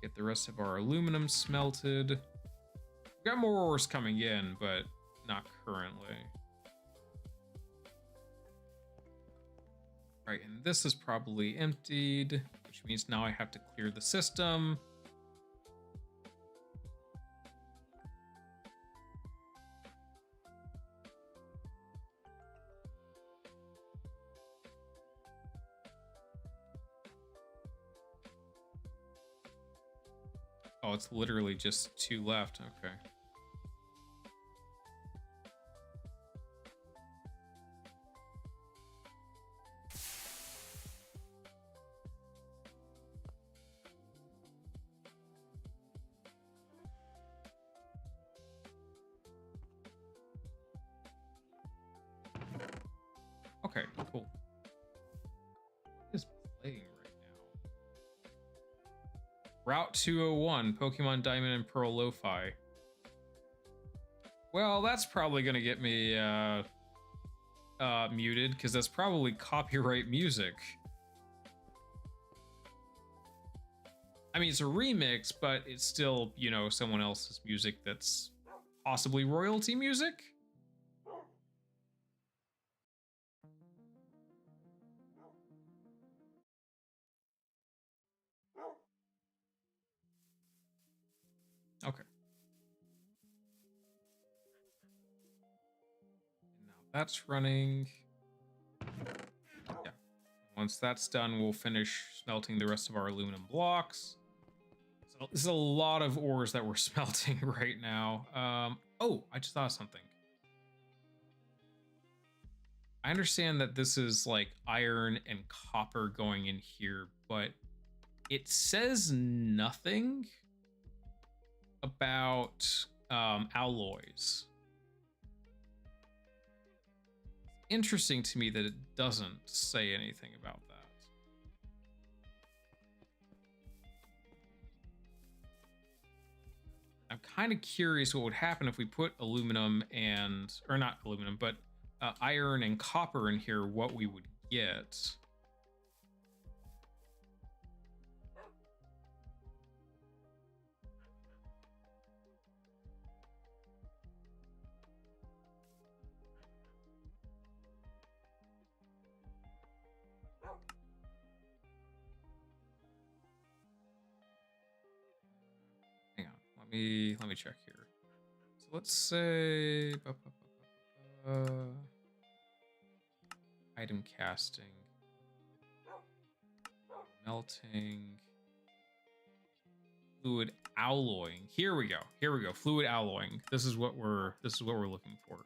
Get the rest of our aluminum smelted. We've got more ores coming in, but not currently. Right, and this is probably emptied, which means now I have to clear the system. Oh, it's literally just 2 left. Okay. Route 201, Pokemon Diamond and Pearl Lo-Fi. Well, that's probably gonna get me muted, because that's probably copyright music. I mean, it's a remix, but it's still, you know, someone else's music that's possibly royalty music. Okay. Now that's running. Yeah. Once that's done, we'll finish smelting the rest of our aluminum blocks. So this is a lot of ores that we're smelting right now. Oh, I just thought of something. I understand that this is like iron and copper going in here, but it says nothing about alloys. Interesting to me that it doesn't say anything about that. I'm kind of curious what would happen if we put aluminum and, or not aluminum, but iron and copper in here, what we would get. Hang on, let me check here. So let's say item casting, melting, fluid alloying. Here we go. Here we go. Fluid alloying. This is what we're looking for.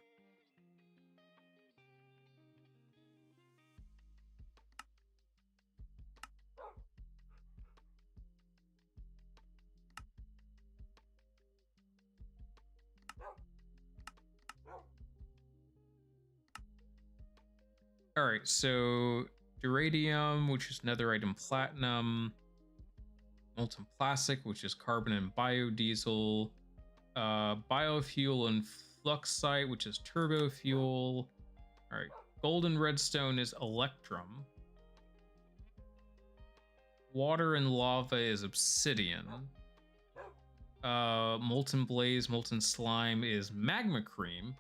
All right, so duradium, which is netherite and platinum, molten plastic, which is carbon and biodiesel, biofuel and fluxite, which is turbo fuel. All right, golden redstone is electrum. Water and lava is obsidian. Molten blaze, molten slime is magma cream.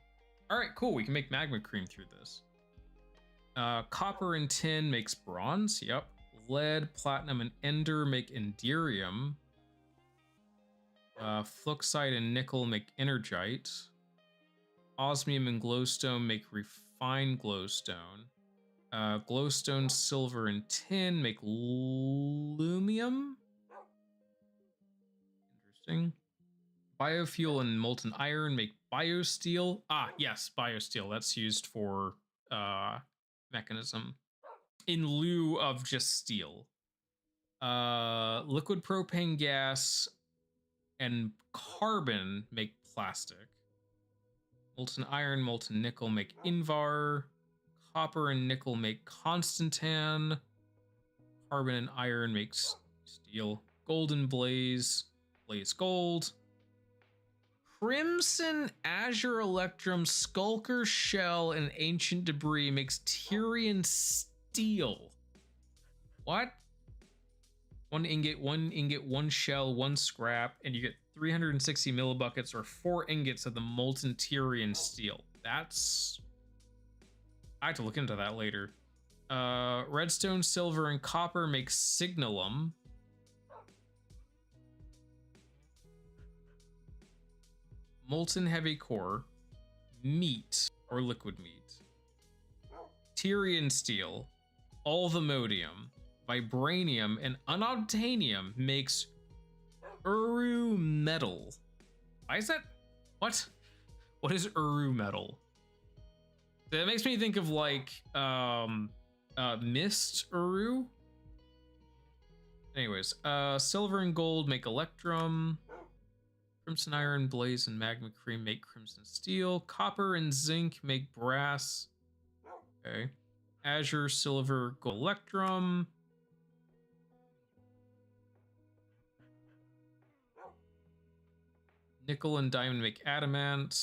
All right, cool. We can make magma cream through this. Copper and tin makes bronze. Yep. Lead, platinum, and ender make enderium. Fluxite and nickel make energite. Osmium and glowstone make refined glowstone. Glowstone, silver, and tin make lumium. Interesting. Biofuel and molten iron make biosteel. Ah, yes, biosteel. That's used for mechanism in lieu of just steel. Liquid propane gas and carbon make plastic. Molten iron, molten nickel make invar. Copper and nickel make constantan. Carbon and iron makes steel. Golden blaze, blaze gold. Crimson, Azure Electrum, Skulker Shell, and Ancient Debris makes Tyrian Steel. What? One ingot, one shell, one scrap, and you get 360 millibuckets or 4 ingots of the molten Tyrian Steel. That's... I have to look into that later. Redstone, silver, and copper make signalum. Molten heavy core, meat or liquid meat, Tyrian steel, ulvamodium, vibranium, and unobtainium makes Uru metal. Why is that? What? What is Uru metal? That makes me think of like mist Uru. Anyways, silver and gold make electrum. Crimson iron, blaze, and magma cream make crimson steel. Copper and zinc make brass. Okay. Azure, silver, gold, electrum. Nickel and diamond make adamant.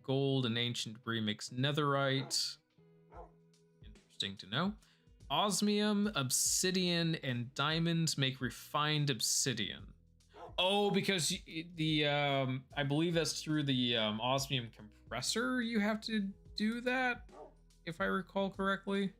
Gold and ancient debris makes netherite. Interesting to know. Osmium, obsidian, and diamonds make refined obsidian. Oh, because the I believe that's through the osmium compressor you have to do that, if I recall correctly.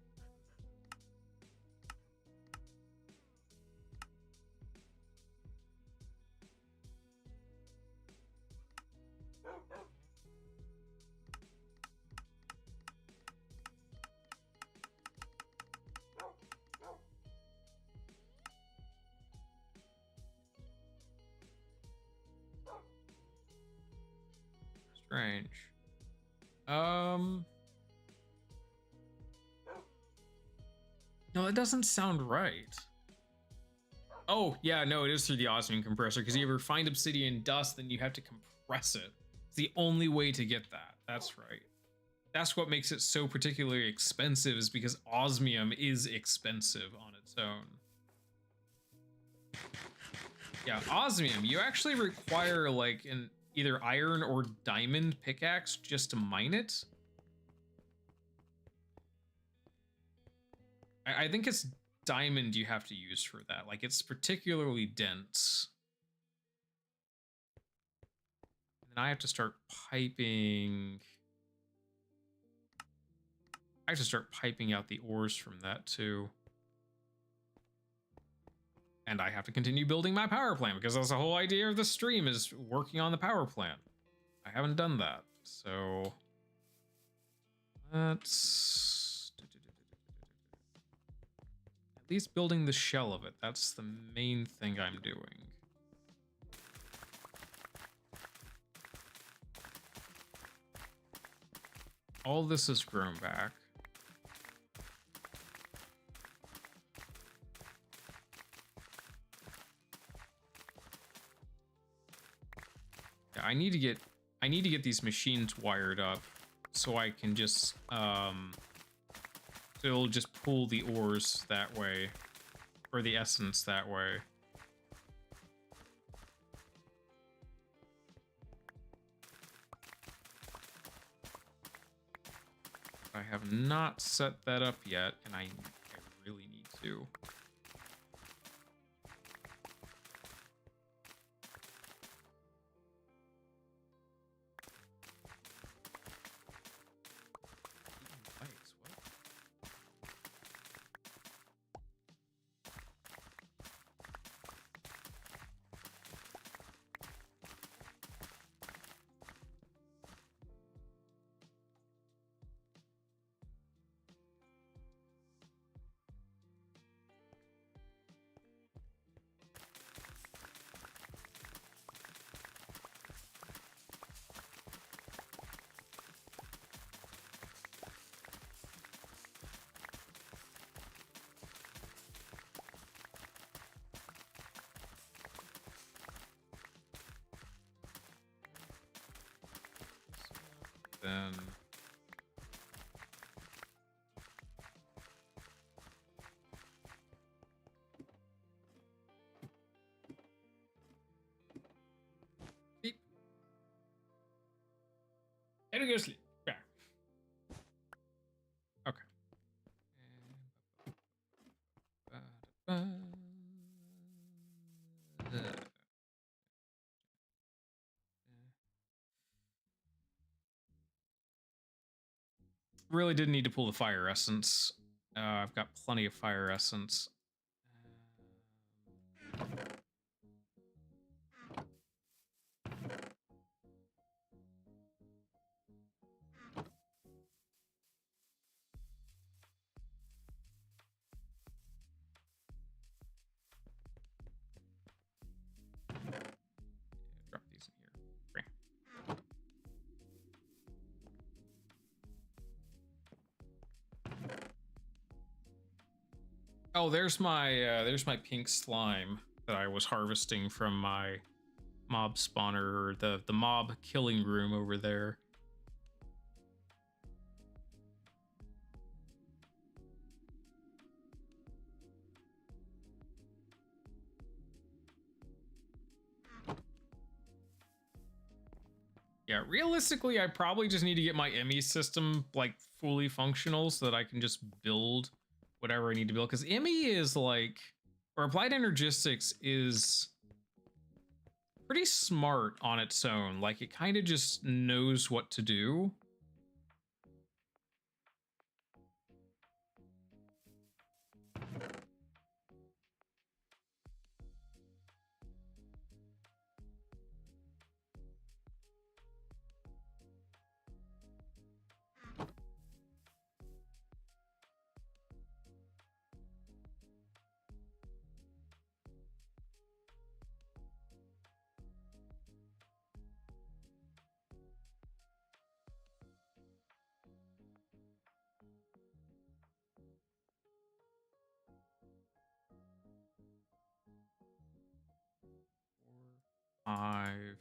Strange. No, that doesn't sound right. Oh, yeah, no, it is through the osmium compressor, because you ever find obsidian dust, then you have to compress it. It's the only way to get that. That's right. That's what makes it so particularly expensive, is because osmium is expensive on its own. Yeah, osmium, you actually require like an either iron or diamond pickaxe just to mine it. I think it's diamond you have to use for that. Like, it's particularly dense. And then I have to start piping. I have to start piping out the ores from that too. And I have to continue building my power plant, because that's the whole idea of the stream, is working on the power plant. I haven't done that, so let's at least building the shell of it. That's the main thing I'm doing. All this has grown back. Yeah, I need to get these machines wired up so I can just so it'll just pull the ores that way, or the essence that way. I have not set that up yet, and I really need to. Then beep. There we go, sleep. Yeah. Okay. Really did need to pull the fire essence. I've got plenty of fire essence. Drop these in here. Great. Oh, there's my pink slime that I was harvesting from my mob spawner, or the mob killing room over there. Yeah, realistically, I probably just need to get my ME system like fully functional so that I can just build whatever I need to build. Because ME is like, or applied energistics is pretty smart on its own. Like it kind of just knows what to do. Five.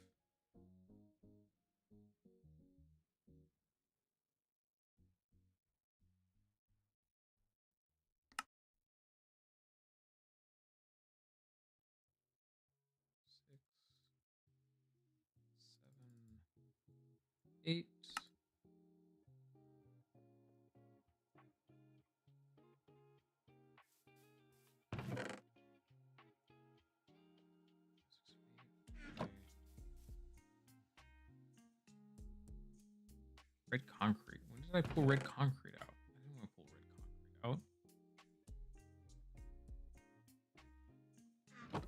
Six, 7, 8. Red concrete. When did I pull red concrete out? I didn't want to pull red concrete out.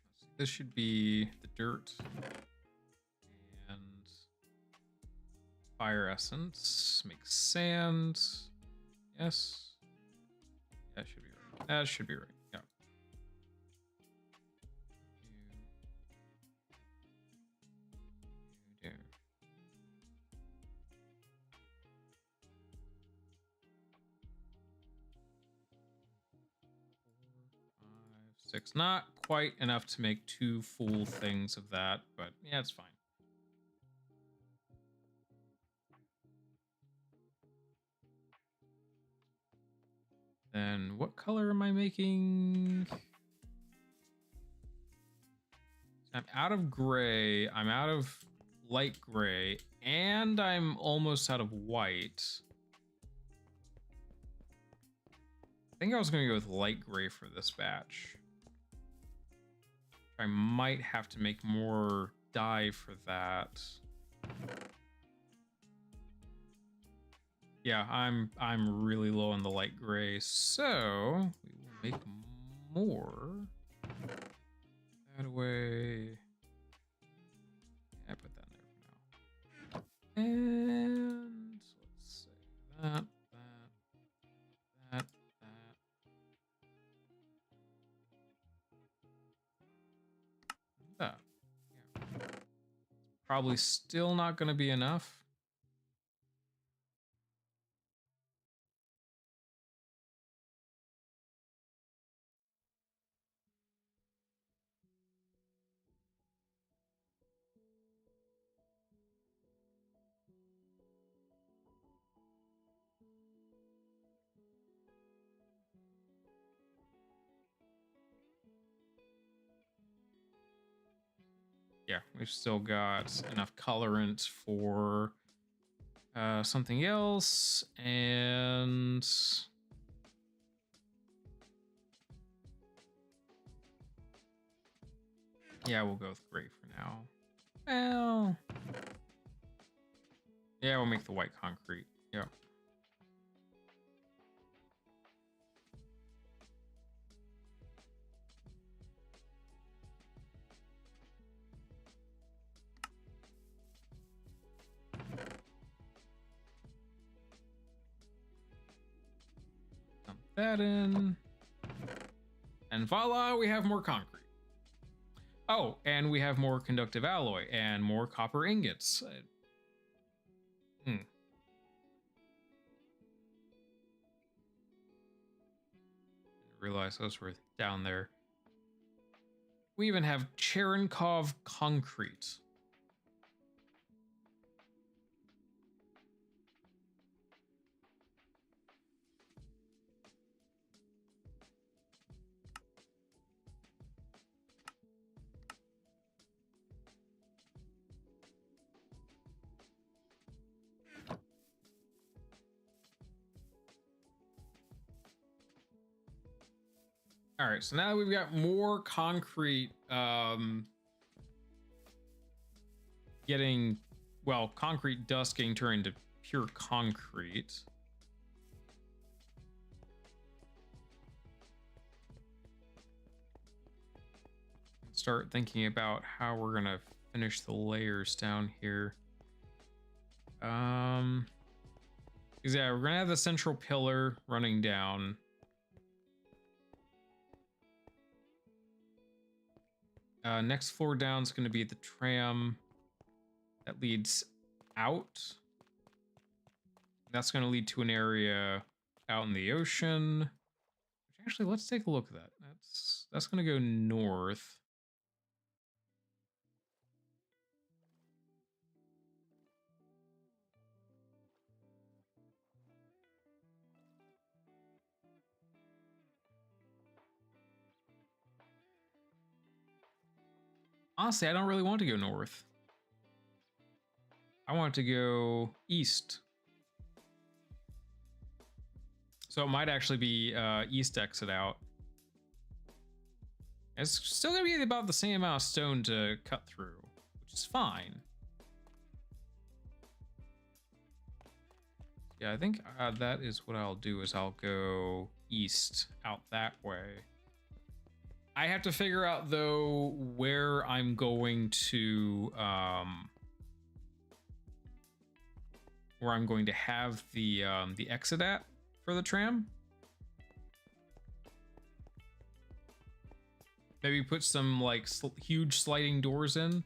Let's see. This should be the dirt and fire essence. Make sand. Yes. That should be right. That should be right. Yeah. You do. 6. Not quite enough to make 2 full things of that, but yeah, it's fine. Then what color am I making? I'm out of gray, I'm out of light gray, and I'm almost out of white. I think I was gonna go with light gray for this batch. I might have to make more dye for that. Yeah, I'm really low on the light gray, so we will make more. That away. Yeah, put that in there for now. And let's say that. Yeah. Probably still not going to be enough. Yeah, we've still got enough colorant for something else, and yeah, we'll go with gray for now. Well, yeah, we'll make the white concrete. Yep. Dump that in. And voila, we have more concrete. Oh, and we have more conductive alloy and more copper ingots. Didn't realize those were down there. We even have Cherenkov concrete. All right, so now that we've got more concrete, getting, well, concrete dust getting turned into pure concrete. Start thinking about how we're gonna finish the layers down here. Because yeah, we're gonna have the central pillar running down. Next floor down is gonna be the tram that leads out. That's gonna lead to an area out in the ocean. Which actually, let's take a look at that. That's gonna go north. Honestly, I don't really want to go north. I want to go east. So it might actually be east exit out. It's still gonna be about the same amount of stone to cut through, which is fine. Yeah, I think that is what I'll do is I'll go east out that way. I have to figure out though where I'm going to have the exit at for the tram. Maybe put some like huge sliding doors in.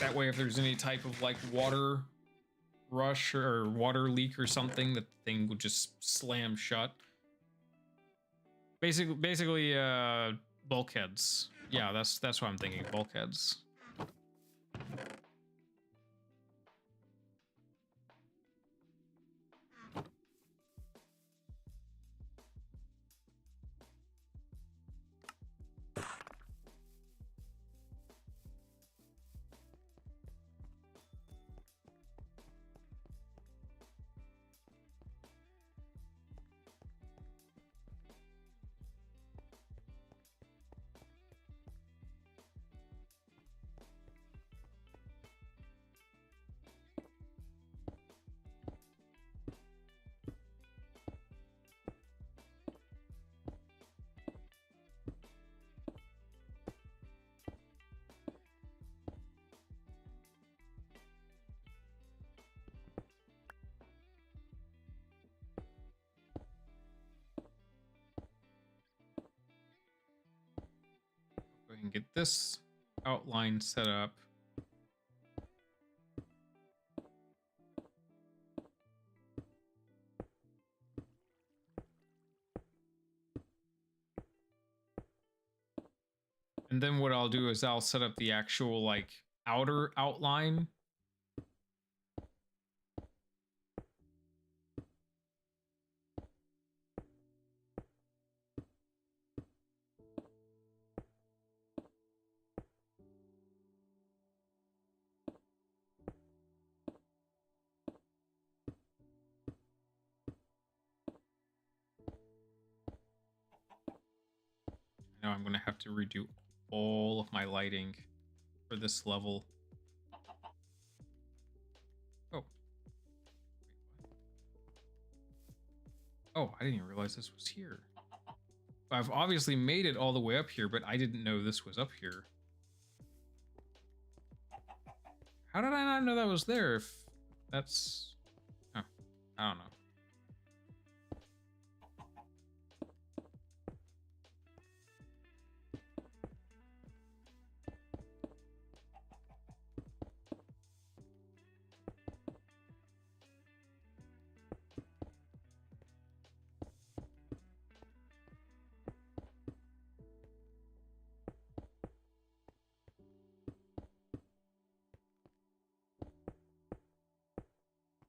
That way if there's any type of like water rush or water leak or something, the thing will just slam shut. Basically bulkheads. Yeah, that's what I'm thinking, bulkheads. Go ahead and get this outline set up. And then what I'll do is I'll set up the actual like outer outline. Now I'm gonna have to redo all of my lighting for this level. Oh. Oh, I didn't even realize this was here. I've obviously made it all the way up here, but I didn't know this was up here. How did I not know that was there if that's... Oh, I don't know.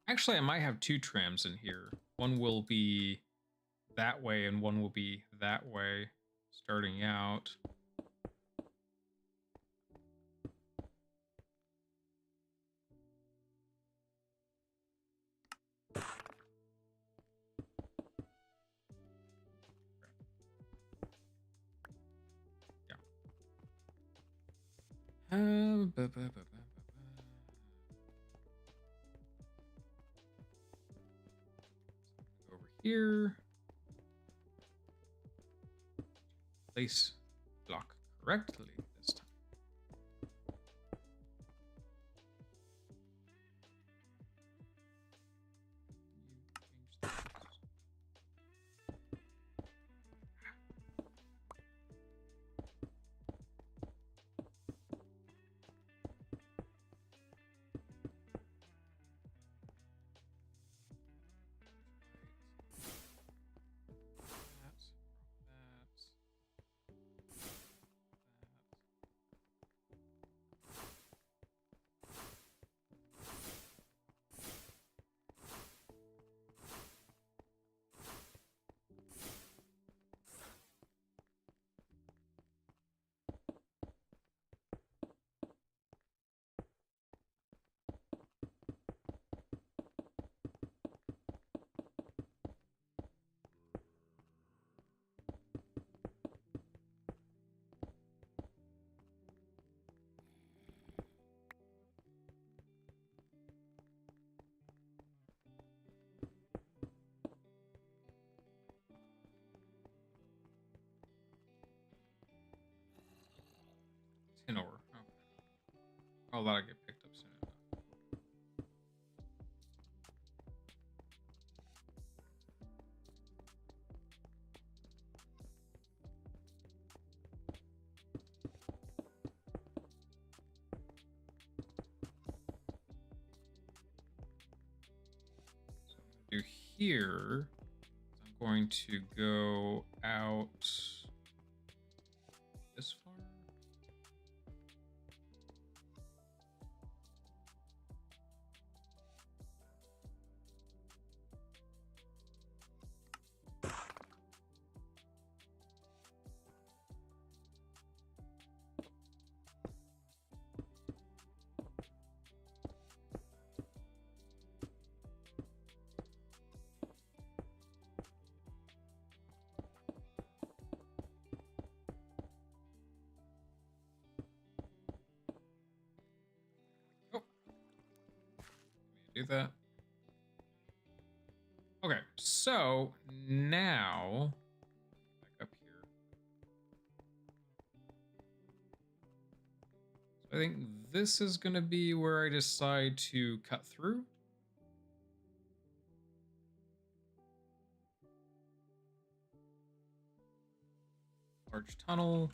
Actually, I might have two trams in here. One will be that way and one will be that way, starting out. Ba, ba, ba, ba, ba, ba. Over here. Place block correctly this time. Tin ore. Okay. I'll let it get picked up soon enough. So I'm gonna do here. I'm going to go out this far. Oh, do that. Okay, so now back up here. So I think this is going to be where I decide to cut through. Large tunnel.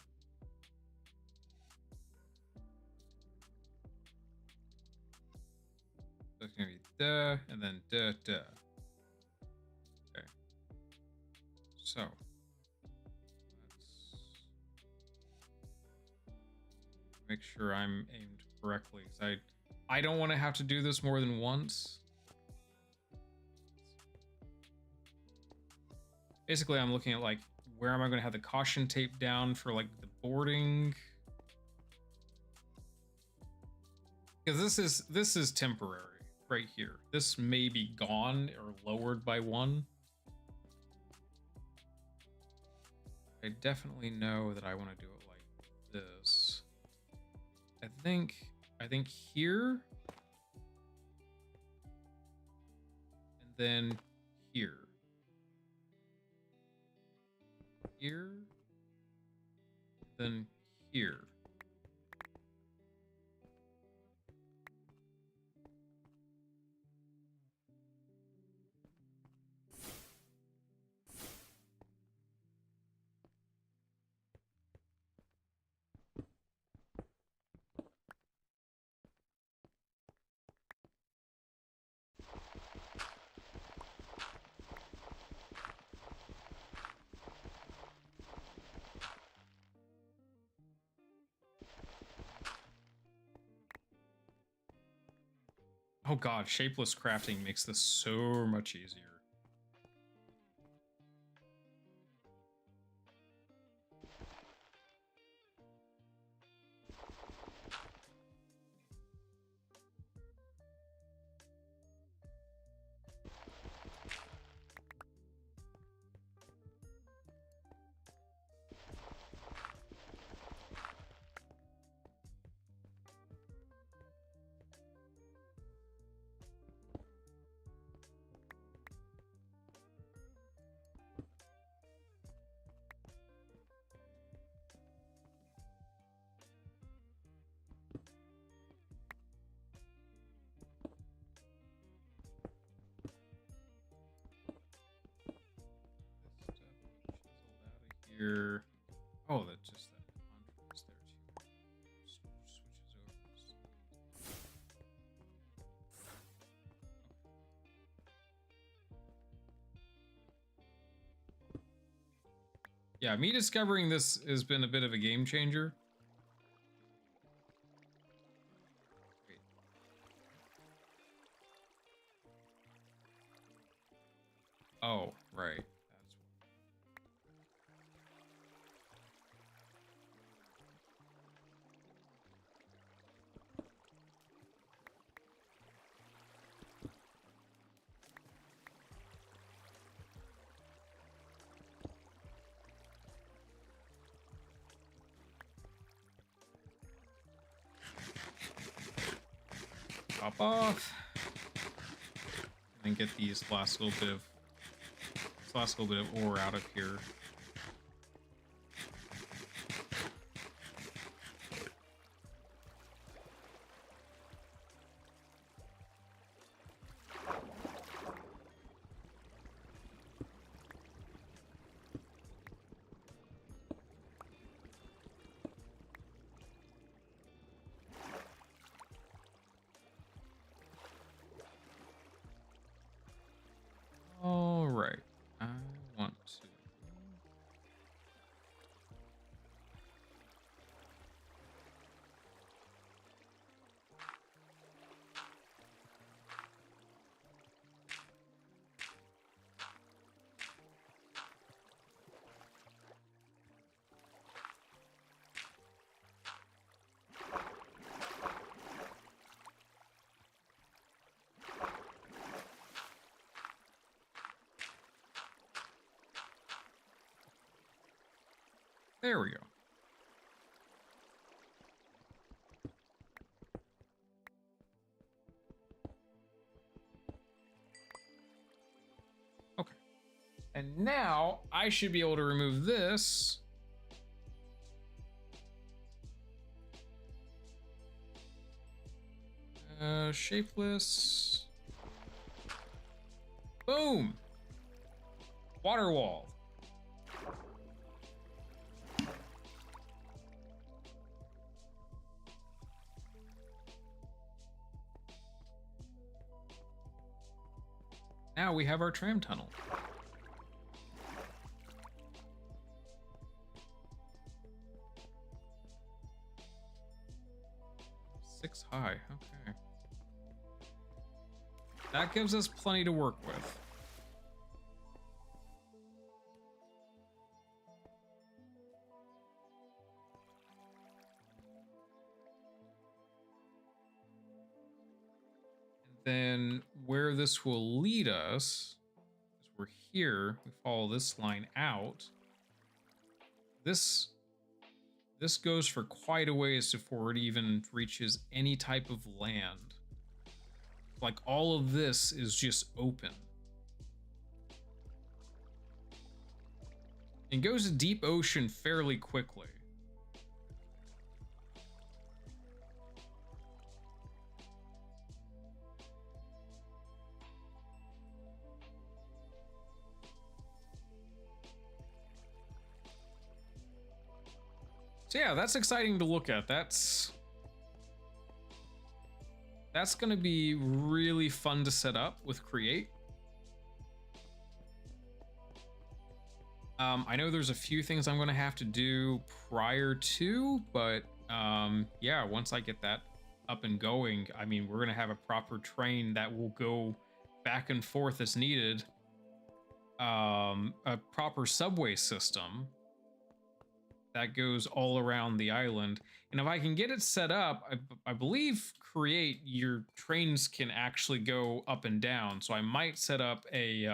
So it's going to be duh, and then duh, duh. Okay. So let's make sure I'm aimed correctly. Because I don't want to have to do this more than once. Basically, I'm looking at like where am I going to have the caution tape down for like the boarding. Because this is temporary right here. This may be gone or lowered by one. I definitely know that I want to do it like this. I think here and then here. Here, then here. Oh god, shapeless crafting makes this so much easier. here. Oh, that's just that contrast there too. Switches over. Yeah, me discovering this has been a bit of a game changer. Wait. Oh, right. That's pop off. And then get these last little bit of ore out of here. All right. I want to. There we go. Okay. And now I should be able to remove this. Shapeless. Boom. Water wall. Now we have our tram tunnel. Six high, okay. That gives us plenty to work with. Then where this will lead us is we're here, we follow this line out. This goes for quite a ways before it even reaches any type of land. Like all of this is just open. It goes to deep ocean fairly quickly. So yeah, that's exciting to look at. That's gonna be really fun to set up with Create. I know there's a few things I'm gonna have to do prior to, but yeah, once I get that up and going, I mean, we're gonna have a proper train that will go back and forth as needed. A proper subway system that goes all around the island. And if I can get it set up, I believe Create, your trains can actually go up and down. So I might set up a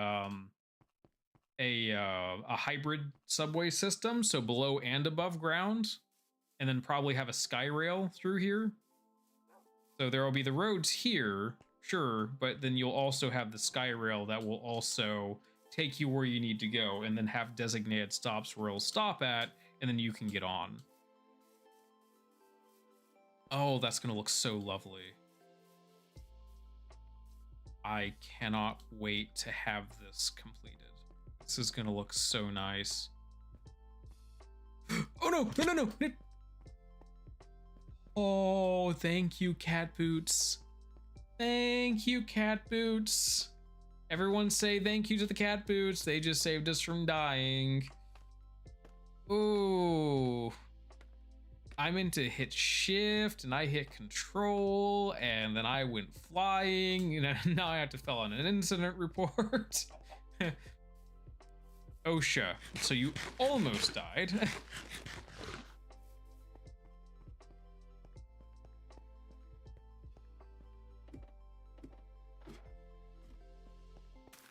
hybrid subway system, so below and above ground, and then probably have a sky rail through here. So there will be the roads here, sure, but then you'll also have the sky rail that will also take you where you need to go, and then have designated stops where it'll stop at, and then you can get on. Oh, that's gonna look so lovely. I cannot wait to have this completed. This is gonna look so nice. Oh no, no, no, no. Oh, thank you, Cat Boots. Thank you, Cat Boots. Everyone say thank you to the Cat Boots. They just saved us from dying. Ooh. I meant to hit shift and I hit control and then I went flying. You know, now I have to fill out an incident report. OSHA. So you almost died.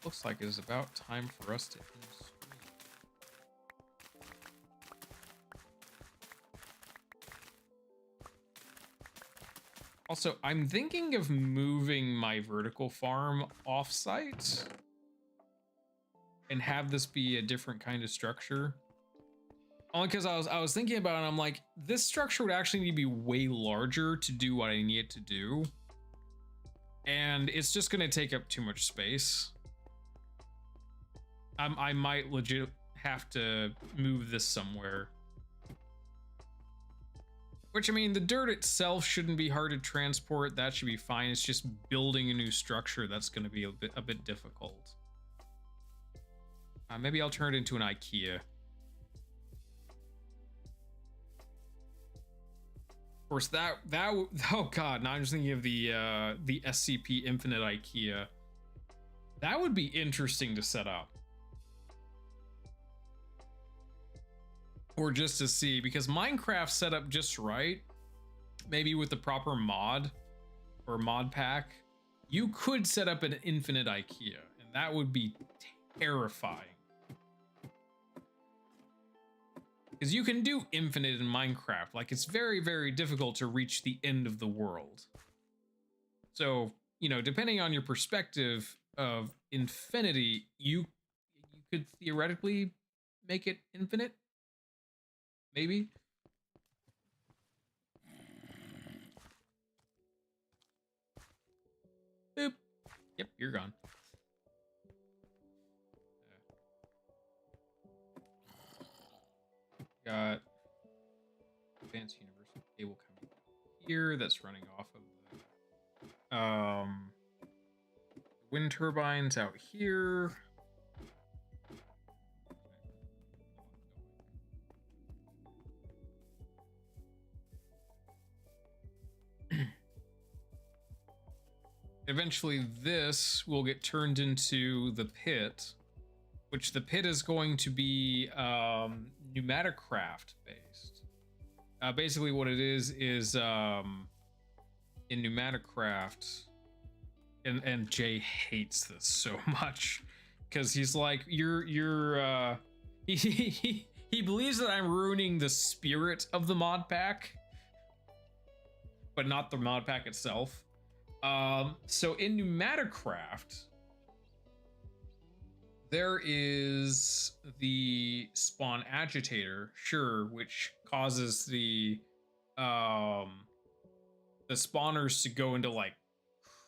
Looks like it is about time for us to end stream. Also, I'm thinking of moving my vertical farm off-site and have this be a different kind of structure. Only because I was thinking about it, and I'm like, this structure would actually need to be way larger to do what I need it to do. And it's just gonna take up too much space. I might legit have to move this somewhere. Which, I mean, the dirt itself shouldn't be hard to transport. That should be fine. It's just building a new structure that's going to be a bit difficult. Maybe I'll turn it into an IKEA. Of course, oh god, now I'm just thinking of the SCP Infinite IKEA. That would be interesting to set up. Or just to see, because Minecraft set up just right, maybe with the proper mod or mod pack, you could set up an infinite IKEA, and that would be terrifying. Because you can do infinite in Minecraft, like it's very, very difficult to reach the end of the world. So, you know, depending on your perspective of infinity, you could theoretically make it infinite. Maybe. Boop. Yep, you're gone. Got advanced universal cable coming here that's running off of the wind turbines out here. Eventually this will get turned into the pit, which the pit is going to be pneumaticraft based. Basically what it is in pneumaticraft, and Jay hates this so much because he's like, he believes that I'm ruining the spirit of the mod pack, but not the mod pack itself. So in pneumaticraft, there is the spawn agitator, sure, which causes the spawners to go into like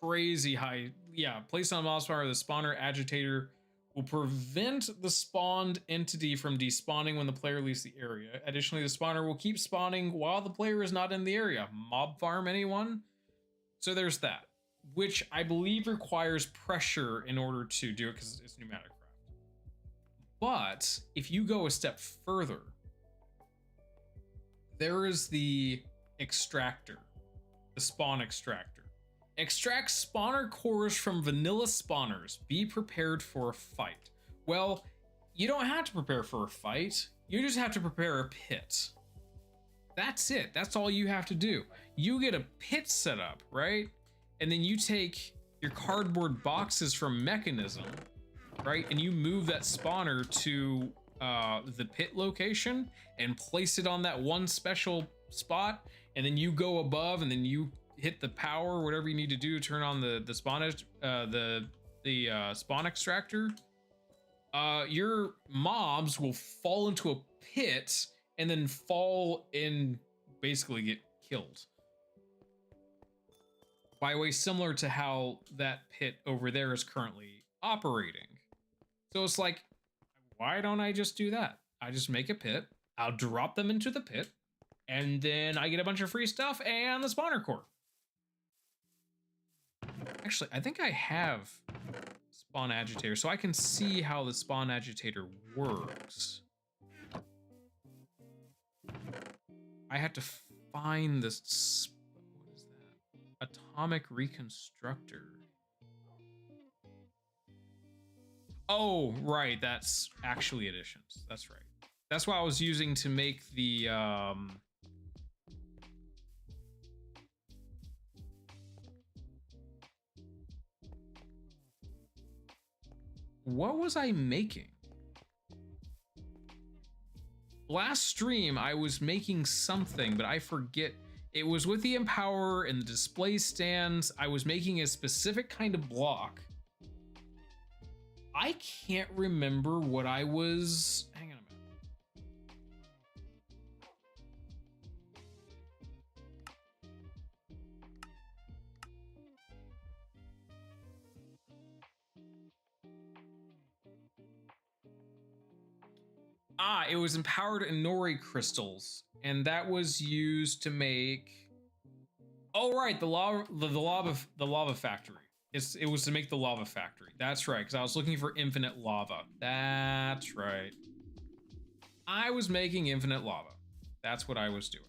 crazy high. Yeah, placed on a mob spawner, the spawner agitator will prevent the spawned entity from despawning when the player leaves the area. Additionally, the spawner will keep spawning while the player is not in the area. Mob farm anyone? So there's that, which I believe requires pressure in order to do it because it's pneumatic craft. But if you go a step further, there is the extractor, the spawn extractor. Extract spawner cores from vanilla spawners. Be prepared for a fight. Well, you don't have to prepare for a fight. You just have to prepare a pit. That's it. That's all you have to do. You get a pit set up, right? And then you take your cardboard boxes from Mechanism, right? And you move that spawner to the pit location and place it on that one special spot. And then you go above and then you hit the power, whatever you need to do, turn on the spawn spawn extractor. Your mobs will fall into a pit and then fall and basically get killed. By the way, similar to how that pit over there is currently operating. So it's like, why don't I just do that? I just make a pit, I'll drop them into the pit, and then I get a bunch of free stuff and the spawner core. Actually, I think I have spawn agitator, so I can see how the spawn agitator works. I have to find this. What is that? Atomic reconstructor. Oh, right. That's actually additions. That's right. That's what I was using to make the what was I making? Last stream, I was making something, but I forget. It was with the Empower and the display stands. I was making a specific kind of block. I can't remember what I was. Hang on a minute. Ah, it was empowered Inori crystals, and that was used to make. Oh right, the lava factory. It was to make the lava factory. That's right, because I was looking for infinite lava. That's right. I was making infinite lava. That's what I was doing.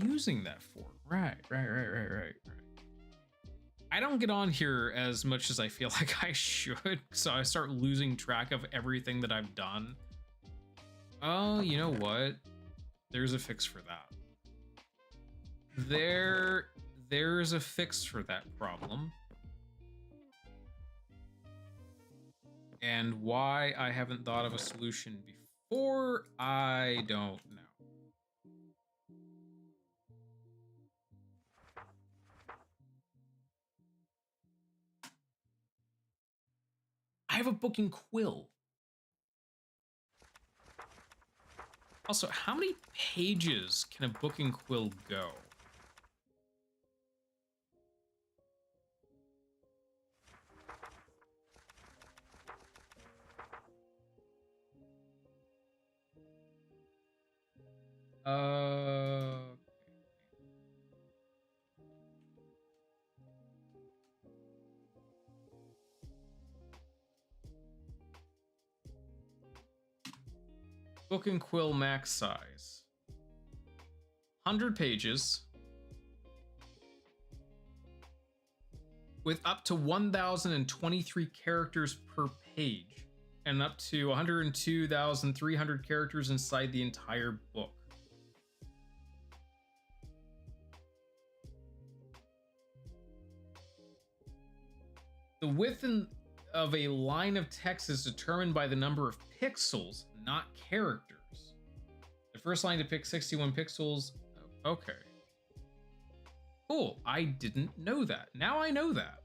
Using that for? Right. I don't get on here as much as I feel like I should, so I start losing track of everything that I've done. Oh, you know what? There's a fix for that. There's a fix for that problem. And why I haven't thought of a solution before, I don't know. I have a booking quill. Also, how many pages can a booking quill go? Book and quill max size. 100 pages. With up to 1,023 characters per page. And up to 102,300 characters inside the entire book. The width of a line of text is determined by the number of pixels, not characters. The first line depicts 61 pixels. Okay. Cool. I didn't know that. Now I know that.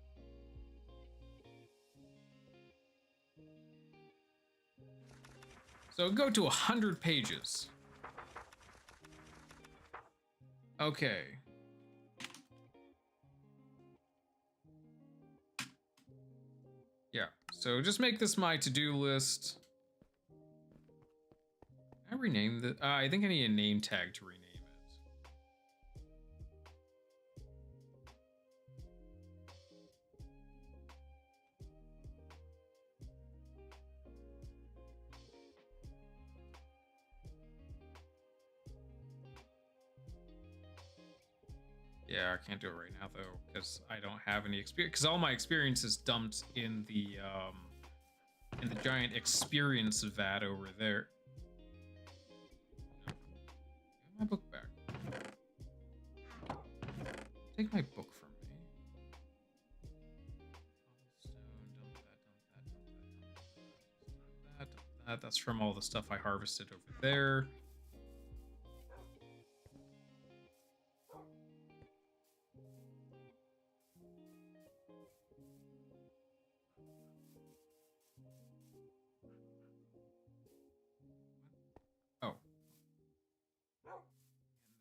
So go to 100 pages. Okay. Yeah. So just make this my to-do list. Can I rename the? I think I need a name tag to rename it. Yeah, I can't do it right now though, because I don't have any experience. Because all my experience is dumped in the giant experience vat over there. Give my book back. Take my book from me. Dump that. That's from all the stuff I harvested over there.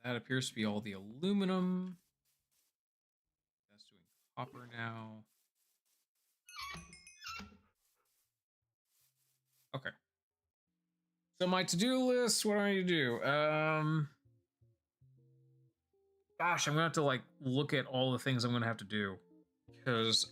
That appears to be all the aluminum. That's doing copper now. Okay. So my to-do list, what do I need to do? Gosh, I'm gonna have to like look at all the things I'm gonna have to do. Because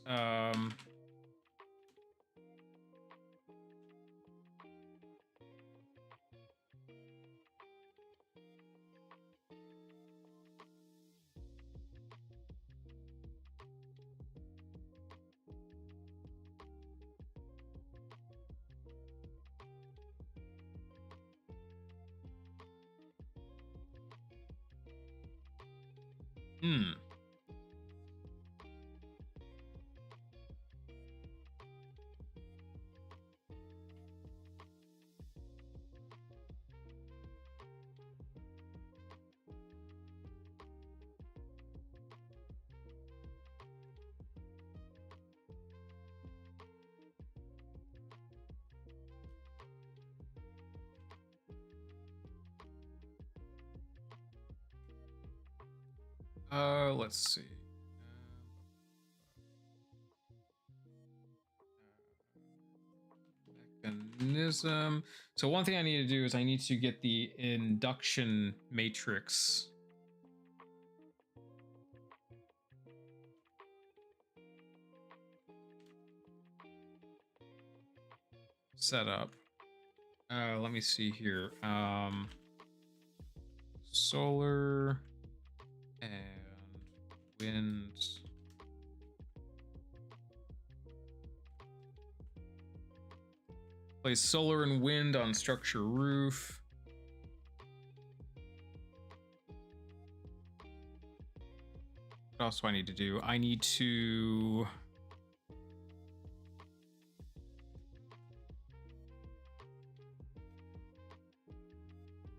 let's see. Mechanism. So one thing I need to do is I need to get the induction matrix set up. Let me see here. Solar and wind. Place solar and wind on structure roof. What else do I need to do? I need to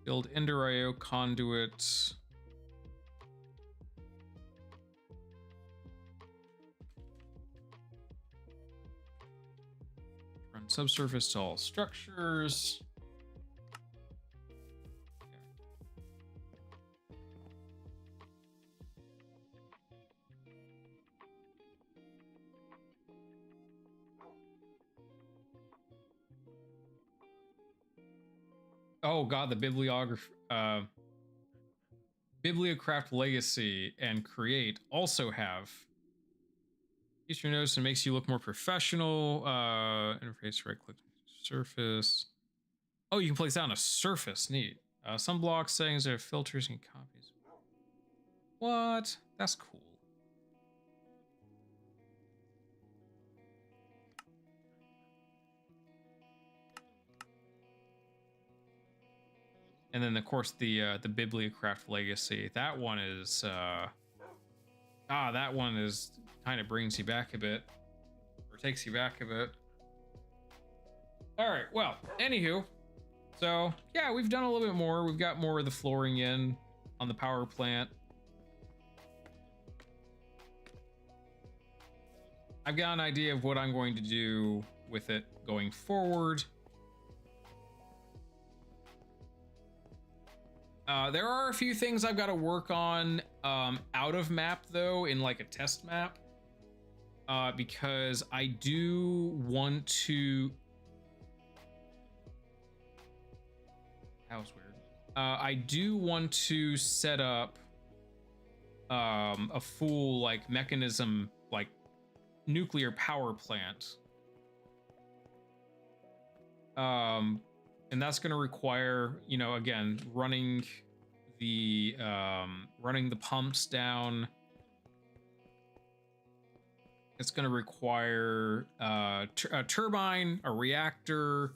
build Ender IO conduit. Run subsurface to all structures. Oh god, the Bibliocraft Legacy and Create also have Eastern notice and makes you look more professional. Interface, right click surface. Oh, you can place that on a surface. Neat. Some block settings are filters and copies. What? That's cool. And then of course the Bibliocraft Legacy. That one is that one is kind of brings you back a bit, or takes you back a bit. All right, well, anywho, so yeah, we've done a little bit more. We've got more of the flooring in on the power plant. I've got an idea of what I'm going to do with it going forward. There are a few things I've got to work on out of map though, in like a test map, because I do want to. That was weird. I do want to set up a full like mechanism, like nuclear power plant. And that's going to require, you know, again, running the pumps down. It's going to require a turbine, a reactor.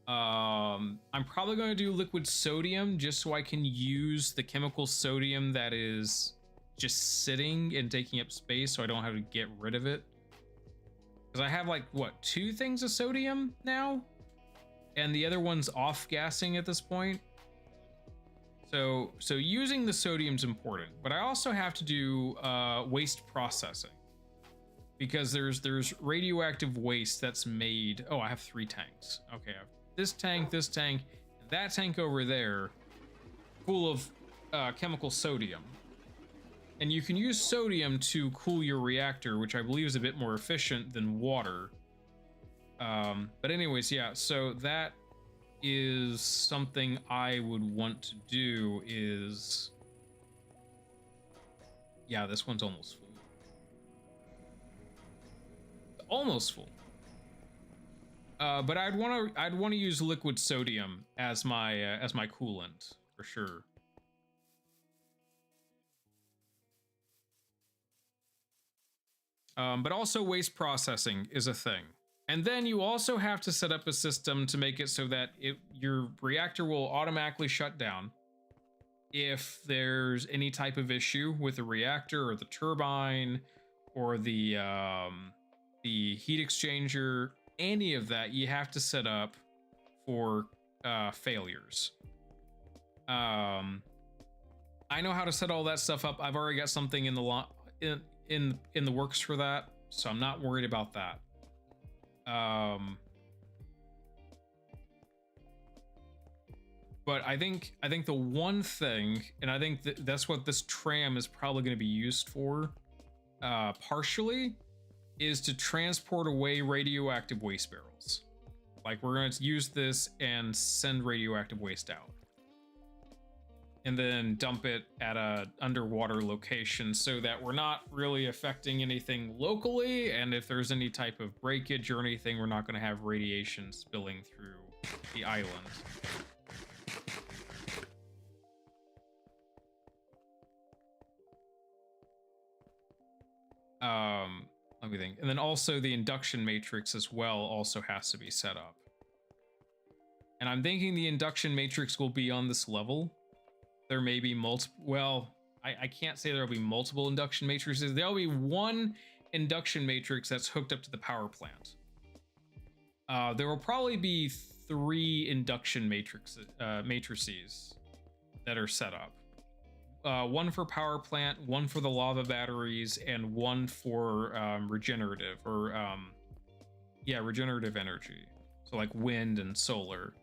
I'm probably going to do liquid sodium just so I can use the chemical sodium that is just sitting and taking up space, so I don't have to get rid of it. Because I have like what, 2 things of sodium now? And the other one's off gassing at this point. So using the sodium's important, but I also have to do waste processing, because there's radioactive waste that's made. Oh, I have 3 tanks. Okay, I have this tank, and that tank over there, full of chemical sodium. And you can use sodium to cool your reactor, which I believe is a bit more efficient than water. But anyways, yeah, so that is something I would want to do is... Yeah, this one's almost full. Almost full. But I'd want to use liquid sodium as my coolant for sure. But also waste processing is a thing. And then you also have to set up a system to make it so that your reactor will automatically shut down if there's any type of issue with the reactor or the turbine or the heat exchanger. Any of that you have to set up for failures. I know how to set all that stuff up. I've already got something in the in the works for that, so I'm not worried about that. But I think the one thing, and I think that's what this tram is probably going to be used for, partially, is to transport away radioactive waste barrels. Like, we're going to use this and send radioactive waste out, and then dump it at a underwater location so that we're not really affecting anything locally. And if there's any type of breakage or anything, we're not going to have radiation spilling through the island. Let me think. And then also the induction matrix as well also has to be set up. And I'm thinking the induction matrix will be on this level. There may be multiple, well, I can't say there'll be multiple induction matrices. There'll be one induction matrix that's hooked up to the power plant. There will probably be 3 induction matrices that are set up. One for power plant, one for the lava batteries, and one for regenerative energy. So like wind and solar.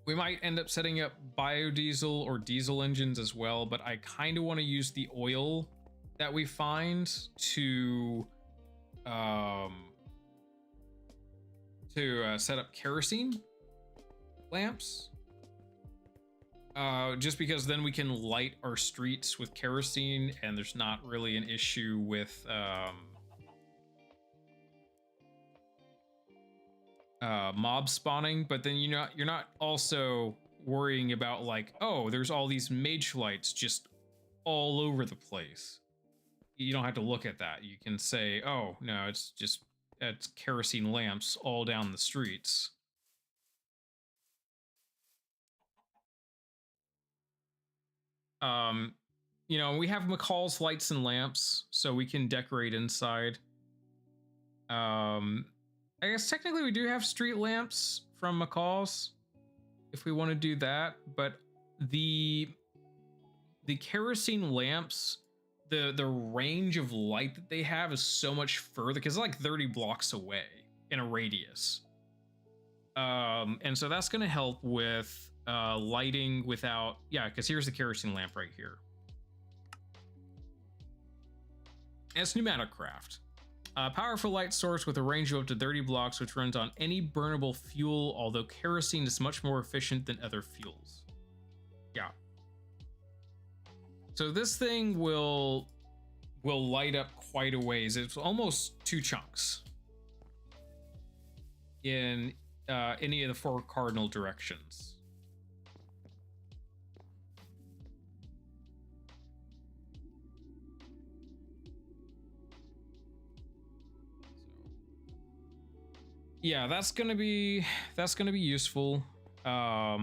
We might end up setting up biodiesel or diesel engines as well, but I kind of want to use the oil that we find to set up kerosene lamps. Just because then we can light our streets with kerosene, and there's not really an issue with mob spawning. But then you're not also worrying about like, oh, there's all these mage lights just all over the place. You don't have to look at that. You can say, oh no, it's kerosene lamps all down the streets. We have McCall's lights and lamps, so we can decorate inside. I guess technically we do have street lamps from McCall's if we want to do that, but the kerosene lamps, the range of light that they have is so much further, because it's like 30 blocks away in a radius. And so that's going to help with lighting without, because here's the kerosene lamp right here. And it's pneumatic craft. Powerful light source with a range of up to 30 blocks, which runs on any burnable fuel, although kerosene is much more efficient than other fuels. Yeah. So this thing will light up quite a ways. It's almost 2 chunks in any of the 4 cardinal directions. Yeah, that's gonna be useful. But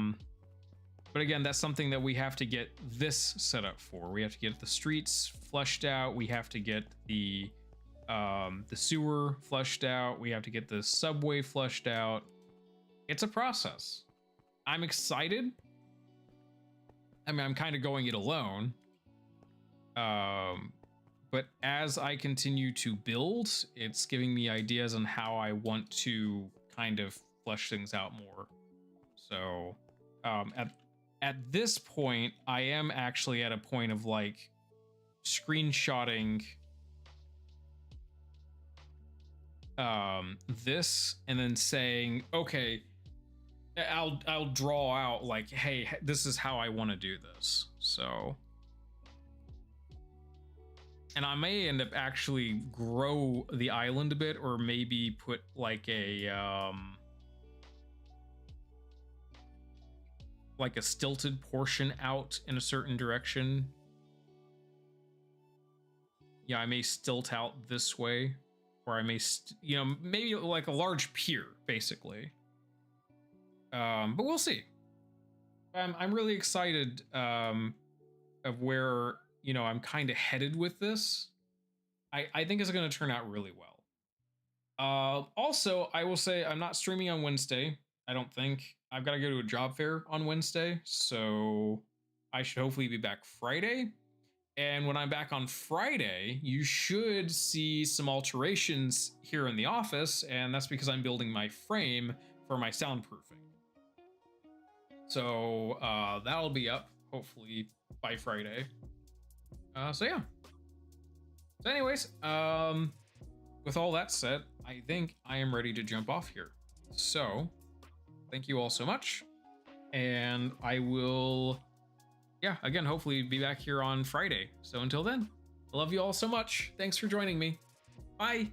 again, that's something that we have to get this set up for. We have to get the streets flushed out. We have to get the sewer flushed out. We have to get the subway flushed out. It's a process. I'm excited. I mean, I'm kind of going it alone. But as I continue to build, it's giving me ideas on how I want to kind of flesh things out more. So At this point, I am actually at a point of like screenshotting this and then saying, okay, I'll draw out like, hey, this is how I want to do this. So, and I may end up actually grow the island a bit, or maybe put like a stilted portion out in a certain direction. Yeah, I may stilt out this way, or I may, maybe like a large pier, basically. But we'll see. I'm really excited of where, I'm kind of headed with this. I think it's going to turn out really well. Also, I will say I'm not streaming on Wednesday. I don't think. I've got to go to a job fair on Wednesday, so I should hopefully be back Friday. And when I'm back on Friday, you should see some alterations here in the office, and that's because I'm building my frame for my soundproofing. So that'll be up hopefully by Friday. So yeah. So anyways, with all that said, I think I am ready to jump off here. So thank you all so much, and I will, again, hopefully be back here on Friday. So until then, I love you all so much. Thanks for joining me. Bye.